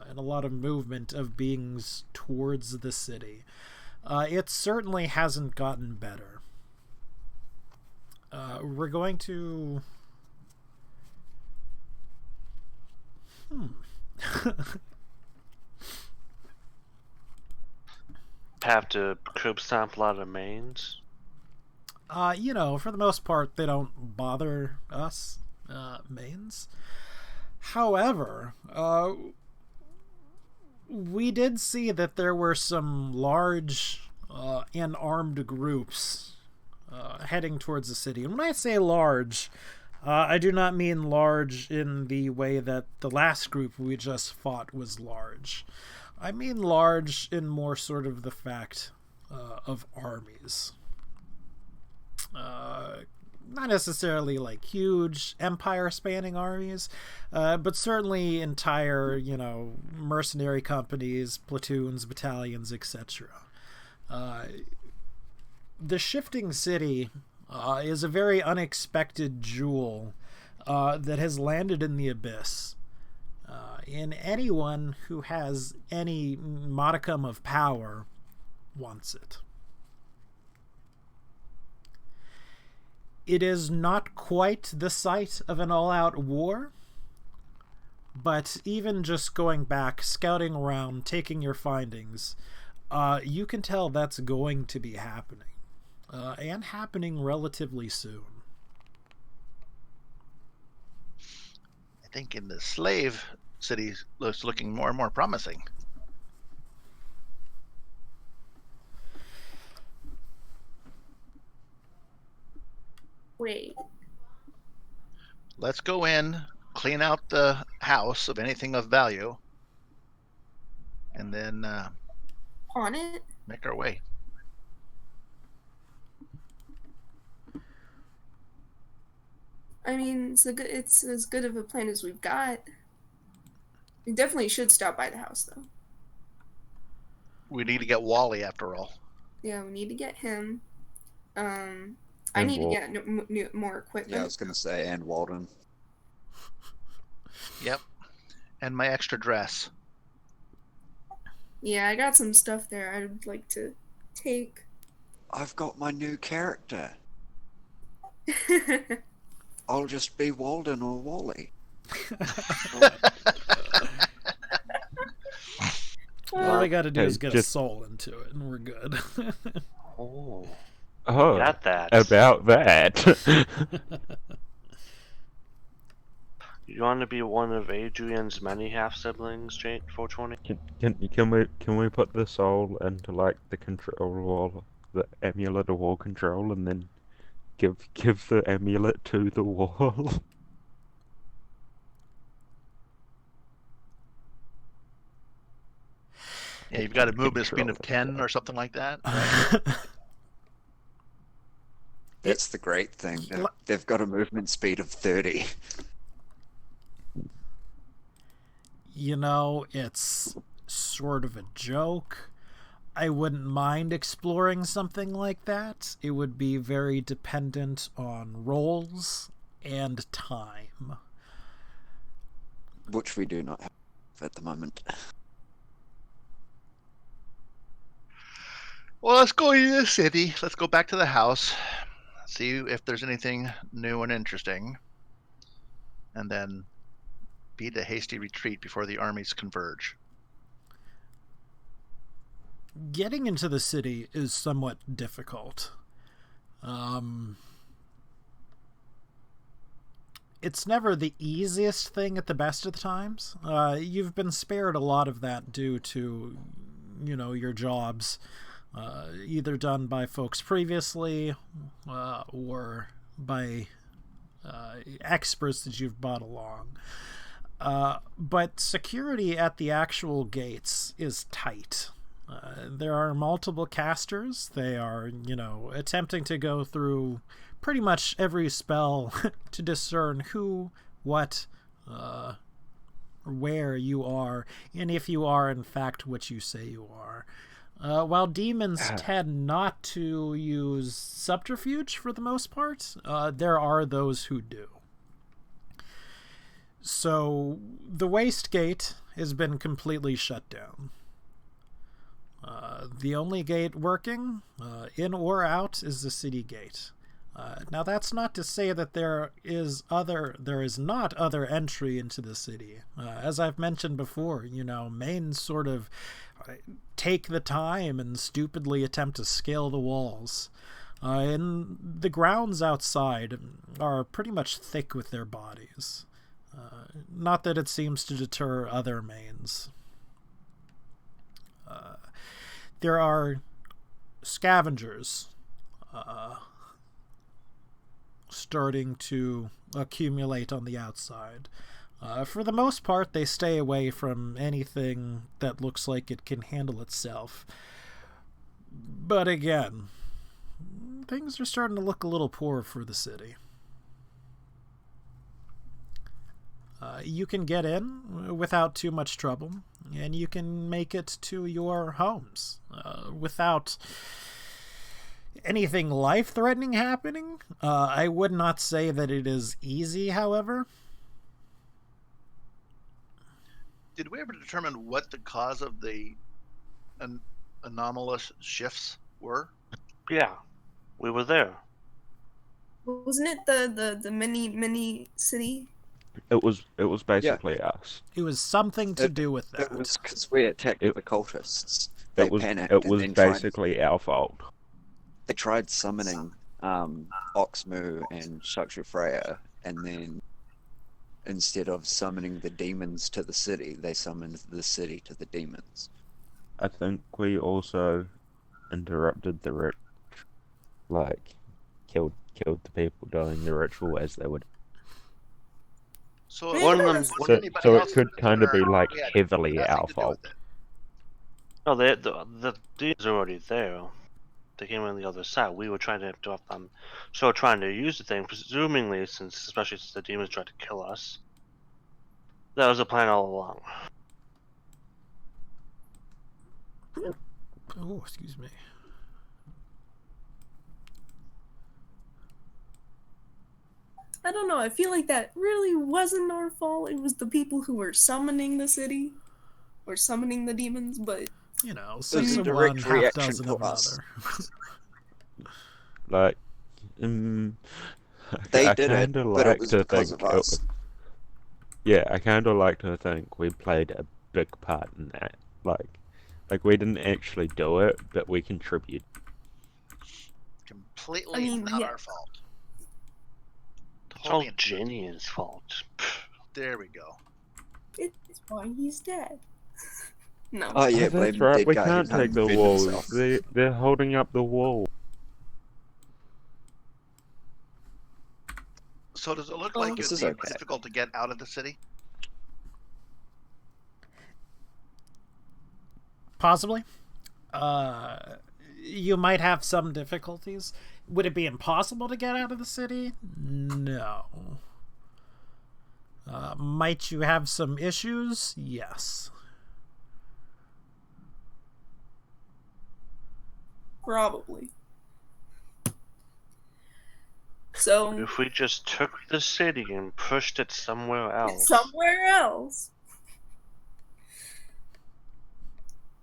Speaker 1: and a lot of movement of beings towards the city. It certainly hasn't gotten better. We're going to...
Speaker 3: Have to curb stomp a lot of mains.
Speaker 1: For the most part, they don't bother us, mains. However, we did see that there were some large and armed groups heading towards the city. And when I say large, I do not mean large in the way that the last group we just fought was large. I mean large in more sort of the fact of armies. Not necessarily like huge empire-spanning armies, but certainly entire, mercenary companies, platoons, battalions, etc. The shifting city is a very unexpected jewel that has landed in the abyss. And anyone who has any modicum of power wants it. It is not quite the site of an all-out war, but even just going back, scouting around, taking your findings, you can tell that's going to be happening, and happening relatively soon.
Speaker 6: I think in the slave city looks looking more and more promising.
Speaker 5: Wait.
Speaker 6: Let's go in, clean out the house of anything of value, and then
Speaker 5: On it?
Speaker 6: make our way.
Speaker 5: I mean, it's as good of a plan as we've got. We definitely should stop by the house, though.
Speaker 6: We need to get Wally after all.
Speaker 5: Yeah, we need to get him. I
Speaker 4: And
Speaker 5: need to
Speaker 4: Wal-
Speaker 5: get more equipment.
Speaker 2: Yeah, I was gonna say, and Walden.
Speaker 6: Yep. And my extra dress.
Speaker 5: Yeah, I got some stuff there I'd like to take.
Speaker 2: I've got my new character. I'll just be Walden or Wally.
Speaker 1: All we got to do
Speaker 4: Okay,
Speaker 1: is get a
Speaker 4: just-
Speaker 1: soul into it, and we're good.
Speaker 3: Oh.
Speaker 4: Oh,
Speaker 3: Got that.
Speaker 4: about that.
Speaker 3: You want to be one of Adrian's many half siblings, Jake? 420.
Speaker 4: Can we put the soul into like the control wall, the amulet of wall control, and then give the amulet to the wall?
Speaker 6: Yeah, you've got a movement speed of 10 or something like that. Right?
Speaker 2: That's the great thing. They've got a movement speed of 30.
Speaker 1: You know, it's sort of a joke. I wouldn't mind exploring something like that. It would be very dependent on rolls and time.
Speaker 2: Which we do not have at the moment.
Speaker 6: Well, let's go to the city. Let's go back to the house. See if there's anything new and interesting. And then beat a hasty retreat before the armies converge.
Speaker 1: Getting into the city is somewhat difficult. It's never the easiest thing at the best of the times. You've been spared a lot of that due to, your jobs, either done by folks previously or by experts that you've brought along. But security at the actual gates is tight. There are multiple casters. They are, attempting to go through pretty much every spell to discern who, what, where you are, and if you are in fact what you say you are. While demons tend not to use subterfuge for the most part, there are those who do. So the Waste Gate has been completely shut down. The only gate working, in or out, is the city gate. Now that's not to say that there is not other entry into the city. As I've mentioned before, Maine sort of take the time and stupidly attempt to scale the walls. And the grounds outside are pretty much thick with their bodies. Not that it seems to deter other Maines. There are scavengers starting to accumulate on the outside. For the most part, they stay away from anything that looks like it can handle itself. But again, things are starting to look a little poor for the city. You can get in without too much trouble, and you can make it to your homes without anything life-threatening happening. I would not say that it is easy, however.
Speaker 6: Did we ever determine what the cause of the anomalous shifts were?
Speaker 3: Yeah, we were there.
Speaker 5: Wasn't it the mini city?
Speaker 4: It was basically us.
Speaker 1: It was something to do with that.
Speaker 2: It was because we attacked the cultists.
Speaker 4: It was basically our fault.
Speaker 2: They tried summoning Oxmoo and Shakshu Freya, and then instead of summoning the demons to the city, they summoned the city to the demons.
Speaker 4: I think we also interrupted the killed the people doing the ritual as they would.
Speaker 6: So
Speaker 3: One of them-
Speaker 4: So it could kind of be like heavily our fault.
Speaker 3: No, the demons are already there. They came on the other side. We were trying to interrupt them. So trying to use the thing, presumably, especially since the demons tried to kill us. That was the plan all along.
Speaker 1: Oh, excuse me.
Speaker 5: I don't know. I feel like that really wasn't our fault. It was the people who were summoning the city, or summoning the demons. But
Speaker 2: was
Speaker 1: six
Speaker 2: a
Speaker 1: of
Speaker 2: direct
Speaker 1: one, half
Speaker 2: reaction
Speaker 1: dozen
Speaker 2: to
Speaker 1: of
Speaker 2: us.
Speaker 1: another.
Speaker 2: They
Speaker 4: I
Speaker 2: did it,
Speaker 4: kinda
Speaker 2: but it
Speaker 4: like
Speaker 2: was
Speaker 4: to
Speaker 2: because
Speaker 4: think
Speaker 2: of us.
Speaker 4: Yeah, I kind of like to think we played a big part in that. Like we didn't actually do it, but we contribute.
Speaker 6: completely
Speaker 5: I mean,
Speaker 6: not
Speaker 5: yeah.
Speaker 6: our fault.
Speaker 3: It's all
Speaker 6: Totally.
Speaker 3: Janian's fault.
Speaker 6: There we go.
Speaker 5: It's why he's dead. No.
Speaker 2: Oh yeah,
Speaker 4: Oh,
Speaker 2: blame
Speaker 4: that's
Speaker 2: the
Speaker 4: right.
Speaker 2: dead
Speaker 4: We
Speaker 2: guy who
Speaker 4: can't take the
Speaker 2: defend
Speaker 4: walls.
Speaker 2: himself.
Speaker 4: They're holding up the wall.
Speaker 6: So does it look
Speaker 5: Oh.
Speaker 6: like
Speaker 2: This
Speaker 6: it'd
Speaker 2: is
Speaker 6: be
Speaker 2: okay.
Speaker 6: difficult to get out of the city?
Speaker 1: Possibly. You might have some difficulties. Would it be impossible to get out of the city? No. Might you have some issues? Yes.
Speaker 5: Probably. So
Speaker 3: If we just took the city and pushed it somewhere else.
Speaker 5: somewhere else.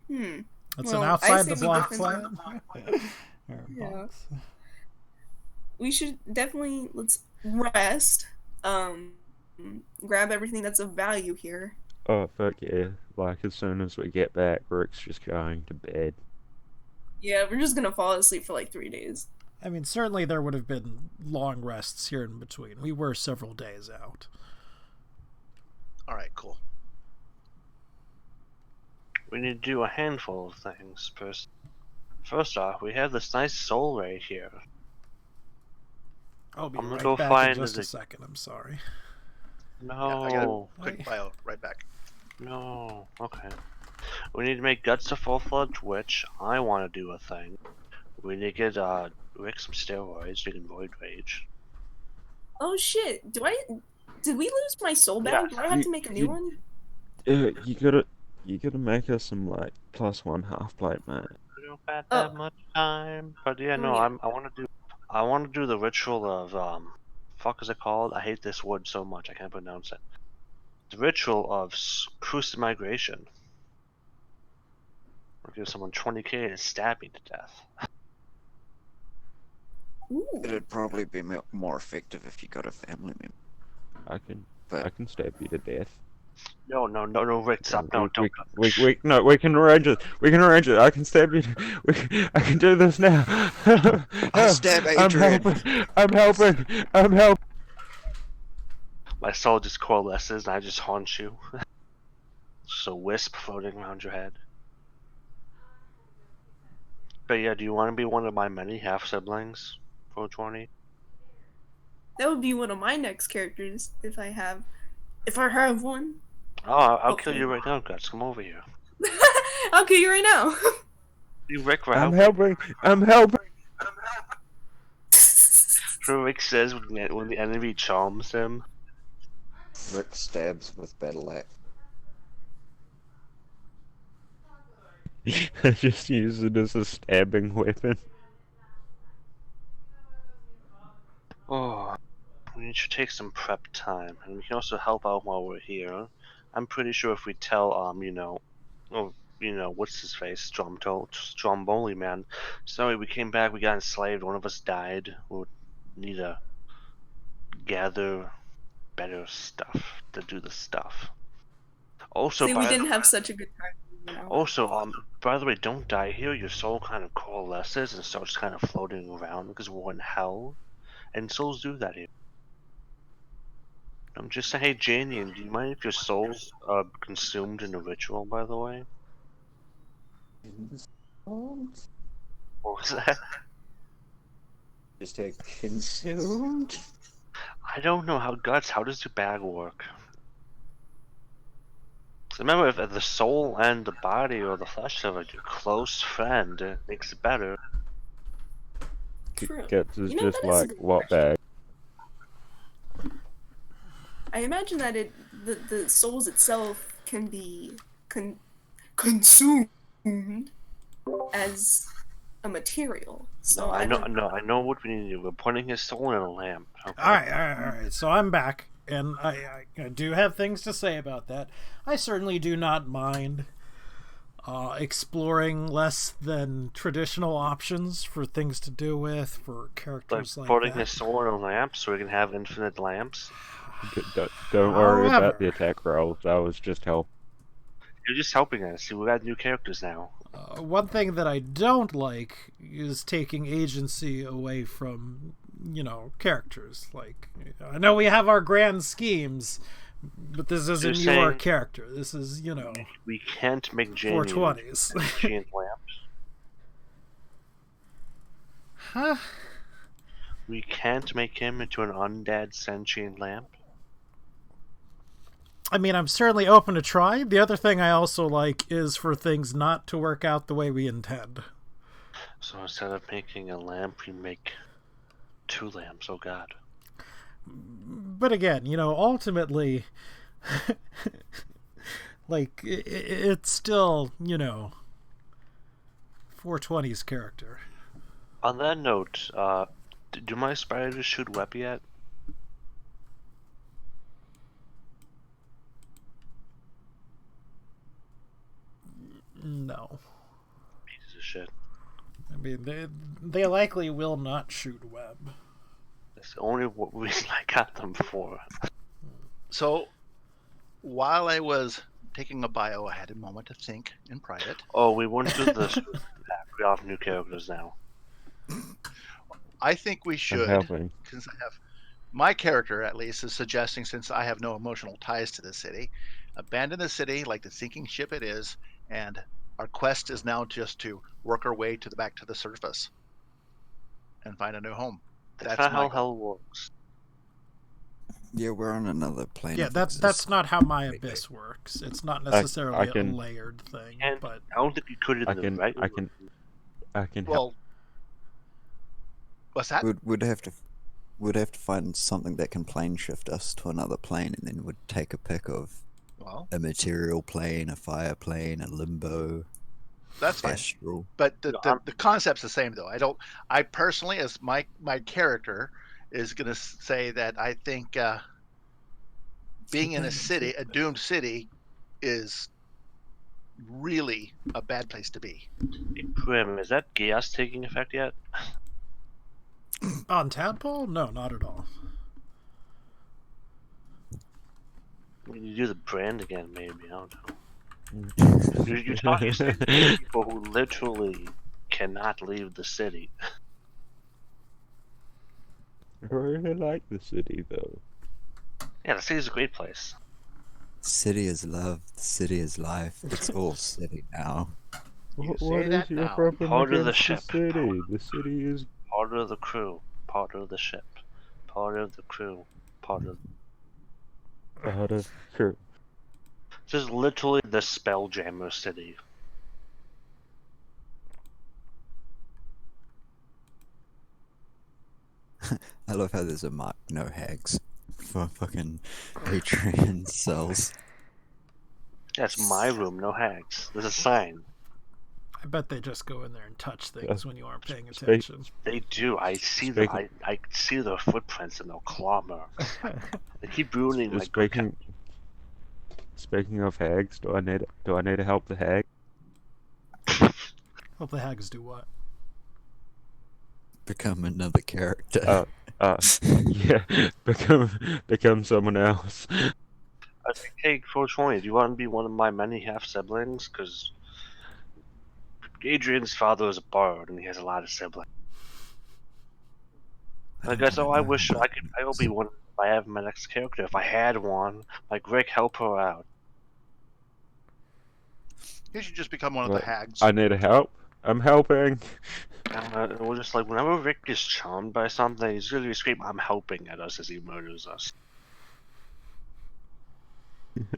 Speaker 5: Hmm.
Speaker 1: It's
Speaker 5: Well,
Speaker 1: an
Speaker 5: I
Speaker 1: outside
Speaker 5: say
Speaker 1: the
Speaker 5: we
Speaker 1: block
Speaker 5: definitely-
Speaker 1: plan. Or
Speaker 5: Yeah.
Speaker 1: box.
Speaker 5: We should definitely let's rest. Grab everything that's of value here.
Speaker 4: Oh, fuck yeah. Like, as soon as we get back, Rick's just going to bed.
Speaker 5: Yeah, we're just gonna fall asleep for like 3 days.
Speaker 1: I mean, certainly there would have been long rests here in between. We were several days out.
Speaker 6: All right, cool.
Speaker 3: We need to do a handful of things. First off, we have this nice soul right here.
Speaker 1: I'll be
Speaker 3: I'm gonna
Speaker 1: right
Speaker 3: go
Speaker 1: back
Speaker 3: find
Speaker 1: in just
Speaker 3: the-
Speaker 1: a second. I'm sorry.
Speaker 6: Yeah, I got
Speaker 3: No,
Speaker 6: a quick
Speaker 1: Wait.
Speaker 6: bio right back.
Speaker 3: no, okay. We need to make Guts a full-fledged witch. I want to do a thing. We need to get Rick some steroids so he can void rage.
Speaker 5: Oh shit! Did we lose my soul bag?
Speaker 3: Yeah.
Speaker 5: Do I have to
Speaker 4: You-
Speaker 5: make a new
Speaker 4: you-
Speaker 5: one?
Speaker 4: You gotta make us some, like, +1 half plate, mate.
Speaker 3: We don't got
Speaker 5: Oh.
Speaker 3: that much time. But yeah,
Speaker 5: Oh,
Speaker 3: no,
Speaker 5: yeah.
Speaker 3: I want to do the ritual of fuck is it called? I hate this word so much I can't pronounce it. The ritual of crucial migration. Or give someone 20k and stab me to death.
Speaker 5: Ooh.
Speaker 2: It'd probably be more effective if you got a family member.
Speaker 4: I can
Speaker 2: But
Speaker 4: stab you to death.
Speaker 3: No, Rick, stop! No, don't.
Speaker 4: No, we can arrange it. We can arrange it. I can stab you. I can do this now.
Speaker 2: I stab
Speaker 4: I'm
Speaker 2: Adrian.
Speaker 4: helping. I'm helping. I'm helping.
Speaker 3: My soul just coalesces and I just haunt you. Just a wisp floating around your head. But yeah, do you want to be one of my many half siblings? 420?
Speaker 5: That would be one of my next characters if I have one.
Speaker 3: Oh, I'll kill
Speaker 5: Okay.
Speaker 3: you right now, Guts. Come over here.
Speaker 5: I'll kill you right now.
Speaker 3: You Rick, for
Speaker 4: I'm
Speaker 3: helping.
Speaker 4: helping. I'm helping.
Speaker 3: So Rick says when the enemy charms him.
Speaker 2: Rick stabs with battle axe.
Speaker 4: I just use it as a stabbing weapon.
Speaker 3: Oh, we should take some prep time, and we can also help out while we're here. I'm pretty sure if we tell, what's his face, Stromboli, man. Sorry, we came back, we got enslaved, one of us died. We'll need to gather better stuff to do the stuff. Also,
Speaker 5: See,
Speaker 3: by
Speaker 5: we
Speaker 3: the-
Speaker 5: didn't have such a good time. You know?
Speaker 3: Also, by the way, don't die here. Your soul kind of coalesces and starts kind of floating around because we're in hell, and souls do that here. I'm just saying, hey, Janian, do you mind if your soul's consumed in a ritual? By the way, what was that?
Speaker 2: Just take consumed.
Speaker 3: I don't know how How does your bag work? So remember, if the soul and the body or the flesh of your close friend, it makes it better.
Speaker 5: True.
Speaker 4: Guts is
Speaker 5: You know,
Speaker 4: just
Speaker 5: that is a
Speaker 4: like
Speaker 5: good
Speaker 4: what
Speaker 5: question.
Speaker 4: bag.
Speaker 5: I imagine that the souls itself can be consumed as a material. So
Speaker 3: I know what we need to do. We're putting his soul in a lamp. Okay?
Speaker 1: All right. So I'm back, and I do have things to say about that. I certainly do not mind exploring less than traditional options for things to do with, for
Speaker 3: Like
Speaker 1: characters like
Speaker 3: putting
Speaker 1: that.
Speaker 3: his soul in a lamp so we can have infinite lamps.
Speaker 4: Don't worry
Speaker 1: However-
Speaker 4: about the attack rolls. I was just helping.
Speaker 3: You're just helping us. See, we got new characters now.
Speaker 1: one thing that I don't like is taking agency away from, characters. Like, I know we have our grand schemes, but this isn't
Speaker 3: You're
Speaker 1: your
Speaker 3: saying-
Speaker 1: character. This is,
Speaker 3: We can't make Jamie
Speaker 1: 420s.
Speaker 3: sentient lamps.
Speaker 1: Huh?
Speaker 3: We can't make him into an undead sentient lamp.
Speaker 1: I mean, I'm certainly open to try. The other thing I also like is for things not to work out the way we intend.
Speaker 3: So instead of making a lamp, we make 2 lamps. Oh God.
Speaker 1: But again, ultimately, like, it's still, 420's character.
Speaker 3: On that note, do my spiders shoot web yet?
Speaker 1: No.
Speaker 3: Pieces of shit.
Speaker 1: I mean, they likely will not shoot web.
Speaker 3: That's the only reason I got them for.
Speaker 6: So, while I was taking a bio, I had a moment to think in private.
Speaker 3: Oh, we went to the pack. We all have new characters now.
Speaker 6: I think we
Speaker 4: I'm
Speaker 6: should,
Speaker 4: helping.
Speaker 6: since I have my character at least is suggesting, since I have no emotional ties to the city, abandon the city like the sinking ship it is, and our quest is now just to work our way back to the surface and find a new home.
Speaker 3: That's
Speaker 6: That's
Speaker 3: not
Speaker 6: my
Speaker 3: how
Speaker 6: goal.
Speaker 3: hell works.
Speaker 2: Yeah, we're on another plane.
Speaker 1: Yeah,
Speaker 2: of
Speaker 1: that's
Speaker 2: existence.
Speaker 1: not how my abyss works. It's not necessarily
Speaker 4: I can-
Speaker 1: a layered thing,
Speaker 3: And
Speaker 1: but
Speaker 3: I don't think you could in
Speaker 4: I
Speaker 3: the
Speaker 4: can
Speaker 3: regular.
Speaker 4: I can help.
Speaker 6: Well, what's that?
Speaker 2: We'd have to find something that can plane shift us to another plane, and then we'd take a pick of
Speaker 6: Well,
Speaker 2: a material plane, a fire plane, a limbo,
Speaker 6: that's fine.
Speaker 2: astral.
Speaker 6: But
Speaker 3: No, I'm-
Speaker 6: the concept's the same, though. I personally, as my character, is going to say that I think being in a city, a doomed city, is really a bad place to be.
Speaker 3: Hey, Prim, is that gas taking effect yet?
Speaker 1: on Tadpole, no, not at all.
Speaker 3: When you do the brand again, maybe. I don't know. You're talking to people who literally cannot leave the city.
Speaker 4: I really like the city though.
Speaker 3: Yeah, the city's a great place.
Speaker 2: City is love. City is life. It's all city now.
Speaker 6: You say
Speaker 4: What
Speaker 6: that
Speaker 4: is your
Speaker 6: now.
Speaker 4: problem
Speaker 3: Part of the
Speaker 4: against
Speaker 3: ship.
Speaker 4: city? The city is
Speaker 3: Part of the crew, part of the ship, part of the crew, part of.
Speaker 4: part of sure.
Speaker 3: This is literally the Spelljammer city.
Speaker 2: I love how there's a mark, no hags, for fucking Patreon cells.
Speaker 3: That's my room, no hags. There's a sign.
Speaker 1: I bet they just go in there and touch things when you aren't paying
Speaker 4: Speak-
Speaker 1: attention.
Speaker 3: They do. I see them.
Speaker 4: Speaking-
Speaker 3: I see their footprints and their claw marks. They keep ruining my good
Speaker 4: Speaking of hags, do I need to help the hag?
Speaker 1: Hope the hags do what?
Speaker 2: Become another character.
Speaker 4: Yeah, become someone else.
Speaker 3: I think, hey, Coach Horny, do you want to be one of my many half siblings? Because Adrian's father is a bard and he has a lot of siblings. I guess, I wish I could. I will be one if I have my next character. If I had one, like Rick, help her out.
Speaker 6: You should just become one of
Speaker 4: Well,
Speaker 6: the hags.
Speaker 4: I need help. I'm helping.
Speaker 3: We're just like, whenever Rick is charmed by something, he's going to be screaming, "I'm helping" at us as he murders us.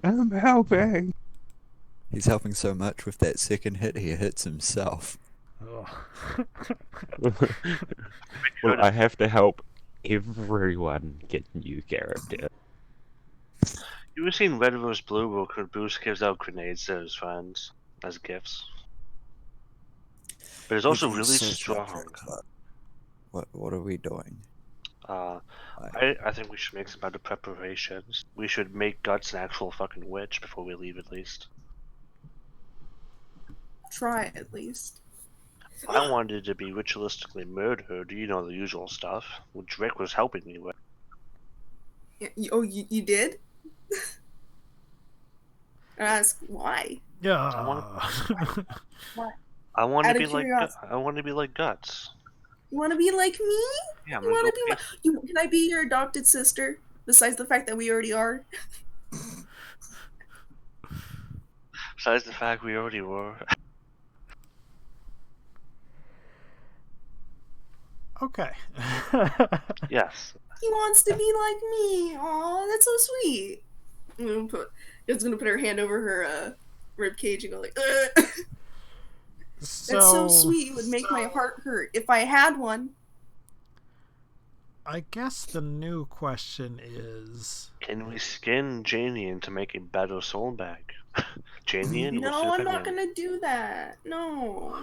Speaker 4: I'm helping.
Speaker 2: He's helping so much with that second hit, he hits himself.
Speaker 4: Well, I have to help everyone get new character.
Speaker 3: You ever seen Red vs. Blue where Bruce gives out grenades to his friends as gifts? But it's also
Speaker 2: We can
Speaker 3: really
Speaker 2: search that
Speaker 3: strong.
Speaker 2: track, but what are we doing?
Speaker 3: I think we should make some better preparations. We should make Guts an actual fucking witch before we leave, at least.
Speaker 5: Try at least.
Speaker 3: If I wanted to be ritualistically murdered, you know, the usual stuff, which Rick was helping me with.
Speaker 5: You did? I ask why.
Speaker 1: Yeah.
Speaker 3: I want to
Speaker 5: Out of
Speaker 3: be like
Speaker 5: curiosity.
Speaker 3: I want to be like Guts.
Speaker 5: You want to be like me?
Speaker 3: Yeah, I'm
Speaker 5: You
Speaker 3: gonna
Speaker 5: want
Speaker 3: go
Speaker 5: to be can I be your adopted sister? Besides the fact that we already are.
Speaker 3: Besides the fact we already were.
Speaker 1: Okay.
Speaker 3: Yes.
Speaker 5: He wants to be like me. Aw, that's so sweet. It's gonna put her hand over her rib cage and go like, ugh. That's so sweet. It would make my heart hurt if I had one.
Speaker 1: I guess the new question is,
Speaker 3: Can we skin Janie into make a better soul bag? Janie, what's
Speaker 5: No,
Speaker 3: your
Speaker 5: I'm not
Speaker 3: opinion?
Speaker 5: gonna do that. No.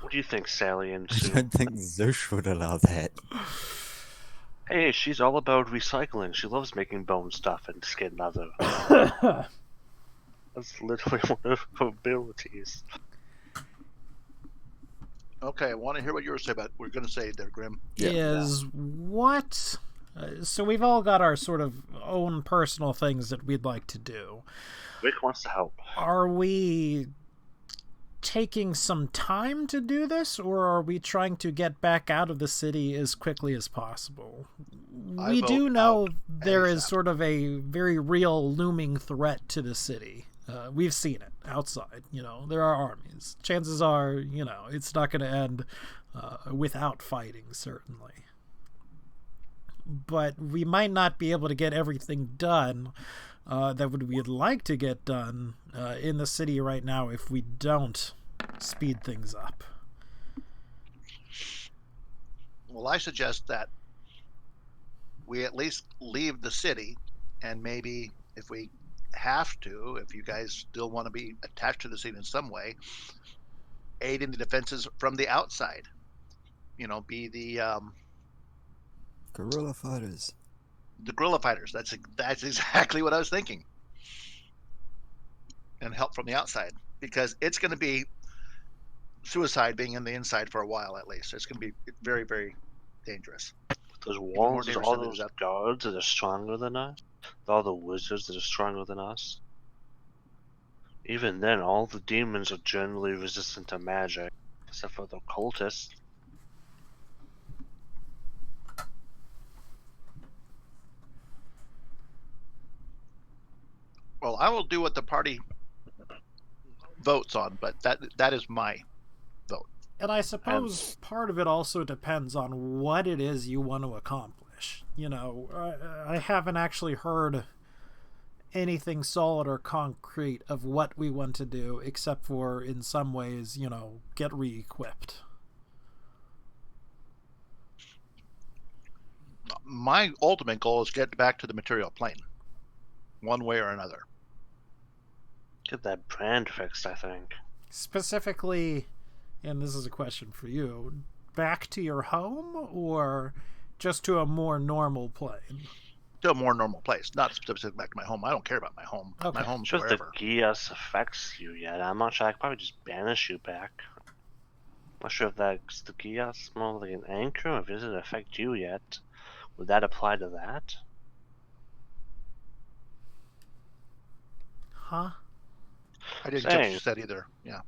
Speaker 3: What do you think, Sally and
Speaker 2: I
Speaker 3: Sue?
Speaker 2: don't think Zush would allow that.
Speaker 3: Hey, she's all about recycling. She loves making bone stuff and skin leather. That's literally one of her abilities.
Speaker 6: Okay, I want to hear what you were going to say there, Grim.
Speaker 2: Yeah.
Speaker 1: is what... so we've all got our sort of own personal things that we'd like to do.
Speaker 3: Rick wants to help.
Speaker 1: Are we taking some time to do this, or are we trying to get back out of the city as quickly as possible? We do
Speaker 6: vote
Speaker 1: know
Speaker 6: out
Speaker 1: there is
Speaker 6: ASAP.
Speaker 1: sort of a very real looming threat to the city. We've seen it outside. You know, there are armies. Chances are, you know, it's not going to end without fighting, certainly. But we might not be able to get everything done that we'd like to get done in the city right now if we don't speed things up.
Speaker 6: Well, I suggest that we at least leave the city, and maybe if we have to, if you guys still want to be attached to the city in some way, aid in the defenses from the outside. You know, be the
Speaker 2: Guerrilla fighters.
Speaker 6: guerrilla fighters. That's exactly what I was thinking. And help from the outside, because it's going to be suicide being in the inside for a while at least. It's going to be very, very dangerous.
Speaker 3: Those
Speaker 6: more
Speaker 3: walls, there's
Speaker 6: dangerous
Speaker 3: all
Speaker 6: than it
Speaker 3: those
Speaker 6: is up.
Speaker 3: guards that are stronger than us. All the wizards that are stronger than us. Even then, all the demons are generally resistant to magic, except for the cultists.
Speaker 6: Well, I will do what the party votes on, but that is my vote.
Speaker 1: And I suppose part of it also depends on what it is you want to accomplish. You know, I haven't actually heard anything solid or concrete of what we want to do, except for, in some ways, you know, get re-equipped.
Speaker 6: My ultimate goal is get back to the material plane, one way or another.
Speaker 3: Get that brand fixed, I think.
Speaker 1: Specifically, and this is a question for you, back to your home or just to a more normal plane?
Speaker 6: To a more normal place, not specifically back to my home. I don't care about my home.
Speaker 1: Okay.
Speaker 6: My home's
Speaker 3: Just
Speaker 6: wherever.
Speaker 3: the Gias affects you yet. I'm not sure. I could probably just banish you back. Not sure if that's the Gias more like an anchor, or if it doesn't affect you yet. Would that apply to that?
Speaker 1: Huh?
Speaker 6: I didn't get what
Speaker 3: Same.
Speaker 6: you said either. Yeah.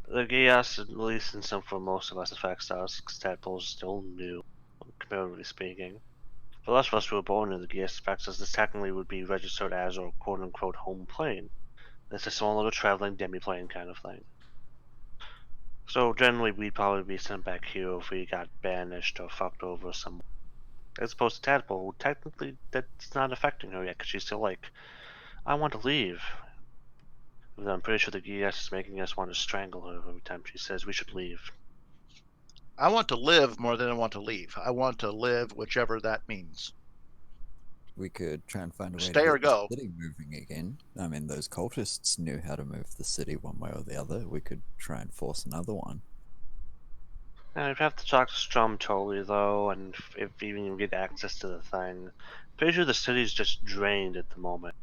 Speaker 3: The Gias, at least in some for most of us, affects us, because Tadpole's still new, comparatively speaking. For those of us who were born in the Gias affects us, this technically would be registered as our quote-unquote home plane. It's a small little traveling demi-plane kind of thing. So generally we'd probably be sent back here if we got banished or fucked over somewhere. As opposed to Tadpole, who technically that's not affecting her yet, because she's still like, I want to leave. But I'm pretty sure the GS is making us want to strangle her every time she says we should leave.
Speaker 6: I want to live more than I want to leave. I want to live, whichever that means.
Speaker 2: We could try and find a way
Speaker 6: Stay
Speaker 2: to
Speaker 6: or
Speaker 2: get
Speaker 6: go.
Speaker 2: the city moving again. I mean, those cultists knew how to move the city one way or the other. We could try and force another one.
Speaker 3: And I'd have to talk to Strum totally though, and if even you get access to the thing. Pretty sure the city's just drained at the moment.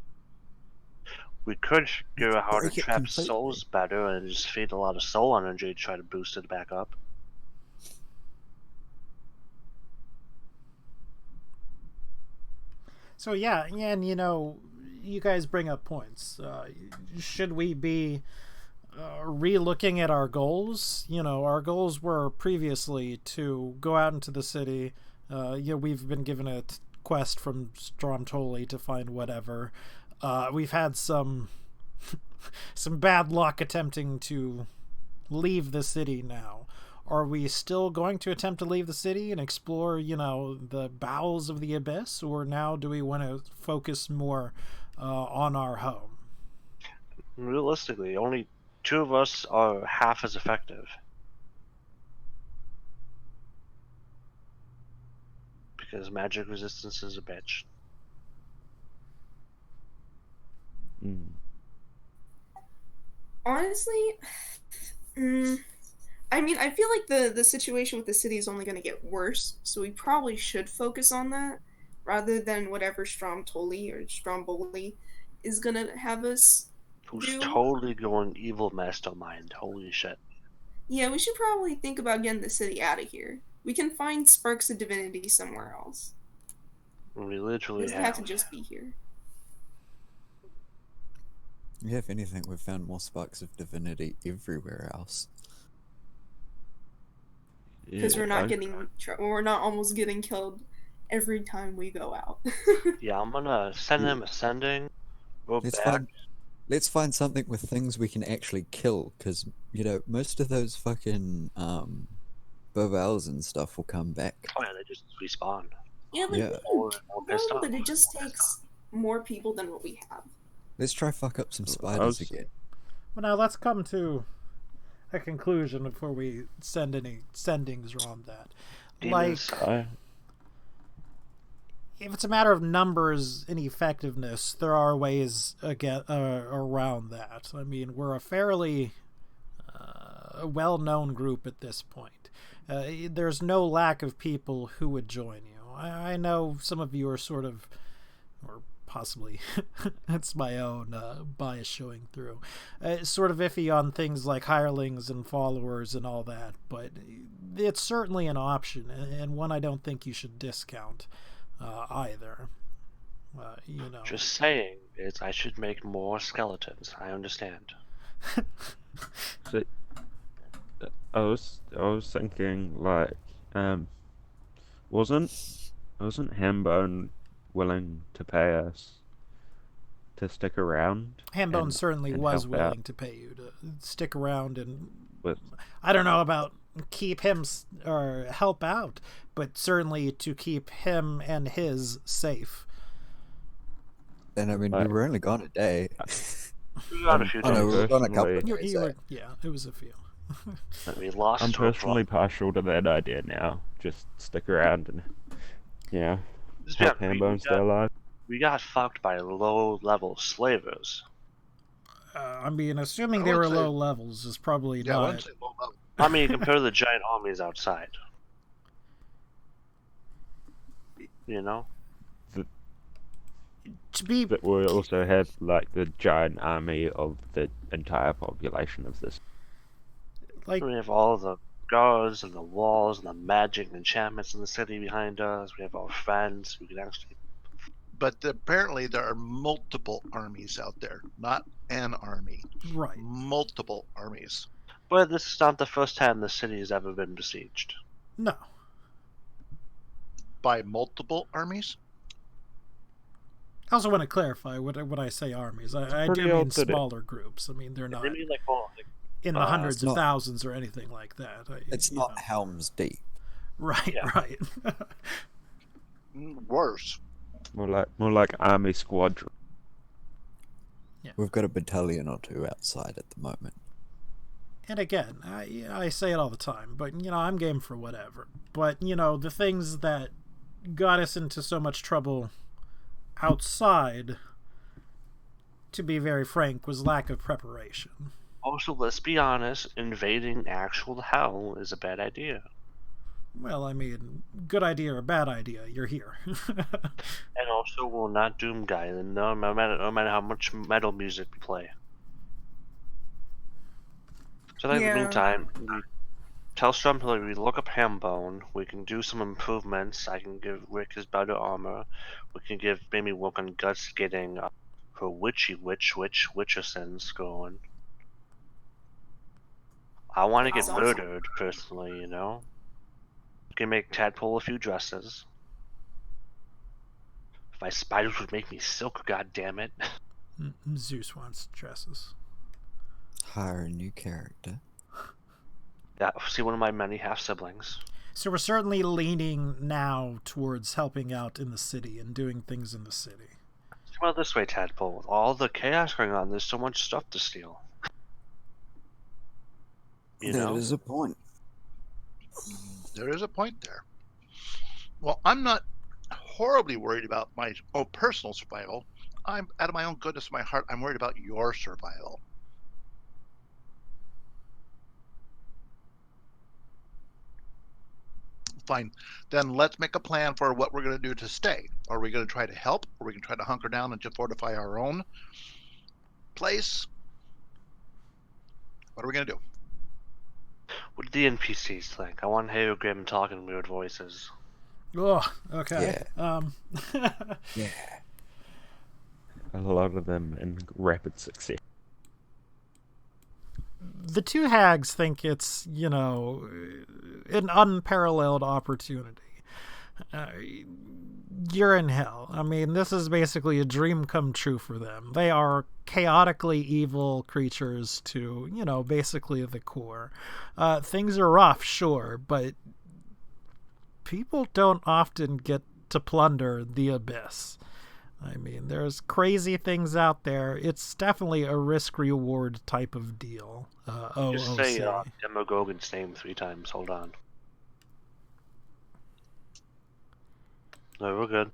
Speaker 3: We could figure out how to
Speaker 2: Break it
Speaker 3: trap
Speaker 2: completely.
Speaker 3: souls better and just feed a lot of soul energy to try to boost it back up.
Speaker 1: So yeah, and you know, you guys bring up points. Should we be re-looking at our goals. Our goals were previously to go out into the city. We've been given a quest from Stromtoli to find whatever. We've had some bad luck attempting to leave the city now. Are we still going to attempt to leave the city and explore, the bowels of the abyss, or now do we want to focus more on our home?
Speaker 3: Realistically, only 2 of us are half as effective. Because magic resistance is a bitch.
Speaker 5: Honestly, I mean, I feel like the situation with the city is only going to get worse, so we probably should focus on that rather than whatever Stromtoli or Stromboli is going to have us
Speaker 3: Who's
Speaker 5: do.
Speaker 3: totally going evil mastermind. Holy shit.
Speaker 5: Yeah, we should probably think about getting the city out of here. We can find sparks of divinity somewhere else.
Speaker 3: We
Speaker 5: It
Speaker 3: literally
Speaker 5: doesn't have to just be here.
Speaker 2: Yeah, if anything, we've found more sparks of divinity everywhere else.
Speaker 5: Because we're not almost getting killed every time we go out.
Speaker 3: Yeah, I'm gonna send him ascending. Go back.
Speaker 2: Let's find something with things we can actually kill, because most of those fucking Bovals and stuff will come back.
Speaker 3: Oh yeah, they just respawn.
Speaker 5: Yeah, like,
Speaker 2: Yeah.
Speaker 3: More pissed off.
Speaker 5: but it just takes more people than what we have.
Speaker 2: Let's try fuck up some spiders again.
Speaker 1: Well, now let's come to a conclusion before we send any sendings around that.
Speaker 3: Demons.
Speaker 1: If it's a matter of numbers and effectiveness, there are ways around that. I mean, we're a fairly well-known group at this point. There's no lack of people who would join you. I know some of you are sort of, or possibly it's my own bias showing through, sort of iffy on things like hirelings and followers and all that, but it's certainly an option, and one I don't think you should discount either.
Speaker 3: Just saying, I should make more skeletons. I understand.
Speaker 4: So, I was thinking like, wasn't Hambone willing to pay us to stick around?
Speaker 1: Hambone certainly was
Speaker 4: help
Speaker 1: willing
Speaker 4: out
Speaker 1: to pay you to stick around, and
Speaker 4: with
Speaker 1: I don't know about keep him or help out, but certainly to keep him and his safe.
Speaker 2: And I mean, we were only gone a day.
Speaker 3: We got a few
Speaker 2: Oh no, we were gone a couple of
Speaker 1: You
Speaker 2: days.
Speaker 1: were, yeah, it was a few.
Speaker 3: We lost.
Speaker 4: I'm
Speaker 3: to a
Speaker 4: personally partial to that idea now. Just stick around and
Speaker 3: Just
Speaker 4: help
Speaker 3: be honest,
Speaker 4: Hambone stay alive.
Speaker 3: we got fucked by low-level slavers.
Speaker 1: I mean, assuming
Speaker 6: I
Speaker 1: they
Speaker 6: would
Speaker 1: were
Speaker 6: say-
Speaker 1: low levels is probably
Speaker 6: Yeah, I
Speaker 1: not.
Speaker 6: wouldn't say low level.
Speaker 3: I mean, compare to the giant armies outside. You know?
Speaker 1: To be
Speaker 4: But we also have like the giant army of the entire population of this.
Speaker 1: like,
Speaker 3: We have all the guards and the walls and the magic and enchantments in the city behind us. We have our friends. We can actually.
Speaker 6: But apparently there are multiple armies out there, not an army.
Speaker 1: right.
Speaker 6: Multiple armies.
Speaker 3: But this is not the first time the city has ever been besieged.
Speaker 1: No.
Speaker 6: By multiple armies?
Speaker 1: I also want to clarify when I say armies. I do
Speaker 4: pretty
Speaker 1: mean
Speaker 4: old city.
Speaker 1: smaller groups. I mean, they're not
Speaker 3: They mean like, well, like
Speaker 1: in the hundreds
Speaker 2: it's
Speaker 1: of
Speaker 2: not-
Speaker 1: thousands or anything like that.
Speaker 2: It's
Speaker 1: you
Speaker 2: not
Speaker 1: know.
Speaker 2: Helm's Deep.
Speaker 1: Right,
Speaker 3: Yeah.
Speaker 1: right.
Speaker 6: Worse.
Speaker 4: More like army squadron.
Speaker 2: We've got a battalion or two outside at the moment.
Speaker 1: And again, I say it all the time, but I'm game for whatever. But the things that got us into so much trouble outside, to be very frank, was lack of preparation.
Speaker 3: also, let's be honest, invading actual hell is a bad idea.
Speaker 1: Well, I mean, good idea or bad idea, you're here.
Speaker 3: And also, we're not Doom Guy, no matter how much metal music we play. So in the
Speaker 5: Yeah.
Speaker 3: meantime, we tell Strumpler we look up Hambone, we can do some improvements. I can give Rick his better armor. We can maybe work on Guts getting her Witchersons going. I want to get
Speaker 5: Awesome.
Speaker 3: murdered, personally, you know? You can make Tadpole a few dresses. If my spiders would make me silk, goddammit.
Speaker 1: Zeus wants dresses.
Speaker 2: Hire a new character.
Speaker 3: Yeah, see one of my many half-siblings.
Speaker 1: So we're certainly leaning now towards helping out in the city and doing things in the city.
Speaker 3: Well, this way, Tadpole. With all the chaos going on, there's so much stuff to steal. You
Speaker 2: That
Speaker 3: know?
Speaker 2: is a point.
Speaker 6: There is a point there. Well, I'm not horribly worried about my own personal survival. I'm, out of my own goodness of my heart, I'm worried about your survival. Fine. Then let's make a plan for what we're going to do to stay. Are we going to try to help? Or are we going to try to hunker down and just fortify our own place? What are we going to do?
Speaker 3: What do the NPCs think? I want to hear Grim talking in weird voices.
Speaker 1: Oh, okay.
Speaker 2: Yeah.
Speaker 4: A lot of them in rapid succession.
Speaker 1: The two hags think it's, you know, an unparalleled opportunity. You're in hell. I mean, this is basically a dream come true for them. They are chaotically evil creatures to, you know, basically the core. Things are rough, sure, but people don't often get to plunder the abyss. I mean, there's crazy things out there. It's definitely a risk-reward type of deal.
Speaker 3: Just say Demogorgon's name 3 times. Hold on. No, we're good.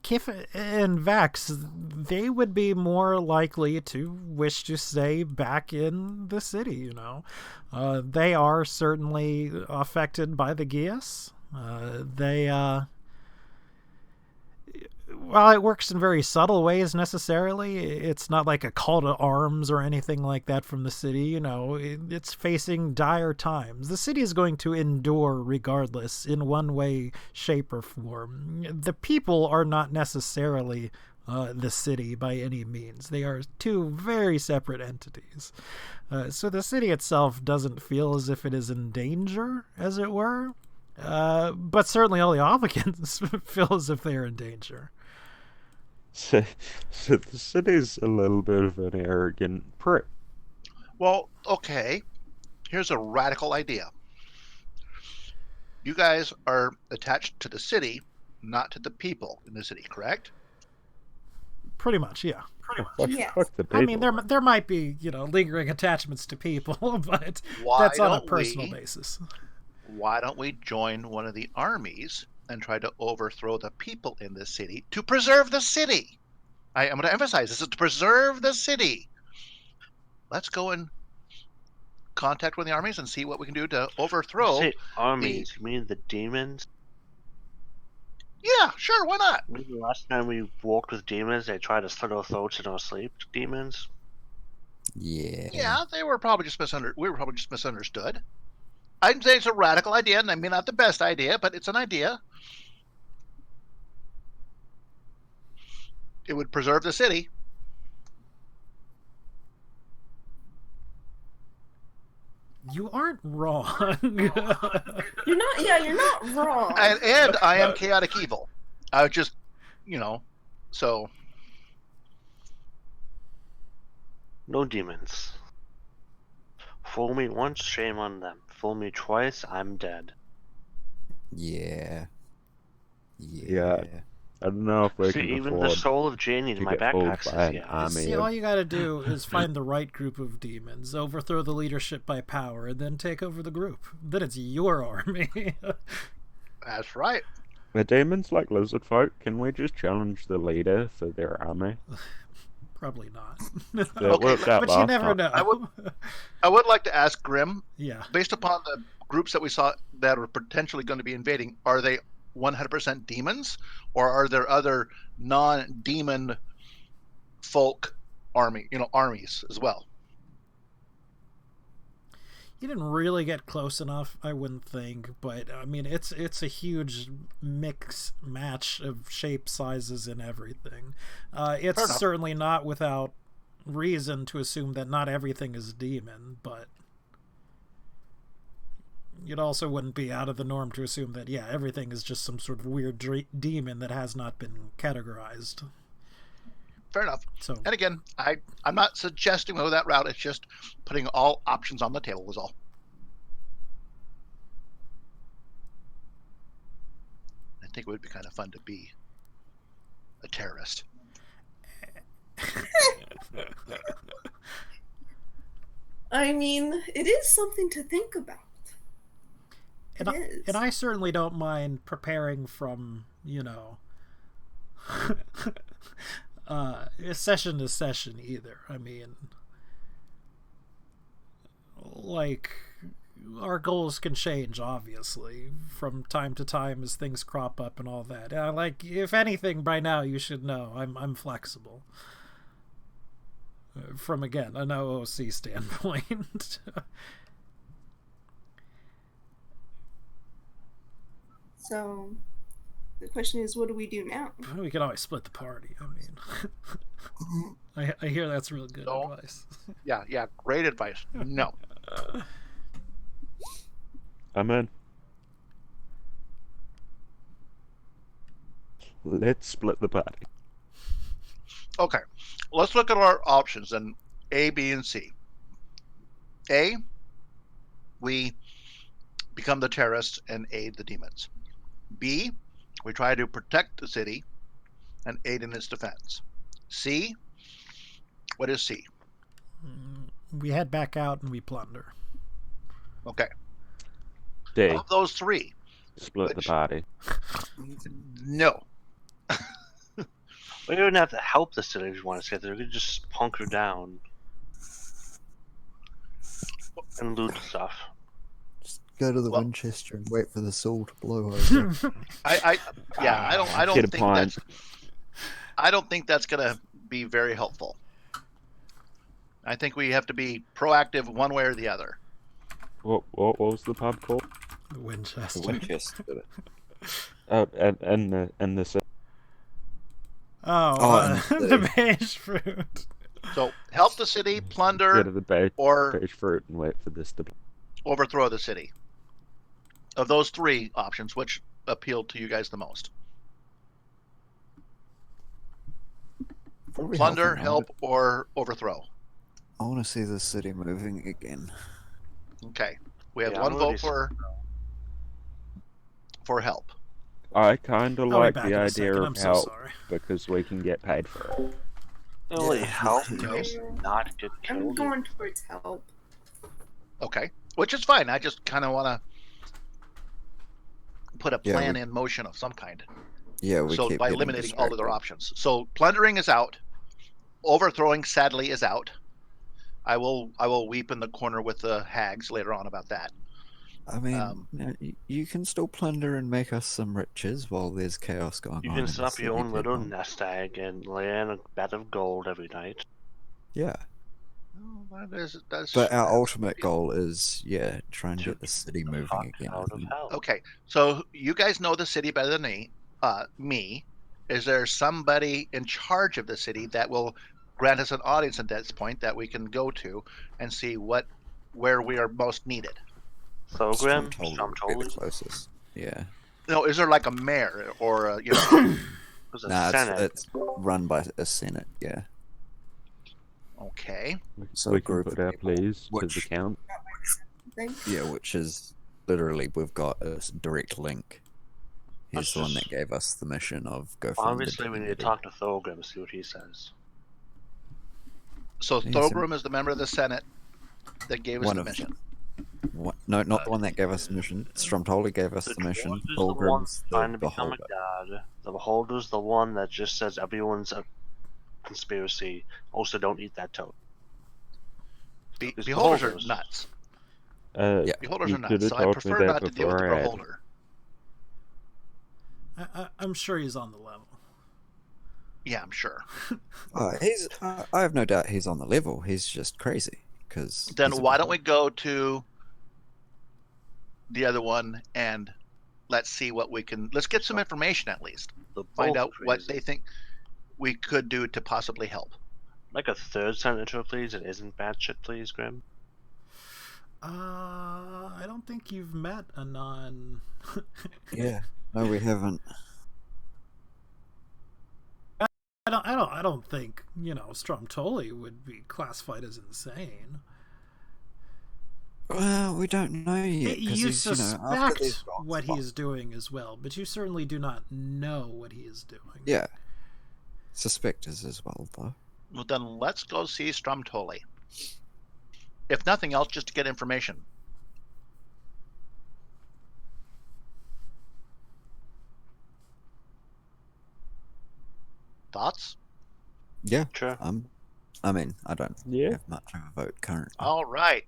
Speaker 1: Kif and Vex, they would be more likely to wish to stay back in the city, you know. They are certainly affected by the Geas. While it works in very subtle ways necessarily, it's not like a call to arms or anything like that from the city, you know. It's facing dire times. The city is going to endure regardless in one way, shape, or form. The people are not necessarily the city by any means. They are two very separate entities. So the city itself doesn't feel as if it is in danger, as it were. But certainly all the applicants feel as if they are in danger.
Speaker 4: So the city's a little bit of an arrogant prick.
Speaker 6: Well, okay. Here's a radical idea. You guys are attached to the city, not to the people in the city, correct?
Speaker 1: Pretty much, yeah.
Speaker 5: Yes.
Speaker 4: Fuck the people.
Speaker 1: I mean, there might be, you know, lingering attachments to people, but
Speaker 6: Why
Speaker 1: that's on a
Speaker 6: don't
Speaker 1: personal
Speaker 6: we-
Speaker 1: basis.
Speaker 6: Why don't we join one of the armies and try to overthrow the people in the city to preserve the city? I'm going to emphasize this is to preserve the city. Let's go and contact one of the armies and see what we can do to overthrow.
Speaker 3: Say armies. You mean the demons?
Speaker 6: Yeah, sure, why not?
Speaker 3: Remember the last time we walked with demons, they tried to slit our throats in our sleep? Demons?
Speaker 2: Yeah.
Speaker 6: Yeah, they were probably just we were probably just misunderstood. I'd say it's a radical idea, and I mean not the best idea, but it's an idea. It would preserve the city.
Speaker 1: You aren't wrong.
Speaker 5: You're not. Yeah, you're not wrong.
Speaker 6: And I am chaotic evil. I would just, you know, so
Speaker 3: No demons. Fool me once, shame on them. Fool me twice, I'm dead.
Speaker 2: Yeah.
Speaker 4: Yeah. I don't know if we
Speaker 3: See,
Speaker 4: can
Speaker 3: even the
Speaker 4: afford
Speaker 3: soul of Janie in
Speaker 4: to
Speaker 3: my
Speaker 4: get fooled
Speaker 3: backpack
Speaker 4: by
Speaker 3: says
Speaker 4: an
Speaker 3: yeah.
Speaker 4: army
Speaker 1: See,
Speaker 4: of-
Speaker 1: all you gotta do is find the right group of demons, overthrow the leadership by power, and then take over the group. Then it's your army.
Speaker 6: that's right.
Speaker 4: The demons like lizard folk. Can we just challenge the leader for their army?
Speaker 1: Probably not.
Speaker 4: That
Speaker 6: Okay,
Speaker 4: worked out
Speaker 1: But you
Speaker 4: last
Speaker 1: never
Speaker 4: time.
Speaker 1: know.
Speaker 6: I would like to ask Grim,
Speaker 1: Yeah.
Speaker 6: based upon the groups that we saw that are potentially going to be invading, are they 100% demons, or are there other non-demon folk armies as well?
Speaker 1: You didn't really get close enough, I wouldn't think, but I mean it's a huge mix match of shape, sizes, and everything.
Speaker 6: Fair
Speaker 1: It's
Speaker 6: enough.
Speaker 1: certainly not without reason to assume that not everything is demon, but it also wouldn't be out of the norm to assume that everything is just some sort of weird demon that has not been categorized.
Speaker 6: Fair enough.
Speaker 1: So
Speaker 6: And again, I'm not suggesting we go that route. It's just putting all options on the table was all. I think it would be kind of fun to be a terrorist.
Speaker 5: I mean, it is something to think about.
Speaker 1: and
Speaker 5: It
Speaker 1: I,
Speaker 5: is.
Speaker 1: and I certainly don't mind preparing from, session to session either. I mean, like, our goals can change, obviously, from time to time as things crop up and all that. Like, if anything, by now you should know I'm flexible. From, again, an OOC standpoint.
Speaker 5: So, the question is, what do we do now?
Speaker 1: We can always split the party. I mean, I hear that's real good
Speaker 6: No.
Speaker 1: advice.
Speaker 6: Yeah, great advice. No.
Speaker 4: I'm in. Let's split the party.
Speaker 6: Okay, let's look at our options then. A, B, and C. A, we become the terrorists and aid the demons. B, we try to protect the city and aid in its defense. C, what is C?
Speaker 1: We head back out and we plunder.
Speaker 6: Okay,
Speaker 4: D.
Speaker 6: of those three,
Speaker 4: Split the
Speaker 6: Which-
Speaker 4: party.
Speaker 6: no.
Speaker 3: We don't have to help the city if you want to say there. We could just punk her down and loot stuff.
Speaker 2: Just go to the
Speaker 6: Well-
Speaker 2: Winchester and wait for the soul to blow over.
Speaker 6: I don't
Speaker 4: Get a
Speaker 6: think
Speaker 4: point.
Speaker 6: I don't think that's gonna be very helpful. I think we have to be proactive one way or the other.
Speaker 4: What was the pub called?
Speaker 1: The Winchester.
Speaker 2: The Winchester did it.
Speaker 4: Oh, and the
Speaker 1: Oh,
Speaker 2: and
Speaker 1: the beige fruit.
Speaker 6: So help the city,
Speaker 4: get
Speaker 6: plunder,
Speaker 4: to the beige
Speaker 6: or
Speaker 4: fruit and wait for this to.
Speaker 6: overthrow the city. Of those three options, which appealed to you guys the most?
Speaker 2: Probably
Speaker 6: Plunder,
Speaker 2: helping.
Speaker 6: help, or overthrow?
Speaker 2: I want to see the city moving again.
Speaker 6: Okay, we have
Speaker 3: Yeah,
Speaker 6: one
Speaker 3: I'm
Speaker 6: vote
Speaker 3: already-
Speaker 6: for help.
Speaker 4: I kind of
Speaker 1: I'll be
Speaker 4: like
Speaker 1: back
Speaker 4: the
Speaker 1: in a
Speaker 4: idea
Speaker 1: second. I'm
Speaker 4: of
Speaker 1: so
Speaker 4: help
Speaker 1: sorry.
Speaker 4: because we can get paid for it.
Speaker 3: Only
Speaker 2: Yeah.
Speaker 3: help
Speaker 6: Okay.
Speaker 3: does not get
Speaker 5: I'm
Speaker 3: killed.
Speaker 5: going towards help.
Speaker 6: Okay, which is fine. I just kind of want to put a
Speaker 2: Yeah,
Speaker 6: plan in motion of some kind.
Speaker 2: Yeah, we
Speaker 6: So
Speaker 2: keep
Speaker 6: by
Speaker 2: getting
Speaker 6: eliminating all other
Speaker 2: distracted.
Speaker 6: options. So plundering is out. Overthrowing sadly is out. I will weep in the corner with the hags later on about that.
Speaker 2: I mean,
Speaker 6: Um,
Speaker 2: you can still plunder and make us some riches while there's chaos going
Speaker 3: You
Speaker 2: on.
Speaker 3: can
Speaker 2: in
Speaker 3: set
Speaker 2: the
Speaker 3: up your
Speaker 2: city,
Speaker 3: own little
Speaker 2: people.
Speaker 3: nest egg and lay in a bed of gold every night.
Speaker 2: Yeah,
Speaker 6: That's
Speaker 2: but our ultimate goal is, try and
Speaker 3: To
Speaker 2: get the city
Speaker 3: The
Speaker 2: moving
Speaker 3: fuck
Speaker 2: again. I
Speaker 3: out of
Speaker 2: think.
Speaker 3: hell.
Speaker 6: okay. So you guys know the city better than me. Is there somebody in charge of the city that will grant us an audience at this point that we can go to and see where we are most needed?
Speaker 3: Thogrim,
Speaker 2: Stromtoli would be the
Speaker 3: Stromtoli,
Speaker 2: closest. Yeah.
Speaker 6: No, is there like a mayor or a, you know?
Speaker 3: was a
Speaker 2: Nah,
Speaker 3: senate.
Speaker 2: it's run by a senate. Yeah.
Speaker 6: Okay.
Speaker 2: So
Speaker 4: we
Speaker 2: a
Speaker 4: can
Speaker 2: group
Speaker 4: put
Speaker 2: of
Speaker 4: our
Speaker 2: people,
Speaker 4: pleas to the
Speaker 2: which-
Speaker 4: count.
Speaker 5: Thing.
Speaker 2: Yeah, which is literally we've got a direct link. He's
Speaker 3: Let's
Speaker 2: the one
Speaker 3: just-
Speaker 2: that gave us the mission of go find
Speaker 3: Obviously,
Speaker 2: the
Speaker 3: we need to
Speaker 2: divinity.
Speaker 3: talk to Thogrim, see what he says.
Speaker 6: So
Speaker 2: He's
Speaker 6: Thogrim is the member of the Senate that gave us
Speaker 2: One
Speaker 6: the
Speaker 2: of
Speaker 6: mission.
Speaker 2: No, not the one that gave us the mission. Stromtoli gave us the mission.
Speaker 3: Dwarf is the one
Speaker 2: Fulgrim's
Speaker 3: trying
Speaker 2: the
Speaker 3: to become
Speaker 2: beholder.
Speaker 3: a god. The beholder's the one that just says everyone's a conspiracy. Also, don't eat that toad. These
Speaker 6: Beholders are
Speaker 3: beholders.
Speaker 6: nuts.
Speaker 2: Yeah.
Speaker 6: Beholders
Speaker 4: You
Speaker 6: are
Speaker 4: could
Speaker 6: nuts.
Speaker 4: have
Speaker 6: So I
Speaker 4: told me
Speaker 6: prefer
Speaker 4: that
Speaker 6: not to deal with the
Speaker 4: before I had.
Speaker 6: beholder.
Speaker 1: I'm sure he's on the level.
Speaker 6: Yeah, I'm sure.
Speaker 2: I have no doubt he's on the level. He's just crazy. Because
Speaker 6: Then why don't we go to the other one, and let's see what we can. Let's get some information at least.
Speaker 3: The
Speaker 6: Find
Speaker 3: both
Speaker 6: out what
Speaker 3: crazy.
Speaker 6: they think we could do to possibly help.
Speaker 3: Like a third silent intro, please. It isn't batshit, please, Grim.
Speaker 1: I don't think you've met a non.
Speaker 2: Yeah. No, we haven't.
Speaker 1: I don't think Stromtoli would be classified as insane.
Speaker 2: Well, we don't know yet. 'Cause
Speaker 1: You
Speaker 2: he's, after
Speaker 1: suspect
Speaker 2: these rock
Speaker 1: what he
Speaker 2: spots-
Speaker 1: is doing as well, but you certainly do not know what he is doing.
Speaker 2: Yeah. Suspect is as well, though.
Speaker 6: Well, then let's go see Stromtoli. If nothing else, just to get information. Thoughts?
Speaker 2: Yeah.
Speaker 3: Sure.
Speaker 2: I mean, I don't
Speaker 4: Yeah.
Speaker 2: have much of a vote currently.
Speaker 6: All right.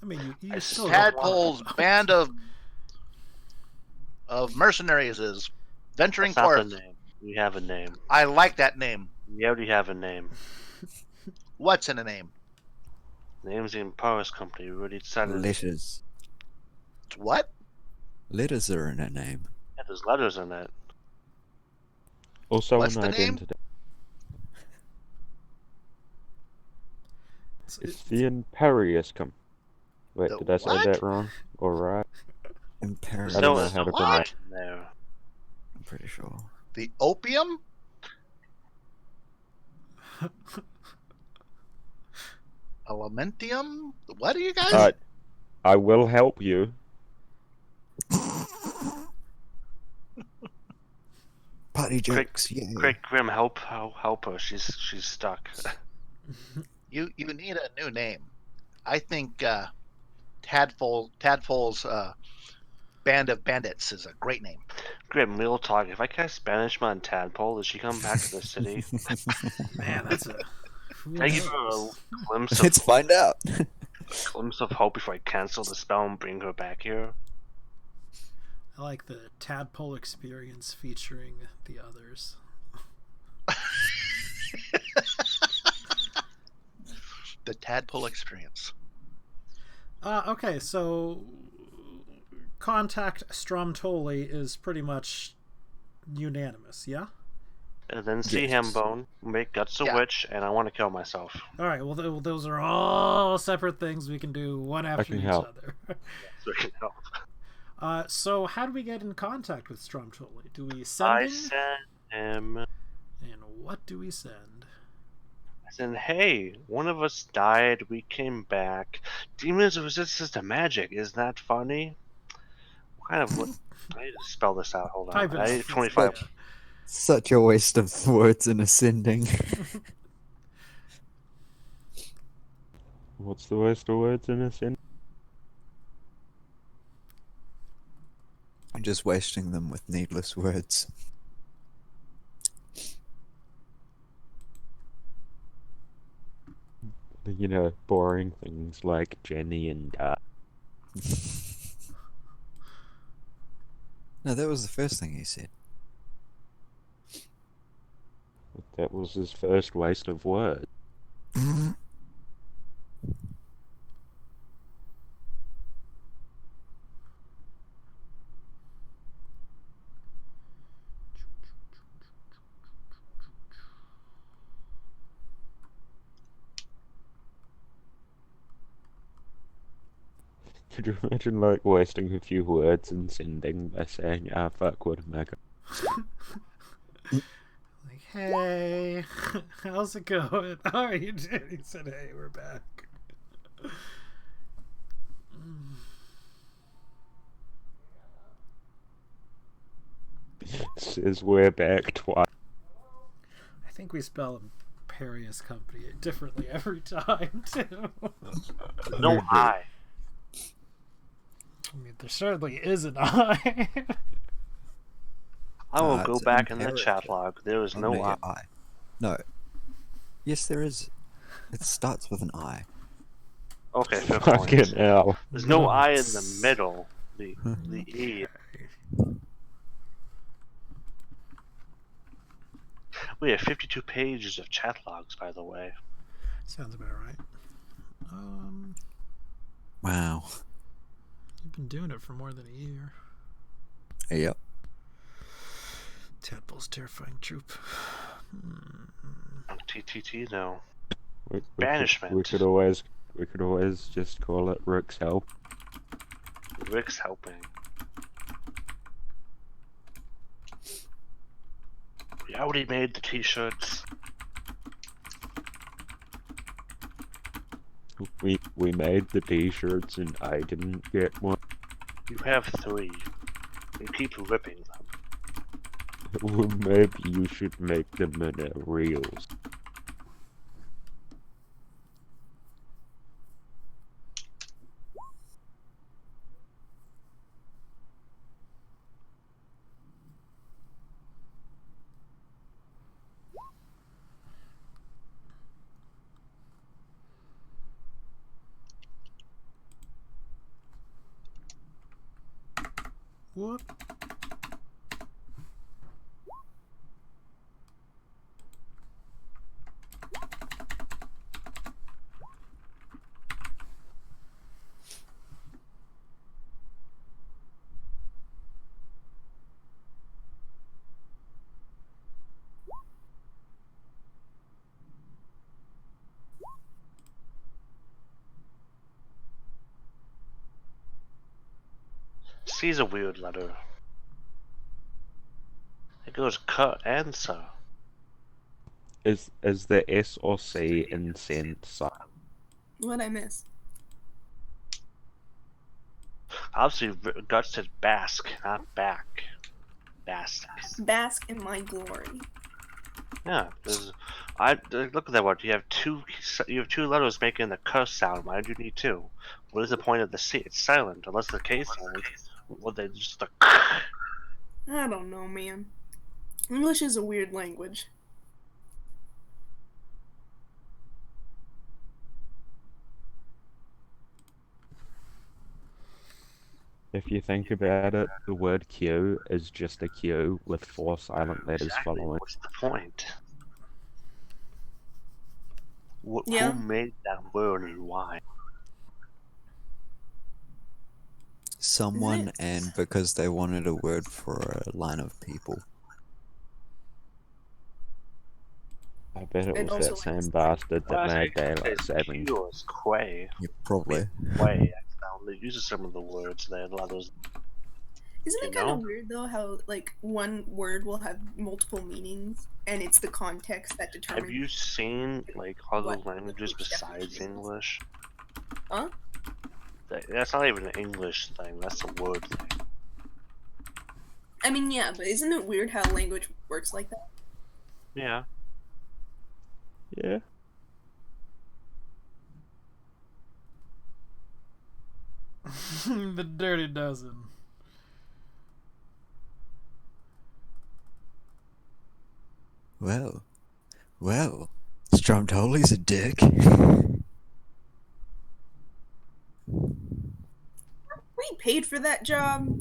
Speaker 1: I mean, you
Speaker 3: I
Speaker 1: still
Speaker 6: Tadpole's band of mercenaries is venturing
Speaker 3: That's not
Speaker 6: forth.
Speaker 3: the name. We have a name.
Speaker 6: I like that name.
Speaker 3: We already have a name.
Speaker 6: What's in a name?
Speaker 3: Name's the Empower's Company. We already decided.
Speaker 2: Letters.
Speaker 6: What?
Speaker 2: Letters are in a name.
Speaker 3: Yeah, there's letters in it.
Speaker 4: Also
Speaker 6: What's
Speaker 4: an
Speaker 6: the name?
Speaker 4: identity. It's the Imperious Company. Wait,
Speaker 6: The
Speaker 4: did I say
Speaker 6: what?
Speaker 4: that wrong? Or right?
Speaker 2: Imperial.
Speaker 4: I don't know
Speaker 3: there's
Speaker 4: how to
Speaker 3: no
Speaker 6: pronounce
Speaker 3: I in there.
Speaker 2: I'm pretty sure.
Speaker 6: The opium? Elementium? What are you guys?
Speaker 4: I will help you.
Speaker 2: Party
Speaker 3: Quick,
Speaker 2: jokes. Yeah.
Speaker 3: Quick, Grim, help her. She's stuck.
Speaker 6: You need a new name. I think Tadpole's Band of Bandits is a great name.
Speaker 3: Grim, we'll talk. If I cast Banishment on Tadpole, does she come back to the city?
Speaker 1: Man, that's a.
Speaker 3: Can I give her a glimpse
Speaker 2: Let's find out.
Speaker 3: of hope before I cancel the spell and bring her back here?
Speaker 1: I like the Tadpole experience featuring the others.
Speaker 6: The Tadpole Experience.
Speaker 1: Okay, so contact Stromtoli is pretty much unanimous, yeah?
Speaker 3: And then see
Speaker 2: Yes.
Speaker 3: Hambone, make Guts a
Speaker 6: Yeah.
Speaker 3: Witch, and I want to kill myself.
Speaker 1: All right, well, those are all separate things we can do one after
Speaker 4: can
Speaker 1: each
Speaker 4: help.
Speaker 1: other.
Speaker 3: So I can help.
Speaker 1: So how do we get in contact with Stromtoli? Do we send
Speaker 3: I
Speaker 1: him?
Speaker 3: sent him.
Speaker 1: And what do we send?
Speaker 3: I said, hey, one of us died, we came back. Demons resist to magic. Isn't that funny? What kind of. I need to spell this out. Hold on.
Speaker 1: Type it
Speaker 3: I
Speaker 1: out.
Speaker 3: need 25.
Speaker 2: Such a waste of words in ascending.
Speaker 4: What's the worst of words in this?
Speaker 2: I'm just wasting them with needless words.
Speaker 4: You know, boring things like Jenny and
Speaker 2: No, that was the first thing he said.
Speaker 4: that was his first waste of words. Could you imagine, like, wasting a few words and sending by saying, fuck, what a mega.
Speaker 1: Like, hey, how's it going? How are you doing? He said, hey, we're back.
Speaker 4: Says we're back twice.
Speaker 1: I think we spell Imperious Company differently every time, too.
Speaker 3: No I.
Speaker 1: I mean, there certainly is an I.
Speaker 3: I will go
Speaker 2: it's
Speaker 3: back in the
Speaker 2: imperative.
Speaker 3: chat log. There is no
Speaker 2: Only
Speaker 3: I.
Speaker 2: I. No. Yes, there is. It starts with an I.
Speaker 3: Okay, fair point.
Speaker 4: Fucking hell.
Speaker 3: There's no I in the middle. The E. We have 52 pages of chat logs, by the way.
Speaker 1: Sounds about right.
Speaker 2: Wow.
Speaker 1: You've been doing it for more than a year.
Speaker 2: Yep.
Speaker 1: Tadpole's terrifying troop.
Speaker 3: TTT, no.
Speaker 4: We
Speaker 3: Banishment.
Speaker 4: could always just call it Rick's help.
Speaker 3: Rick's helping. We already made the t-shirts.
Speaker 4: We made the t-shirts and I didn't get one.
Speaker 3: You have 3. You keep ripping them.
Speaker 4: Well, maybe you should make them in reels.
Speaker 1: What?
Speaker 3: C's a weird letter. It goes cut and sa.
Speaker 4: Is the S or C in send sign?
Speaker 5: What'd I miss?
Speaker 3: Obviously, Guts said bask, not back. Bask.
Speaker 5: Bask in my glory.
Speaker 3: Yeah, look at that word. You have two letters making the cuss sound. Why do you need 2? What is the point of the C? It's silent, unless the K silent. Well, they just the.
Speaker 5: I don't know, man. English is a weird language.
Speaker 4: If you think about it, the word Q is just a Q with 4 silent letters
Speaker 3: Exactly.
Speaker 4: following.
Speaker 3: What's the point?
Speaker 5: Yeah.
Speaker 3: Who made that word and why?
Speaker 2: Someone,
Speaker 5: it?
Speaker 2: and because they wanted a word for a line of people.
Speaker 4: I bet it
Speaker 5: And
Speaker 4: was
Speaker 5: also,
Speaker 4: that
Speaker 5: like,
Speaker 4: same bastard that
Speaker 3: Well,
Speaker 4: made
Speaker 3: I
Speaker 4: daylight
Speaker 3: think
Speaker 4: saving.
Speaker 3: Q is Quay.
Speaker 2: Yeah, probably.
Speaker 3: Quay. It uses some of the words there. A lot of those.
Speaker 5: Isn't it
Speaker 3: You
Speaker 5: kind
Speaker 3: know?
Speaker 5: of weird though how like one word will have multiple meanings and it's the context that determines?
Speaker 3: Have you seen like other
Speaker 5: What?
Speaker 3: languages
Speaker 5: Which
Speaker 3: besides
Speaker 5: definitions?
Speaker 3: English?
Speaker 5: Huh?
Speaker 3: That's not even an English thing. That's a word thing.
Speaker 5: I mean, yeah, but isn't it weird how language works like that?
Speaker 3: Yeah.
Speaker 4: Yeah.
Speaker 1: The Dirty Dozen.
Speaker 2: Well, Stromtoli's a dick.
Speaker 5: We paid for that job.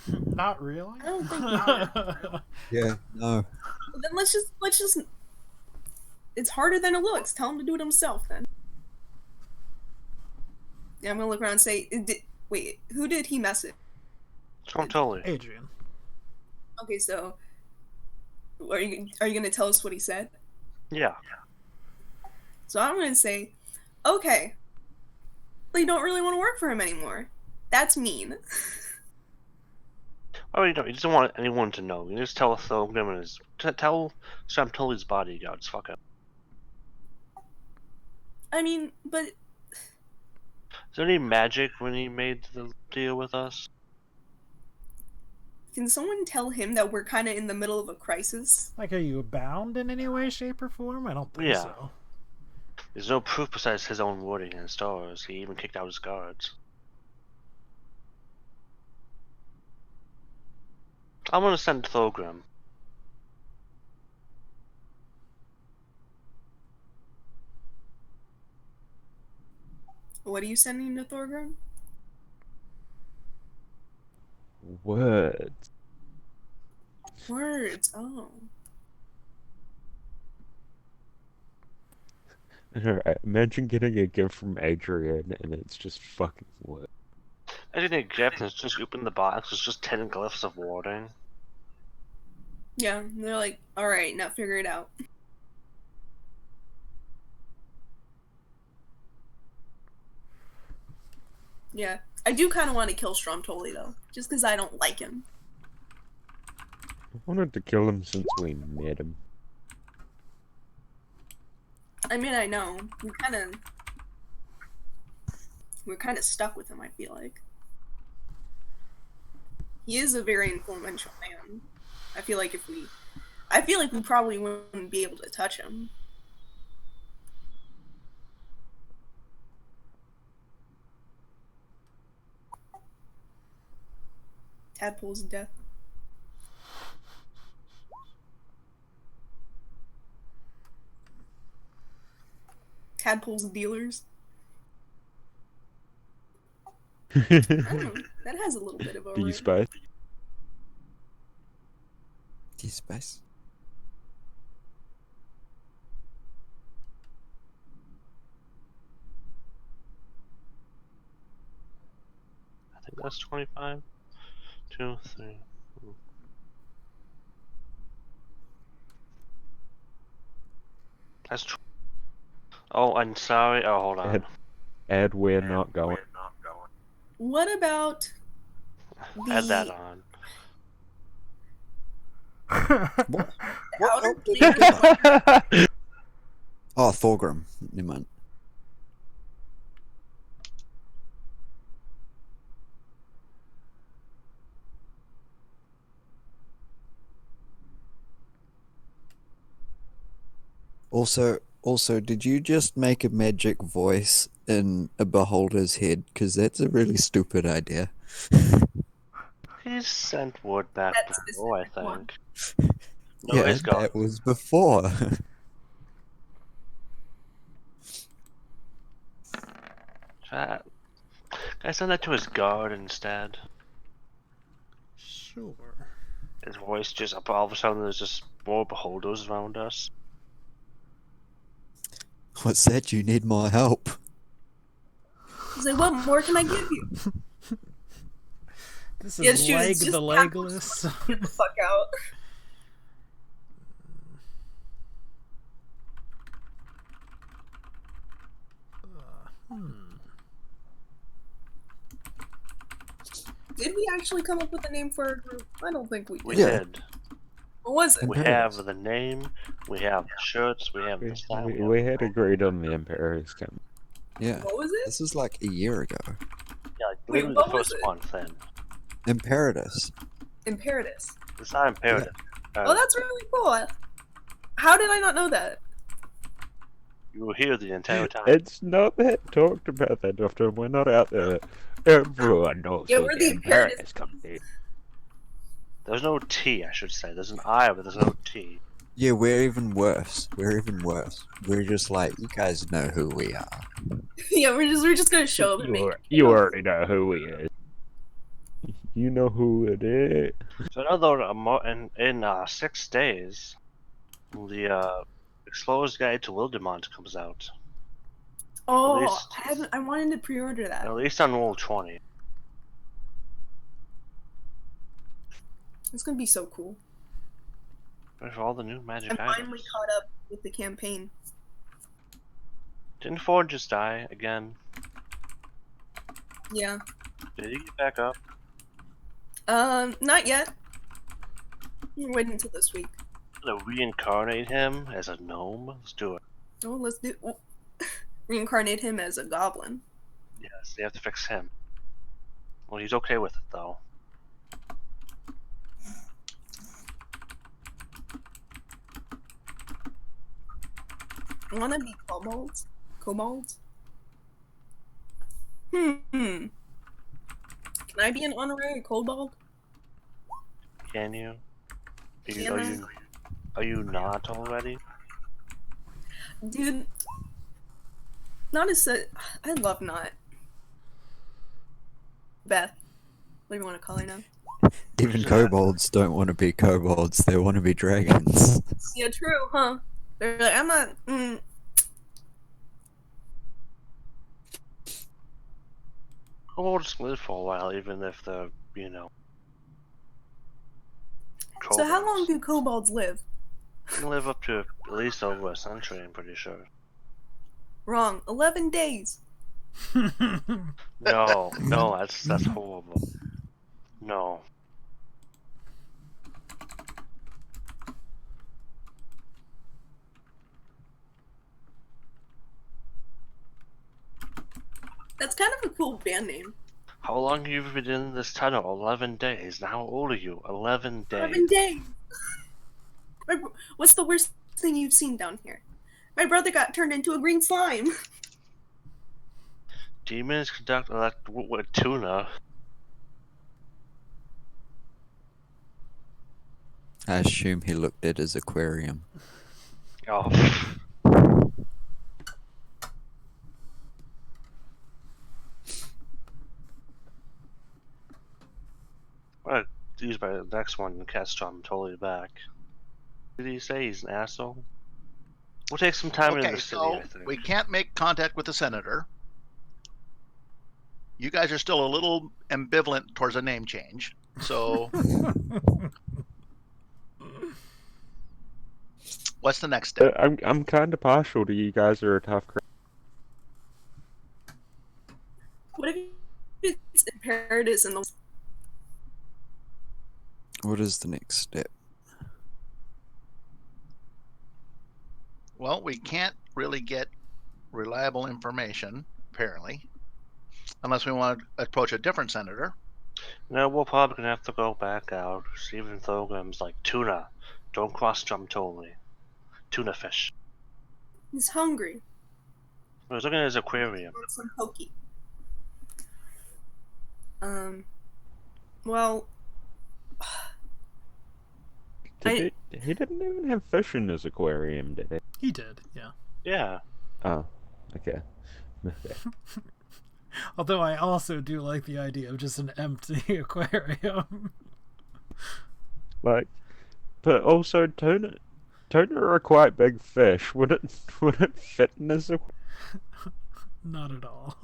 Speaker 1: Not really.
Speaker 5: I don't think not.
Speaker 2: Yeah, no.
Speaker 5: Well, then let's just. It's harder than it looks. Tell him to do it himself then. Yeah, I'm gonna look around and say, wait, who did he message?
Speaker 3: Totally.
Speaker 1: Adrian.
Speaker 5: Okay, so are you gonna tell us what he said?
Speaker 3: Yeah.
Speaker 5: So I'm gonna say, okay, well, you don't really want to work for him anymore. That's mean.
Speaker 3: Oh, you don't. You just don't want anyone to know. You just tell Thorgrim and tell Sam Tully's bodyguards. Fuck it.
Speaker 5: I mean, but
Speaker 3: Is there any magic when he made the deal with us?
Speaker 5: can someone tell him that we're kind of in the middle of a crisis?
Speaker 1: Like, are you bound in any way, shape, or form? I don't think
Speaker 3: Yeah.
Speaker 1: so.
Speaker 3: There's no proof besides his own wording in stars. He even kicked out his guards. I'm gonna send Thorgrim.
Speaker 5: What are you sending to Thorgrim?
Speaker 4: Words.
Speaker 5: Words. Oh.
Speaker 4: Alright, imagine getting a gift from Adrian and it's just fucking words.
Speaker 3: I didn't get it. Just open the box. It's just 10 glyphs of warding.
Speaker 5: Yeah, they're like, all right, now figure it out. Yeah, I do kind of want to kill Stromtoli though, just because I don't like him.
Speaker 4: I wanted to kill him since we met him.
Speaker 5: I mean, I know we're kind of stuck with him. I feel like he is a very influential man. I feel like we probably wouldn't be able to touch him. Tadpole's death. Tadpole's dealers. I don't know. That has a little bit of a
Speaker 4: D-Space.
Speaker 2: D-Space.
Speaker 3: I think that's 25. 2, 3. That's. Oh, I'm sorry. Oh, hold on.
Speaker 4: Ed, we're not going.
Speaker 5: What about
Speaker 3: Add that
Speaker 5: the
Speaker 3: on.
Speaker 5: outer plane?
Speaker 2: Oh, Thorgrim. Never mind. Also, did you just make a magic voice in a beholder's head? Because that's a really stupid idea.
Speaker 3: He's sent word back
Speaker 5: That
Speaker 3: before, I
Speaker 5: specific one.
Speaker 3: think. No,
Speaker 2: yeah,
Speaker 3: he's gone.
Speaker 2: that was before.
Speaker 3: Chat. Can I send that to his guard instead?
Speaker 1: Sure.
Speaker 3: His voice just up all of a sudden there's just more beholders around us.
Speaker 2: What's that? You need my help.
Speaker 5: He's like, what more can I give you?
Speaker 1: This
Speaker 5: Yeah,
Speaker 1: is
Speaker 5: shoot,
Speaker 1: Leg
Speaker 5: it's
Speaker 1: the
Speaker 5: just
Speaker 1: Legless.
Speaker 5: Get the fuck out. Did we actually come up with a name for our group? I don't think we did.
Speaker 3: We
Speaker 2: Yeah.
Speaker 3: did.
Speaker 5: What was it?
Speaker 3: We have the name, we have the shirts, we have the style.
Speaker 4: We had agreed on the Imperious Camp.
Speaker 2: Yeah.
Speaker 5: What was it?
Speaker 2: This was like a year ago.
Speaker 3: Yeah, like
Speaker 5: Wait,
Speaker 3: literally
Speaker 5: what
Speaker 3: the
Speaker 5: was
Speaker 3: first
Speaker 5: it?
Speaker 3: month then.
Speaker 2: Imperatus.
Speaker 5: Imperatus.
Speaker 3: It's not imperative.
Speaker 5: Oh, that's really cool. How did I not know that?
Speaker 3: You were here the entire time.
Speaker 4: It's not that talked about that often. We're not out there. Everyone knows
Speaker 5: Yeah,
Speaker 4: who
Speaker 5: we're
Speaker 4: the
Speaker 5: the Imperious
Speaker 4: Imperious Company.
Speaker 3: There's no T, I should say. There's an I, but there's no T.
Speaker 2: Yeah, we're even worse. We're even worse. We're just like, you guys know who we are.
Speaker 5: Yeah, we're just gonna show up and make.
Speaker 4: You already know who he is. You know who it is.
Speaker 3: So another in 6 days, the Explorer's Guide to Wildemont comes out.
Speaker 5: Oh,
Speaker 3: least-
Speaker 5: I wanted to pre-order that.
Speaker 3: At least on roll 20.
Speaker 5: It's gonna be so cool.
Speaker 3: There's all the new magic
Speaker 5: I'm
Speaker 3: items.
Speaker 5: finally caught up with the campaign.
Speaker 3: Didn't Ford just die again?
Speaker 5: Yeah.
Speaker 3: Did he get back up?
Speaker 5: Not yet. We're waiting until this week.
Speaker 3: I'm gonna reincarnate him as a gnome? Let's do it.
Speaker 5: Oh, let's do. Oh. Reincarnate him as a goblin.
Speaker 3: Yes, they have to fix him. Well, he's okay with it though.
Speaker 5: I wanna be kobolds. Kobolds? Can I be an honorary kobold?
Speaker 3: Can you?
Speaker 5: Can
Speaker 3: Are you not already?
Speaker 5: Dude. Not as I love not. Beth. What do you want to call her now?
Speaker 2: Even kobolds don't want to be kobolds, they want to be dragons.
Speaker 5: Yeah, true, huh? They're like, I'm not.
Speaker 3: We'll just live for a while, even if they're,
Speaker 5: So how long
Speaker 3: kobolds.
Speaker 5: do kobolds live?
Speaker 3: They live up to at least over a century, I'm pretty sure.
Speaker 5: Wrong. 11 days.
Speaker 3: No, that's horrible. No.
Speaker 5: That's kind of a cool band name.
Speaker 3: How long have you been in this tunnel? 11 days. Now, how old are you? 11 days.
Speaker 5: 11 days. What's the worst thing you've seen down here? My brother got turned into a green slime.
Speaker 3: Demons conduct with tuna.
Speaker 2: I assume he looked at his aquarium.
Speaker 3: Oh. I'll use my next one and cast John totally back. Did he say he's an asshole? We'll take some time in
Speaker 6: Okay,
Speaker 3: the city,
Speaker 6: so
Speaker 3: I think.
Speaker 6: we can't make contact with the senator. You guys are still a little ambivalent towards a name change. So what's the next step?
Speaker 4: I'm kind of partial to you guys are a tough crowd.
Speaker 5: What if it's imperatives in the...
Speaker 2: What is the next step?
Speaker 6: Well, we can't really get reliable information, apparently, unless we want to approach a different senator.
Speaker 3: No, we're probably gonna have to go back out. Stephen Thogram's like, tuna. Don't cross jump totally. Tuna fish.
Speaker 5: He's hungry.
Speaker 3: I was looking at his aquarium.
Speaker 5: Want some pokey. Well...
Speaker 4: He didn't even have fish in his aquarium, did he?
Speaker 1: He did, yeah.
Speaker 3: Yeah.
Speaker 4: Oh, okay.
Speaker 1: Although I also do like the idea of just an empty aquarium.
Speaker 4: Like, but also tuna are quite big fish. Would it fit in his aquarium?
Speaker 1: Not at all.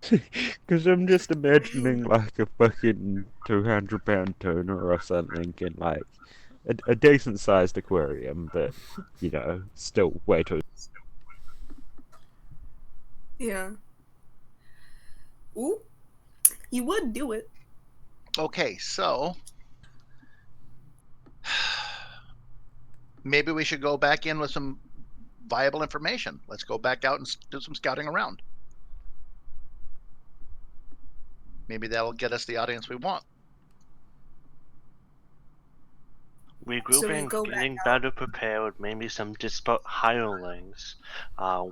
Speaker 4: Because I'm just imagining like a fucking 200-pound tuna or something in like a decent sized aquarium, but still way too.
Speaker 5: Yeah. Ooh. You would do it.
Speaker 6: Okay, so maybe we should go back in with some viable information. Let's go back out and do some scouting around. Maybe that'll get us the audience we want.
Speaker 3: Regrouping,
Speaker 5: go back
Speaker 3: getting
Speaker 5: out.
Speaker 3: better prepared, maybe some hirelings.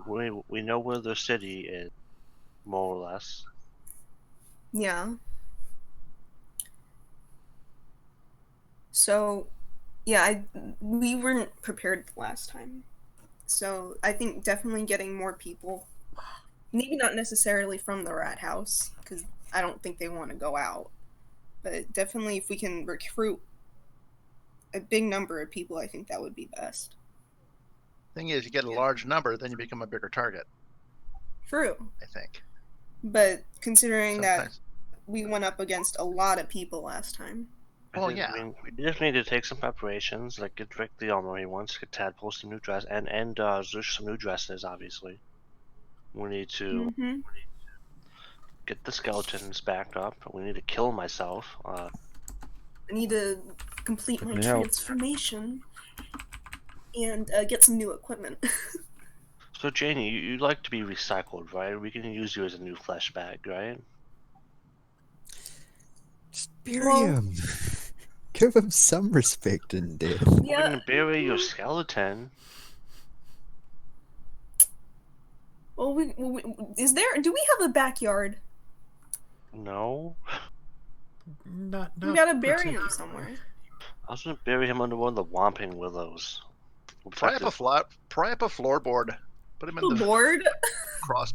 Speaker 3: We know where the city is, more or less.
Speaker 5: Yeah. So, yeah, we weren't prepared last time. So I think definitely getting more people. Maybe not necessarily from the rat house, because I don't think they want to go out. But definitely if we can recruit a big number of people, I think that would be best.
Speaker 6: Thing is, you get a large number, then you become a bigger target,
Speaker 5: True.
Speaker 6: I think.
Speaker 5: But considering that
Speaker 6: Sometimes.
Speaker 5: we went up against a lot of people last time.
Speaker 6: Oh,
Speaker 3: I
Speaker 6: yeah.
Speaker 3: mean, we just need to take some preparations, like get Rick the armor he wants, get Tadpole some new dress, and Zush some new dresses, obviously. We need to
Speaker 5: Mm-hmm.
Speaker 3: get the skeletons back up. We need to kill myself.
Speaker 5: I need to complete my
Speaker 4: Fucking hell.
Speaker 5: transformation and get some new equipment.
Speaker 3: So Janie, you'd like to be recycled, right? We can use you as a new flesh bag, right?
Speaker 2: Just bury
Speaker 5: Well-
Speaker 2: him. Give him some respect in death.
Speaker 3: We're
Speaker 5: Yeah.
Speaker 3: gonna bury your skeleton.
Speaker 5: Well, do we have a backyard?
Speaker 3: No.
Speaker 1: Not
Speaker 5: We gotta bury him
Speaker 1: particularly.
Speaker 5: somewhere.
Speaker 3: I was gonna bury him under one of the Whomping Willows.
Speaker 6: Pry up a floorboard. Put him in
Speaker 5: The
Speaker 6: the
Speaker 5: board?
Speaker 6: crawl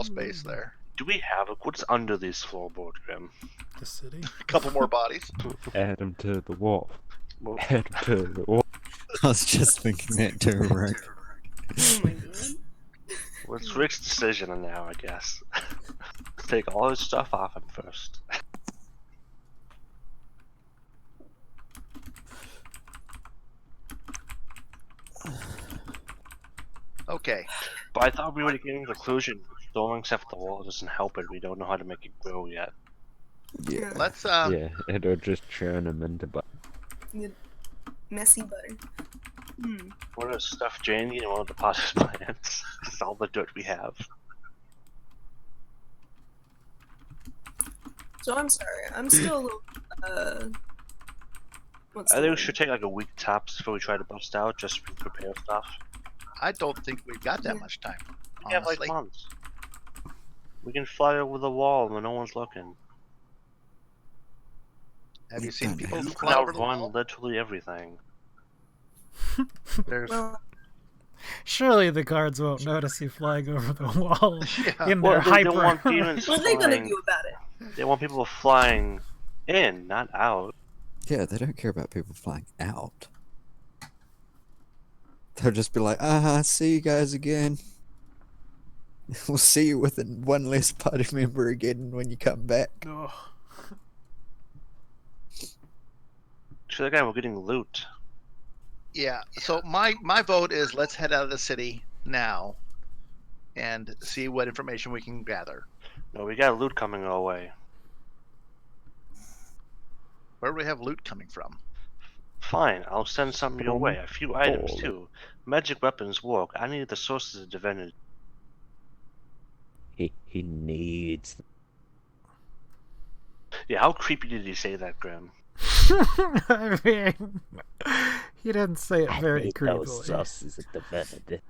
Speaker 6: space there.
Speaker 3: Do we have what's under these floorboard, Grim?
Speaker 1: The city?
Speaker 6: A couple more bodies.
Speaker 4: Add him to the wall.
Speaker 3: Well,
Speaker 4: Add him to the wall.
Speaker 2: I was just thinking that too, Rick.
Speaker 5: Oh my god.
Speaker 3: Well, it's Rick's decision now, I guess. Take all his stuff off him first.
Speaker 6: Okay.
Speaker 3: But I thought we were getting to the conclusion. Throwing stuff at the wall doesn't help it. We don't know how to make it grow yet.
Speaker 2: Yeah.
Speaker 6: Let's
Speaker 4: Yeah, it'll just churn them into
Speaker 5: Messy butter. Hmm.
Speaker 3: What are stuff Janie and one of the potter's plants? It's all the dirt we have.
Speaker 5: So I'm sorry. I'm still a little. What's
Speaker 3: I
Speaker 5: the
Speaker 3: think we
Speaker 5: word?
Speaker 3: should take like a week tops before we try to bust out, just to prepare stuff.
Speaker 6: I don't think we've got that
Speaker 5: Yeah.
Speaker 6: much time.
Speaker 3: We have like
Speaker 6: Honestly.
Speaker 3: months. We can fly over the wall when no one's looking.
Speaker 6: Have you
Speaker 2: We
Speaker 6: seen
Speaker 2: don't
Speaker 6: people
Speaker 2: have
Speaker 3: You
Speaker 6: fly
Speaker 3: can
Speaker 6: over the
Speaker 3: outrun
Speaker 6: wall?
Speaker 3: literally everything.
Speaker 6: There's
Speaker 5: Well,
Speaker 1: Surely the guards won't notice you flying over the wall
Speaker 6: Yeah.
Speaker 1: in
Speaker 3: Well,
Speaker 1: their
Speaker 3: they
Speaker 1: hyper.
Speaker 3: don't want demons
Speaker 5: what are they gonna
Speaker 3: flying.
Speaker 5: do about it?
Speaker 3: They want people flying in, not out.
Speaker 2: Yeah, they don't care about people flying out. They'll just be like, see you guys again. We'll see you with one less party member again when you come back.
Speaker 1: Ugh.
Speaker 3: So that guy, we're getting loot.
Speaker 6: Yeah. So my vote is let's head out of the city now, and see what information we can gather.
Speaker 3: No, we got loot coming our way.
Speaker 6: Where do we have loot coming from?
Speaker 3: Fine, I'll send something your
Speaker 4: From
Speaker 3: way. A few items
Speaker 4: all.
Speaker 3: too. Magic weapons work. I need the sources of divinity.
Speaker 4: He needs.
Speaker 3: Yeah, how creepy did he say that, Grim?
Speaker 1: I mean, he didn't say it very
Speaker 4: Those
Speaker 1: creepily.
Speaker 4: sauces of divinity.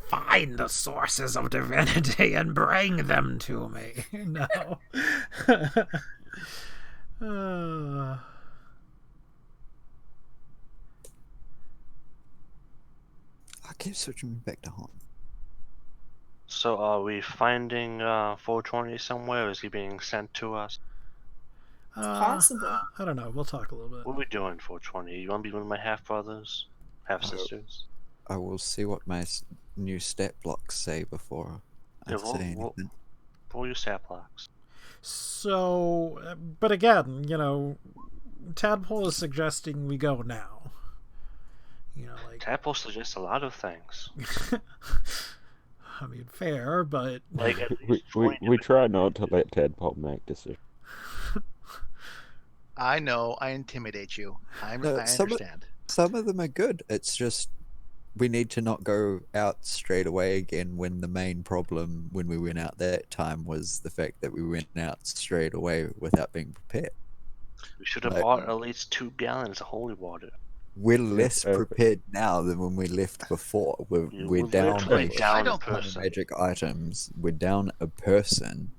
Speaker 1: Find the sources of divinity and bring them to me. No.
Speaker 2: I keep switching back to home.
Speaker 3: So are we finding 420 somewhere, or is he being sent to us?
Speaker 5: Possible.
Speaker 1: I don't know. We'll talk a little bit.
Speaker 3: What are we doing, 420? You want to be one of my half-brothers? Half-sisters?
Speaker 2: I will see what my new stat blocks say before I
Speaker 3: Yeah,
Speaker 2: say
Speaker 3: we'll-
Speaker 2: anything.
Speaker 3: Pull your stat blocks.
Speaker 1: So, but again, you know, Tadpole is suggesting we go now. You know, like,
Speaker 3: Tadpole suggests a lot of things.
Speaker 1: I mean, fair, but
Speaker 3: Like, at
Speaker 4: We,
Speaker 3: least 20
Speaker 4: we try not to let Tadpole make decisions.
Speaker 6: I know I intimidate you. I
Speaker 2: No,
Speaker 6: understand.
Speaker 2: Some of them are good. It's just we need to not go out straight away again when the main problem when we went out that time was the fact that we went out straight away without being prepared.
Speaker 3: We should have
Speaker 2: Like-
Speaker 3: bought at least 2 gallons of holy water.
Speaker 2: We're less
Speaker 4: okay.
Speaker 2: prepared now than when we left before. We're
Speaker 3: We're
Speaker 2: down
Speaker 3: literally
Speaker 2: a
Speaker 3: down a
Speaker 6: don't-
Speaker 2: ton of
Speaker 3: person.
Speaker 2: magic items. We're down a person.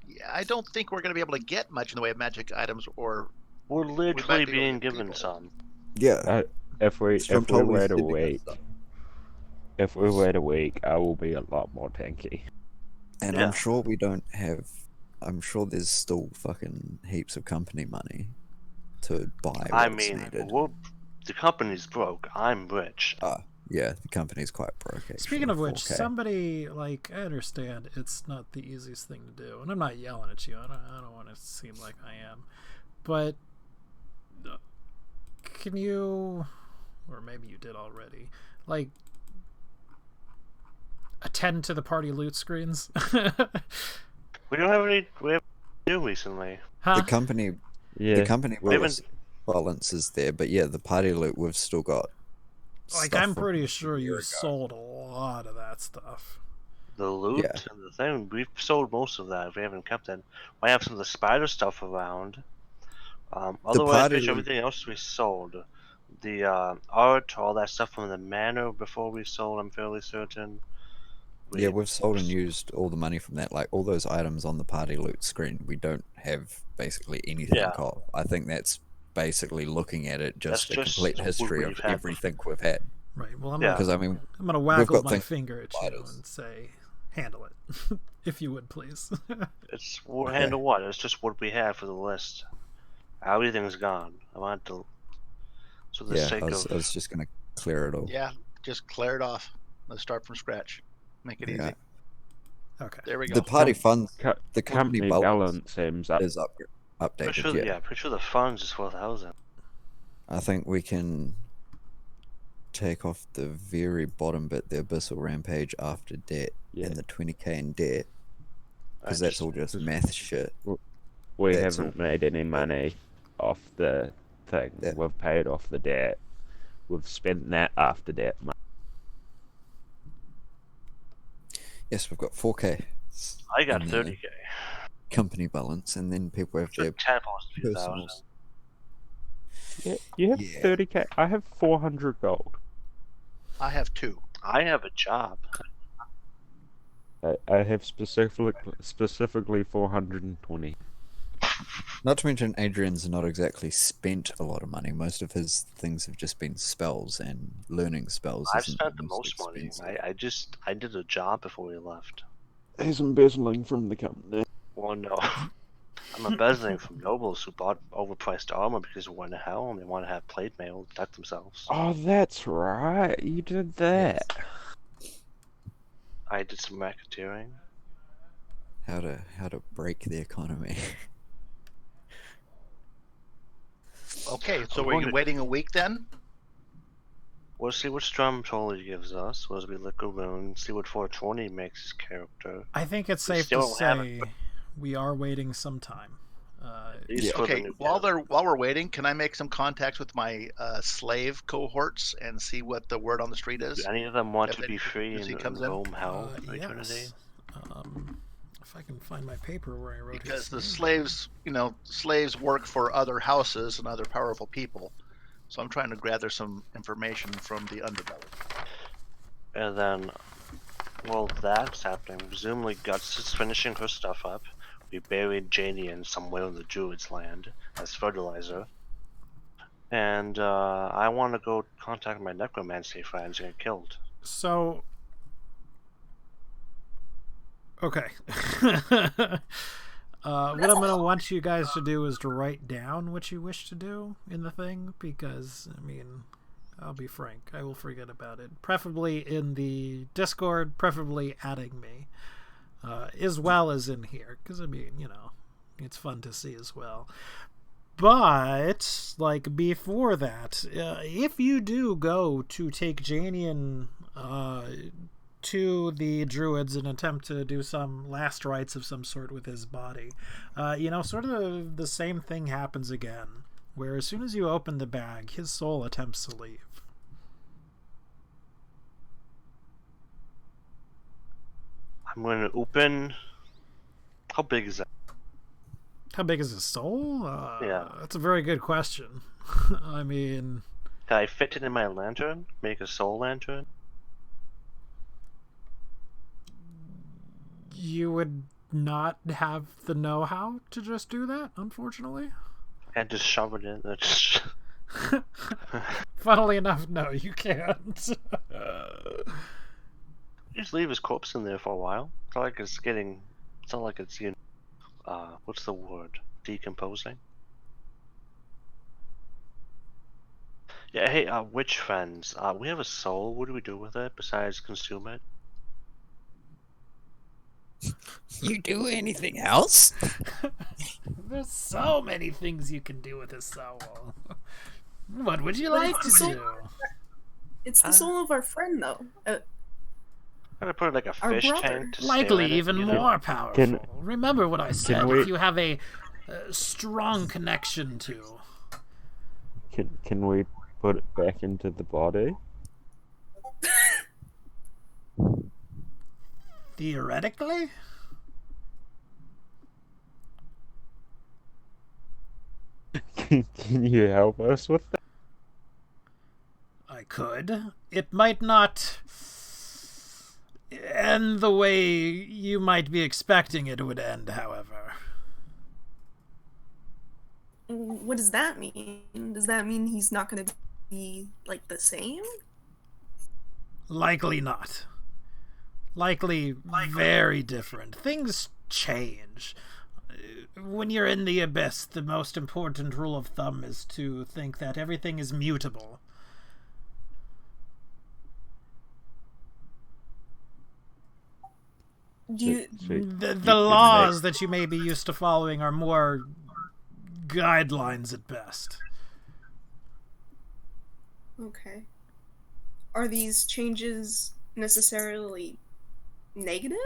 Speaker 6: Yeah, I don't think we're going to be able to get much in the way of magic items or
Speaker 3: We're
Speaker 6: might
Speaker 3: literally
Speaker 6: be able to
Speaker 3: being
Speaker 6: get
Speaker 3: given
Speaker 6: people.
Speaker 3: some.
Speaker 2: Yeah.
Speaker 4: If we
Speaker 2: Storm
Speaker 4: if we
Speaker 2: told me
Speaker 4: wait a
Speaker 2: to get
Speaker 4: week,
Speaker 2: stuff.
Speaker 4: if we wait a week, I will be a lot more tanky.
Speaker 2: And
Speaker 3: Yeah.
Speaker 2: I'm sure we don't have. I'm sure there's still fucking heaps of company money to buy
Speaker 3: I
Speaker 2: what's
Speaker 3: mean,
Speaker 2: needed.
Speaker 3: the company's broke. I'm rich.
Speaker 2: Yeah, the company's quite broke. Actually,
Speaker 1: speaking of which,
Speaker 2: 4K.
Speaker 1: somebody, like, I understand it's not the easiest thing to do, and I'm not yelling at you. I don't want to seem like I am, but can you, or maybe you did already, like, attend to the party loot screens?
Speaker 3: We don't have any. We have new recently.
Speaker 1: Huh?
Speaker 2: the company,
Speaker 4: Yeah,
Speaker 2: the company
Speaker 3: we haven't-
Speaker 2: balance is there, but yeah, the party loot we've still got.
Speaker 1: Like,
Speaker 2: stuff
Speaker 1: I'm
Speaker 2: from
Speaker 1: pretty
Speaker 2: a
Speaker 1: sure
Speaker 2: year
Speaker 1: you
Speaker 2: ago.
Speaker 1: sold a lot of that stuff.
Speaker 3: The loot
Speaker 2: Yeah.
Speaker 3: and the thing. We've sold most of that. We haven't kept it. I have some of the spider stuff around. Otherwise,
Speaker 2: party
Speaker 3: bitch,
Speaker 2: loot-
Speaker 3: everything else we sold. The art, all that stuff from the manor before we sold. I'm fairly certain.
Speaker 2: Yeah, we've sold and used all the money from that. Like all those items on the party loot screen, we don't have basically anything
Speaker 3: Yeah.
Speaker 2: of. I think that's basically looking at it just
Speaker 3: That's
Speaker 2: a
Speaker 3: just
Speaker 2: complete
Speaker 3: what
Speaker 2: history
Speaker 3: we've
Speaker 2: of
Speaker 3: had
Speaker 2: everything we've had.
Speaker 1: Right. Well,
Speaker 3: Yeah.
Speaker 2: Because I mean,
Speaker 1: I'm gonna waggle
Speaker 2: got
Speaker 1: my
Speaker 2: things-
Speaker 1: finger at you
Speaker 2: spiders.
Speaker 1: and say, "Handle it, if you would, please."
Speaker 3: It's handle what? It's just what we had for the list. Everything's gone. I want to. So the
Speaker 2: yeah,
Speaker 3: sake
Speaker 2: I
Speaker 3: of
Speaker 2: was just gonna clear it all.
Speaker 6: yeah, just clear it off. Let's start from scratch. Make it
Speaker 2: Yeah.
Speaker 6: easy.
Speaker 1: Okay.
Speaker 6: There we go.
Speaker 2: The party funds,
Speaker 4: Co-
Speaker 2: the company
Speaker 4: company
Speaker 2: balance
Speaker 4: balance seems up.
Speaker 2: is updated. Yeah.
Speaker 3: Pretty sure the funds is 4,000.
Speaker 2: I think we can take off the very bottom bit, the Abyssal Rampage after debt,
Speaker 4: Yeah.
Speaker 2: and the 20k in debt, because
Speaker 3: I
Speaker 2: that's all just math shit.
Speaker 4: We
Speaker 2: That's
Speaker 4: haven't made any money off the thing.
Speaker 2: Yeah.
Speaker 4: We've paid off the debt. We've spent that after debt money.
Speaker 2: Yes, we've got 4k.
Speaker 3: I got
Speaker 2: in the
Speaker 3: 30k.
Speaker 2: company balance, and then people have their
Speaker 3: Should tap on a few thousand.
Speaker 2: personals.
Speaker 4: Yeah, you have
Speaker 2: Yeah.
Speaker 4: 30k. I have 400 gold.
Speaker 6: I have 2.
Speaker 3: I have a job.
Speaker 4: I have specifically 420.
Speaker 2: Not to mention, Adrian's not exactly spent a lot of money. Most of his things have just been spells, and learning spells.
Speaker 3: I've
Speaker 2: isn't
Speaker 3: spent the most money.
Speaker 2: expensive.
Speaker 3: I did a job before we left.
Speaker 4: He's embezzling from the company.
Speaker 3: Well, no. I'm embezzling from nobles who bought overpriced armor because it went to hell and they want to have plate mail to protect themselves.
Speaker 4: Oh, that's right. You did that.
Speaker 3: I did some racketeering.
Speaker 2: How to break the economy.
Speaker 6: Okay, so
Speaker 3: I'm
Speaker 6: we're
Speaker 3: going to-
Speaker 6: waiting a week then?
Speaker 3: We'll see what Stromtroll gives us. We'll be lick a rune, see what 420 makes his character.
Speaker 1: I think it's
Speaker 3: We
Speaker 1: safe
Speaker 3: still
Speaker 1: to
Speaker 3: don't have
Speaker 1: say we are waiting some time.
Speaker 3: At least
Speaker 2: Yeah.
Speaker 3: for the
Speaker 6: Okay,
Speaker 3: new
Speaker 6: while
Speaker 3: guy.
Speaker 6: we're waiting, can I make some contacts with my slave cohorts and see what the word on the street is?
Speaker 3: Do any of them want
Speaker 6: If
Speaker 3: to be
Speaker 6: any
Speaker 3: free
Speaker 6: music
Speaker 3: and
Speaker 6: comes in?
Speaker 3: roam hell for eternity?
Speaker 1: Yes. If I can find my paper where I wrote
Speaker 6: Because
Speaker 1: his
Speaker 6: the
Speaker 1: name.
Speaker 6: slaves work for other houses and other powerful people. So I'm trying to gather some information from the underbelly.
Speaker 3: And then, well, that's happening. Presumably, Guts is finishing her stuff up. We buried Janie in somewhere in the Druid's land as fertilizer. And I want to go contact my necromancy friends and get killed.
Speaker 1: So, okay. What I'm gonna want you guys to do is to write down what you wish to do in the thing, because I mean, I'll be frank, I will forget about it. Preferably in the Discord, preferably adding me, as well as in here, because I mean, you know, it's fun to see as well. But like before that, if you do go to take Janian to the druids and attempt to do some last rites of some sort with his body, you know, sort of the same thing happens again, where as soon as you open the bag, his soul attempts to leave.
Speaker 3: I'm going to open. How big is that?
Speaker 1: How big is his soul?
Speaker 3: Yeah.
Speaker 1: That's a very good question. I mean,
Speaker 3: Can I fit it in my lantern? Make a soul lantern?
Speaker 1: you would not have the know-how to just do that, unfortunately.
Speaker 3: And just shove it in. Just...
Speaker 1: Funnily enough, no, you can't.
Speaker 3: Just leave his corpse in there for a while. It's not like it's getting. It's not like it's what's the word? Decomposing. Yeah. Hey, witch friends. We have a soul. What do we do with it besides consume it?
Speaker 2: You do anything else?
Speaker 1: There's so many things you can do with a soul. What would you like to do?
Speaker 5: It's the soul of our friend, though.
Speaker 3: Gotta put it like a
Speaker 5: Our
Speaker 3: fish
Speaker 5: brother.
Speaker 3: tank. To
Speaker 1: Likely
Speaker 3: stare at it,
Speaker 1: even
Speaker 3: you know?
Speaker 1: more powerful. Remember what I said.
Speaker 4: we-
Speaker 1: If you have a strong connection to.
Speaker 4: Can we put it back into the body?
Speaker 1: Theoretically?
Speaker 4: Can you help us with that?
Speaker 1: I could. It might not end the way you might be expecting it would end, however.
Speaker 5: What does that mean? Does that mean he's not going to be, like, the same?
Speaker 1: Likely not. Likely very different. Things change. When you're in the abyss, the most important rule of thumb is to think that everything is mutable.
Speaker 5: Do you?
Speaker 4: So
Speaker 1: The
Speaker 4: you can
Speaker 1: laws that you may be used to following are more guidelines at best.
Speaker 5: Okay. Are these changes necessarily negative?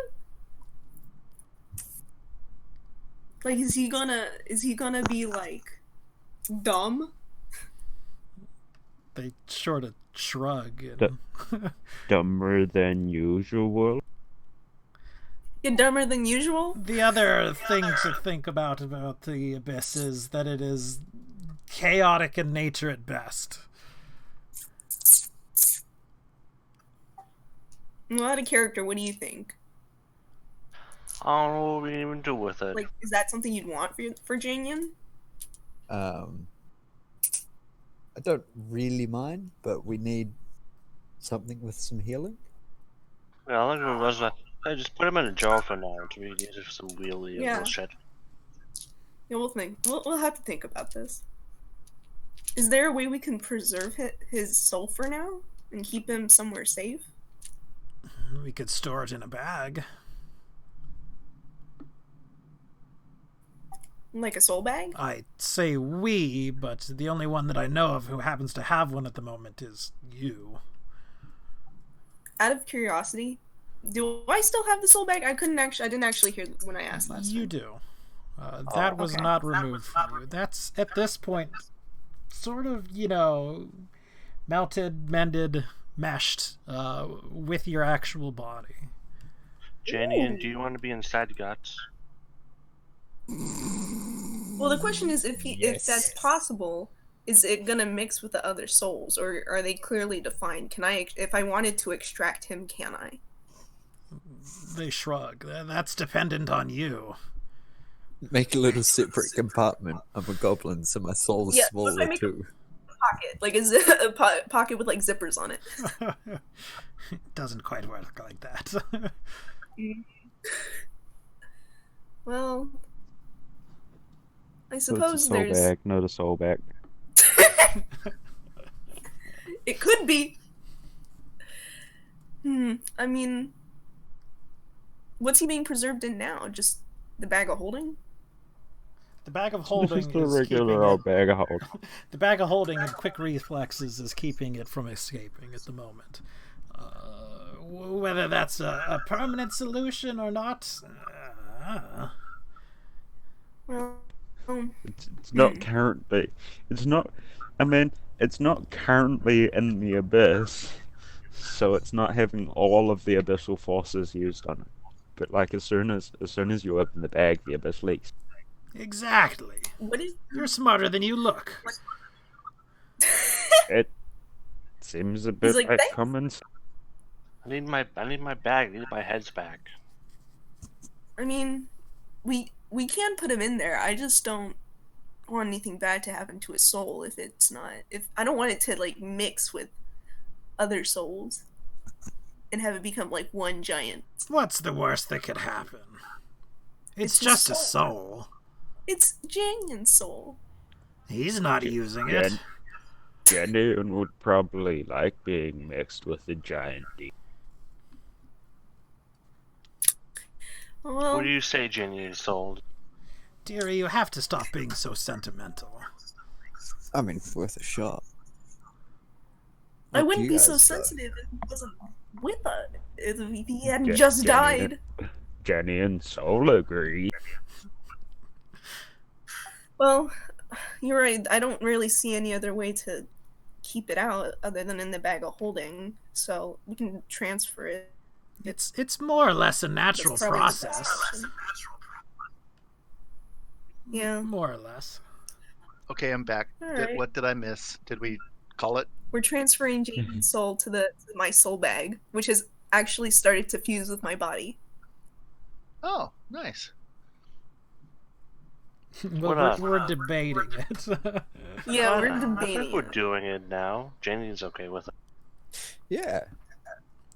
Speaker 5: Like, is he gonna be like dumb?
Speaker 1: They sort of shrug and
Speaker 4: dumber than usual.
Speaker 5: Get dumber than usual?
Speaker 1: the other thing to think about the Abyss is that it is chaotic in nature at best.
Speaker 5: Well, out of character, what do you think?
Speaker 3: I don't know what we even do with it.
Speaker 5: Like, is that something you'd want for Janyan?
Speaker 2: I don't really mind, but we need something with some healing.
Speaker 3: Yeah, I think it was I just put him in a jar for now to be used for some wheelie
Speaker 5: Yeah.
Speaker 3: bullshit.
Speaker 5: Yeah, we'll think. We'll have to think about this. Is there a way we can preserve his soul for now and keep him somewhere safe?
Speaker 1: We could store it in a bag.
Speaker 5: Like a soul bag?
Speaker 1: I say we, but the only one that I know of who happens to have one at the moment is you.
Speaker 5: Out of curiosity, do I still have the soul bag? I didn't actually hear when I asked last
Speaker 1: You
Speaker 5: time.
Speaker 1: do. That was
Speaker 5: okay.
Speaker 1: not removed from you. That's, at this point, sort of, melted, mended, meshed with your actual body.
Speaker 3: Jenny, and do you want to be inside Guts?
Speaker 5: Well, the question is, if
Speaker 2: Yes.
Speaker 5: that's possible, is it gonna mix with the other souls, or are they clearly defined? If I wanted to extract him, can I?
Speaker 1: They shrug. That's dependent on you.
Speaker 2: Make a little separate compartment. I'm a goblin, so my soul is
Speaker 5: Yeah,
Speaker 2: smaller
Speaker 5: I make
Speaker 2: too.
Speaker 5: Pocket, like is a pocket with like zippers on it.
Speaker 1: It doesn't quite work like that.
Speaker 5: Well, I
Speaker 4: So it's a
Speaker 5: suppose
Speaker 4: soul
Speaker 5: there's.
Speaker 4: bag, not a soul bag.
Speaker 5: It could be. I mean, what's he being preserved in now? Just the bag of holding?
Speaker 1: The bag of holding
Speaker 4: Just a
Speaker 1: is
Speaker 4: regular
Speaker 1: keeping
Speaker 4: old
Speaker 1: it,
Speaker 4: bag of hold.
Speaker 1: the bag of holding and quick reflexes is keeping it from escaping at the moment. Whether that's a permanent solution or not,
Speaker 5: Well,
Speaker 4: It's not currently. It's not. I mean, it's not currently in the abyss, so it's not having all of the abyssal forces used on it. But like as soon as you open the bag, the abyss leaks.
Speaker 1: exactly.
Speaker 5: what is?
Speaker 1: You're smarter than you look.
Speaker 4: It seems a bit
Speaker 5: like,
Speaker 4: like
Speaker 5: "Thanks."
Speaker 4: common.
Speaker 3: I need my bag. I need my heads back.
Speaker 5: I mean, we can put him in there. I just don't want anything bad to happen to his soul if it's not. If I don't want it to like mix with other souls and have it become like one giant.
Speaker 1: What's the worst that could happen? It's
Speaker 5: It's his
Speaker 1: just a
Speaker 5: soul.
Speaker 1: soul.
Speaker 5: It's Janyan's soul.
Speaker 1: He's not using it.
Speaker 4: Genuine would probably like being mixed with the giant demon.
Speaker 5: Well,
Speaker 3: What do you say, Jenny is sold?
Speaker 1: Dearie, you have to stop being so sentimental.
Speaker 2: I mean, worth a shot.
Speaker 5: I
Speaker 2: What do
Speaker 5: wouldn't
Speaker 2: you
Speaker 5: be so
Speaker 2: guys say?
Speaker 5: sensitive if he wasn't with us. If he hadn't
Speaker 4: Ge-
Speaker 5: just
Speaker 4: genuine.
Speaker 5: died.
Speaker 4: Jenny and Soul agree.
Speaker 5: Well, you're right. I don't really see any other way to keep it out other than in the bag of holding. So we can transfer it.
Speaker 1: It's more or less a natural
Speaker 5: That's probably the best
Speaker 1: process.
Speaker 5: option. Yeah,
Speaker 1: More or less.
Speaker 6: Okay, I'm back.
Speaker 5: All right.
Speaker 6: What did I miss? Did we call it?
Speaker 5: we're transferring Jaden's soul to my soul bag, which has actually started to fuse with my body.
Speaker 6: Oh, nice.
Speaker 1: Well,
Speaker 3: What up?
Speaker 1: we're debating it.
Speaker 5: Yeah, we're
Speaker 3: I think
Speaker 5: debating.
Speaker 3: we're
Speaker 5: it.
Speaker 3: doing it now. Jenny's okay with it.
Speaker 2: Yeah.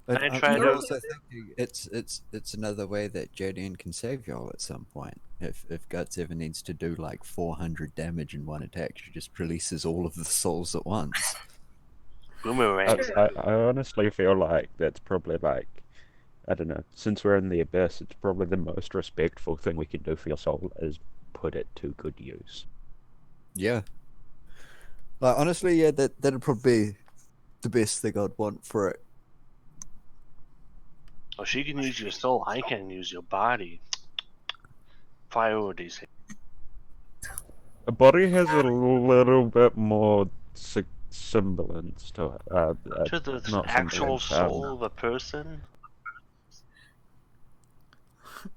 Speaker 2: But
Speaker 3: I
Speaker 2: I'm
Speaker 3: tried
Speaker 5: to-
Speaker 2: also thinking it's another way that Jodian can save y'all at some point. If Guts ever needs to do like 400 damage in one attack, she just releases all of the souls at once.
Speaker 3: Boomerang.
Speaker 4: I honestly feel like that's probably like I don't know. Since we're in the abyss, it's probably the most respectful thing we can do for your soul is put it to good use.
Speaker 2: Yeah. Like honestly, yeah, that'd probably be the best thing I'd want for it.
Speaker 3: Oh, she can use your soul. I can use your body. Priorities.
Speaker 4: A body has a little bit more semblance to it.
Speaker 3: To the
Speaker 4: not
Speaker 3: actual
Speaker 4: semblance,
Speaker 3: soul of a person?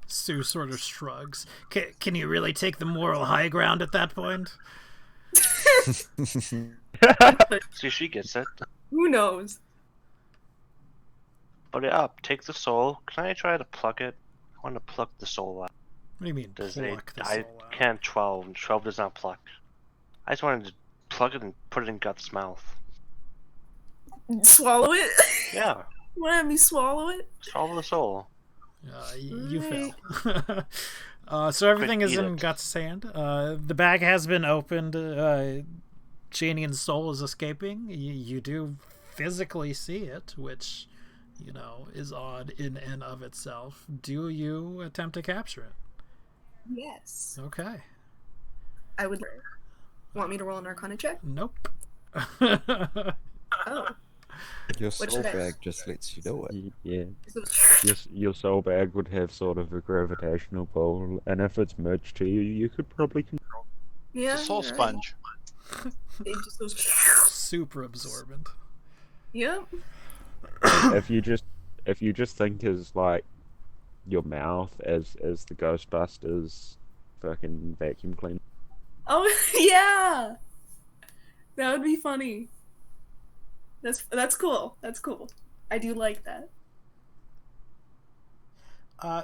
Speaker 1: Sue sort of shrugs. Can you really take the moral high ground at that point?
Speaker 3: See, she gets it.
Speaker 5: Who knows?
Speaker 3: Put it up. Take the soul. Can I try to pluck it? I want to pluck the soul out.
Speaker 1: What do you mean,
Speaker 3: Does
Speaker 1: pluck the
Speaker 3: I
Speaker 1: soul out?
Speaker 3: can't 12. 12 does not pluck. I just wanted to plug it and put it in Guts' mouth.
Speaker 5: Swallow it?
Speaker 3: Yeah.
Speaker 5: You want to have me swallow it?
Speaker 3: Swallow the soul.
Speaker 1: You fail. So everything is
Speaker 3: eat
Speaker 1: in
Speaker 3: it.
Speaker 1: Guts' hand. The bag has been opened. Janian's soul is escaping. You do physically see it, which, you know, is odd in and of itself. Do you attempt to capture it?
Speaker 5: Yes.
Speaker 1: Okay.
Speaker 5: I would. Want me to roll an Arcana check?
Speaker 1: Nope.
Speaker 5: Oh.
Speaker 2: Your
Speaker 5: What
Speaker 2: soul
Speaker 5: should I-
Speaker 2: bag just lets you do it.
Speaker 4: Yeah.
Speaker 5: So-
Speaker 4: Your soul bag would have sort of a gravitational pull, and if it's merged to you, you could probably control.
Speaker 5: Yeah.
Speaker 6: It's a soul
Speaker 5: you're right.
Speaker 6: sponge.
Speaker 5: It just goes.
Speaker 1: Super absorbent.
Speaker 5: Yep.
Speaker 4: if you just think as like your mouth as the Ghostbusters fucking vacuum cleaner.
Speaker 5: Oh yeah. That would be funny. That's cool. That's cool. I do like that.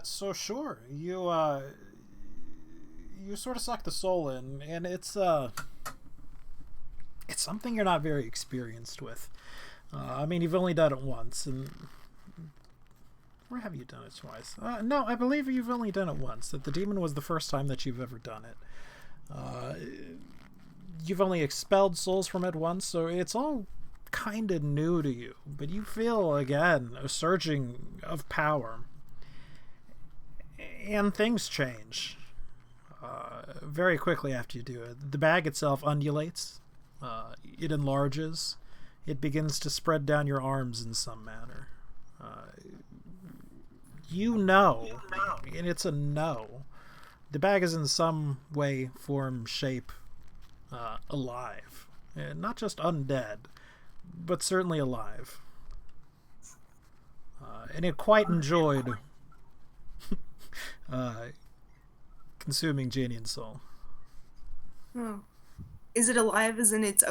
Speaker 1: So sure, you sort of suck the soul in, and it's something you're not very experienced with. I mean, you've only done it once, and or have you done it twice? No, I believe you've only done it once. That the demon was the first time that you've ever done it. You've only expelled souls from it once, so it's all kind of new to you. But you feel again a surging of power. And things change very quickly after you do it. The bag itself undulates, it enlarges, it begins to spread down your arms in some manner. You know, and it's a no. The bag is in some way, form, shape alive. Not just undead, but certainly alive. And it quite enjoyed consuming Janian's soul.
Speaker 5: Oh. Is it alive as in it's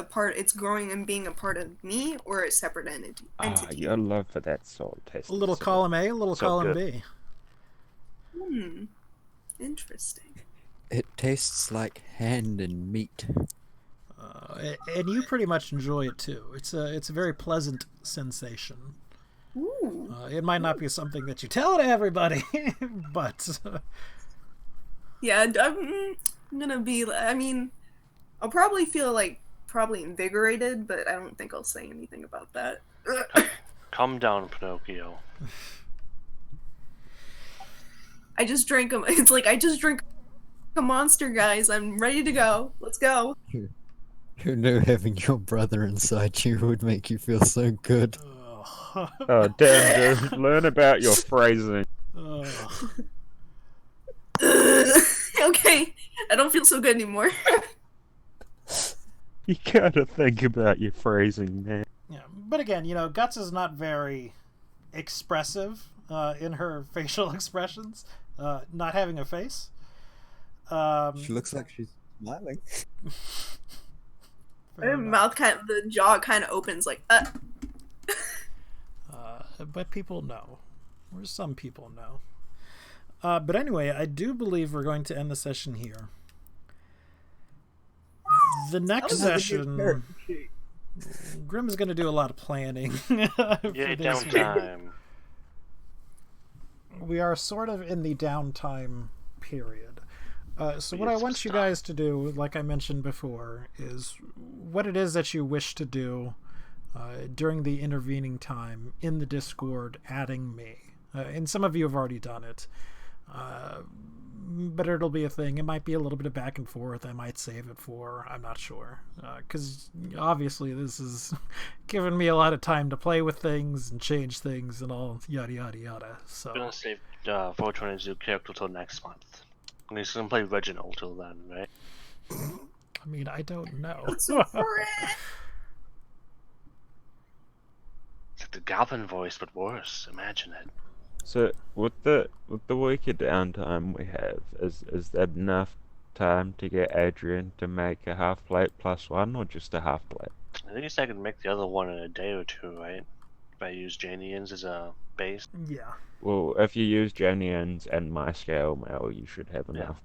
Speaker 5: growing and being a part of me, or a separate entity?
Speaker 4: Your love for that soul tastes
Speaker 1: A little
Speaker 4: so
Speaker 1: column A, a little
Speaker 4: so
Speaker 1: column
Speaker 4: good.
Speaker 1: B.
Speaker 5: Interesting.
Speaker 2: It tastes like hand and meat.
Speaker 1: And you pretty much enjoy it too. It's a very pleasant sensation.
Speaker 5: Ooh.
Speaker 1: It might not be something that you tell to everybody, but
Speaker 5: Yeah, I'm gonna be. I mean, I'll probably feel probably invigorated, but I don't think I'll say anything about that.
Speaker 3: Calm down, Pinocchio.
Speaker 5: I just drank a. It's like I just drink a monster, guys. I'm ready to go. Let's go.
Speaker 2: Who knew having your brother inside you would make you feel so good?
Speaker 4: Oh damn, dude! Learn about your phrasing.
Speaker 5: Okay, I don't feel so good anymore.
Speaker 4: You gotta think about your phrasing, man.
Speaker 1: yeah. But again, you know, Guts is not very expressive in her facial expressions. Not having a face.
Speaker 2: She looks like she's smiling.
Speaker 1: fair
Speaker 5: My
Speaker 1: enough.
Speaker 5: mouth the jaw kind of opens like.
Speaker 1: But people know, or some people know. But anyway, I do believe we're going to end the session here. The next session, Grim is going to do a lot of planning. for
Speaker 3: Yay,
Speaker 1: this
Speaker 3: downtime.
Speaker 1: we are sort of in the downtime period. So what I
Speaker 3: Yes,
Speaker 1: want you
Speaker 3: stop.
Speaker 1: guys to do, like I mentioned before, is what it is that you wish to do during the intervening time in the Discord, adding me. and some of you have already done it. But it'll be a thing. It might be a little bit of back and forth. I might save it for, I'm not sure. Because obviously this is giving me a lot of time to play with things and change things and all yada yada yada. So
Speaker 3: I'm gonna save 422 character till next month. And he's gonna play Reginald till then, right?
Speaker 1: I mean, I don't know.
Speaker 3: It's like the Goblin voice, but worse. Imagine it.
Speaker 4: So with the week of downtime we have, is that enough time to get Adrian to make a half plate +1 or just a half plate?
Speaker 3: I think I can make the other one in a day or two, right? If I use Janians as a base.
Speaker 1: Yeah.
Speaker 4: Well, if you use Janians and my scale mail, you should have enough.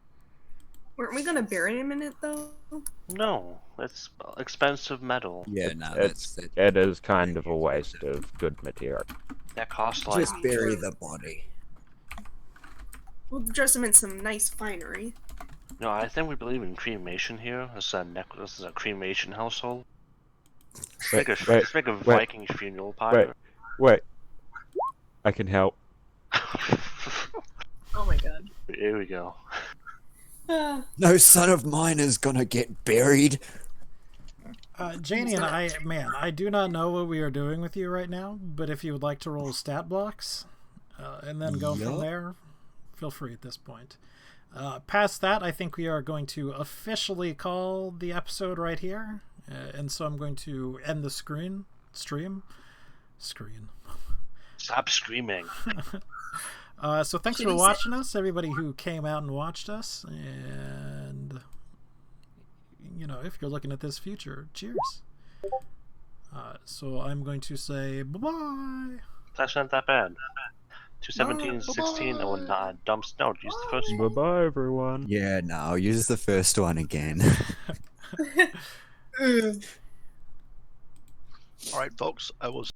Speaker 5: Weren't we gonna bury him in it though?
Speaker 3: No, it's expensive metal.
Speaker 2: Yeah, no,
Speaker 4: It is kind of a waste of good material.
Speaker 3: That costs like.
Speaker 2: just bury the body.
Speaker 5: We'll dress him in some nice finery.
Speaker 3: No, I think we believe in cremation here. This is a cremation household. Let's make a Viking funeral pyre.
Speaker 4: Wait. I can help.
Speaker 5: Oh my god.
Speaker 3: Here we go.
Speaker 2: No son of mine is gonna get buried.
Speaker 1: Janie and I do not know what we are doing with you right now, but if you would like to roll stat blocks and then go from there, feel free at this point. Past that, I think we are going to officially call the episode right here, and so I'm going to end the stream.
Speaker 3: Stop screaming.
Speaker 1: So thanks for watching us, everybody who came out and watched us, and if you're looking at this future, cheers. So I'm going to say bye-bye.
Speaker 3: That's not that bad. 217, 16, oh, nah, dumps. No, use the first one.
Speaker 4: Bye-bye, everyone.
Speaker 2: Yeah, no, I'll use the first one again.
Speaker 6: All right, folks, I will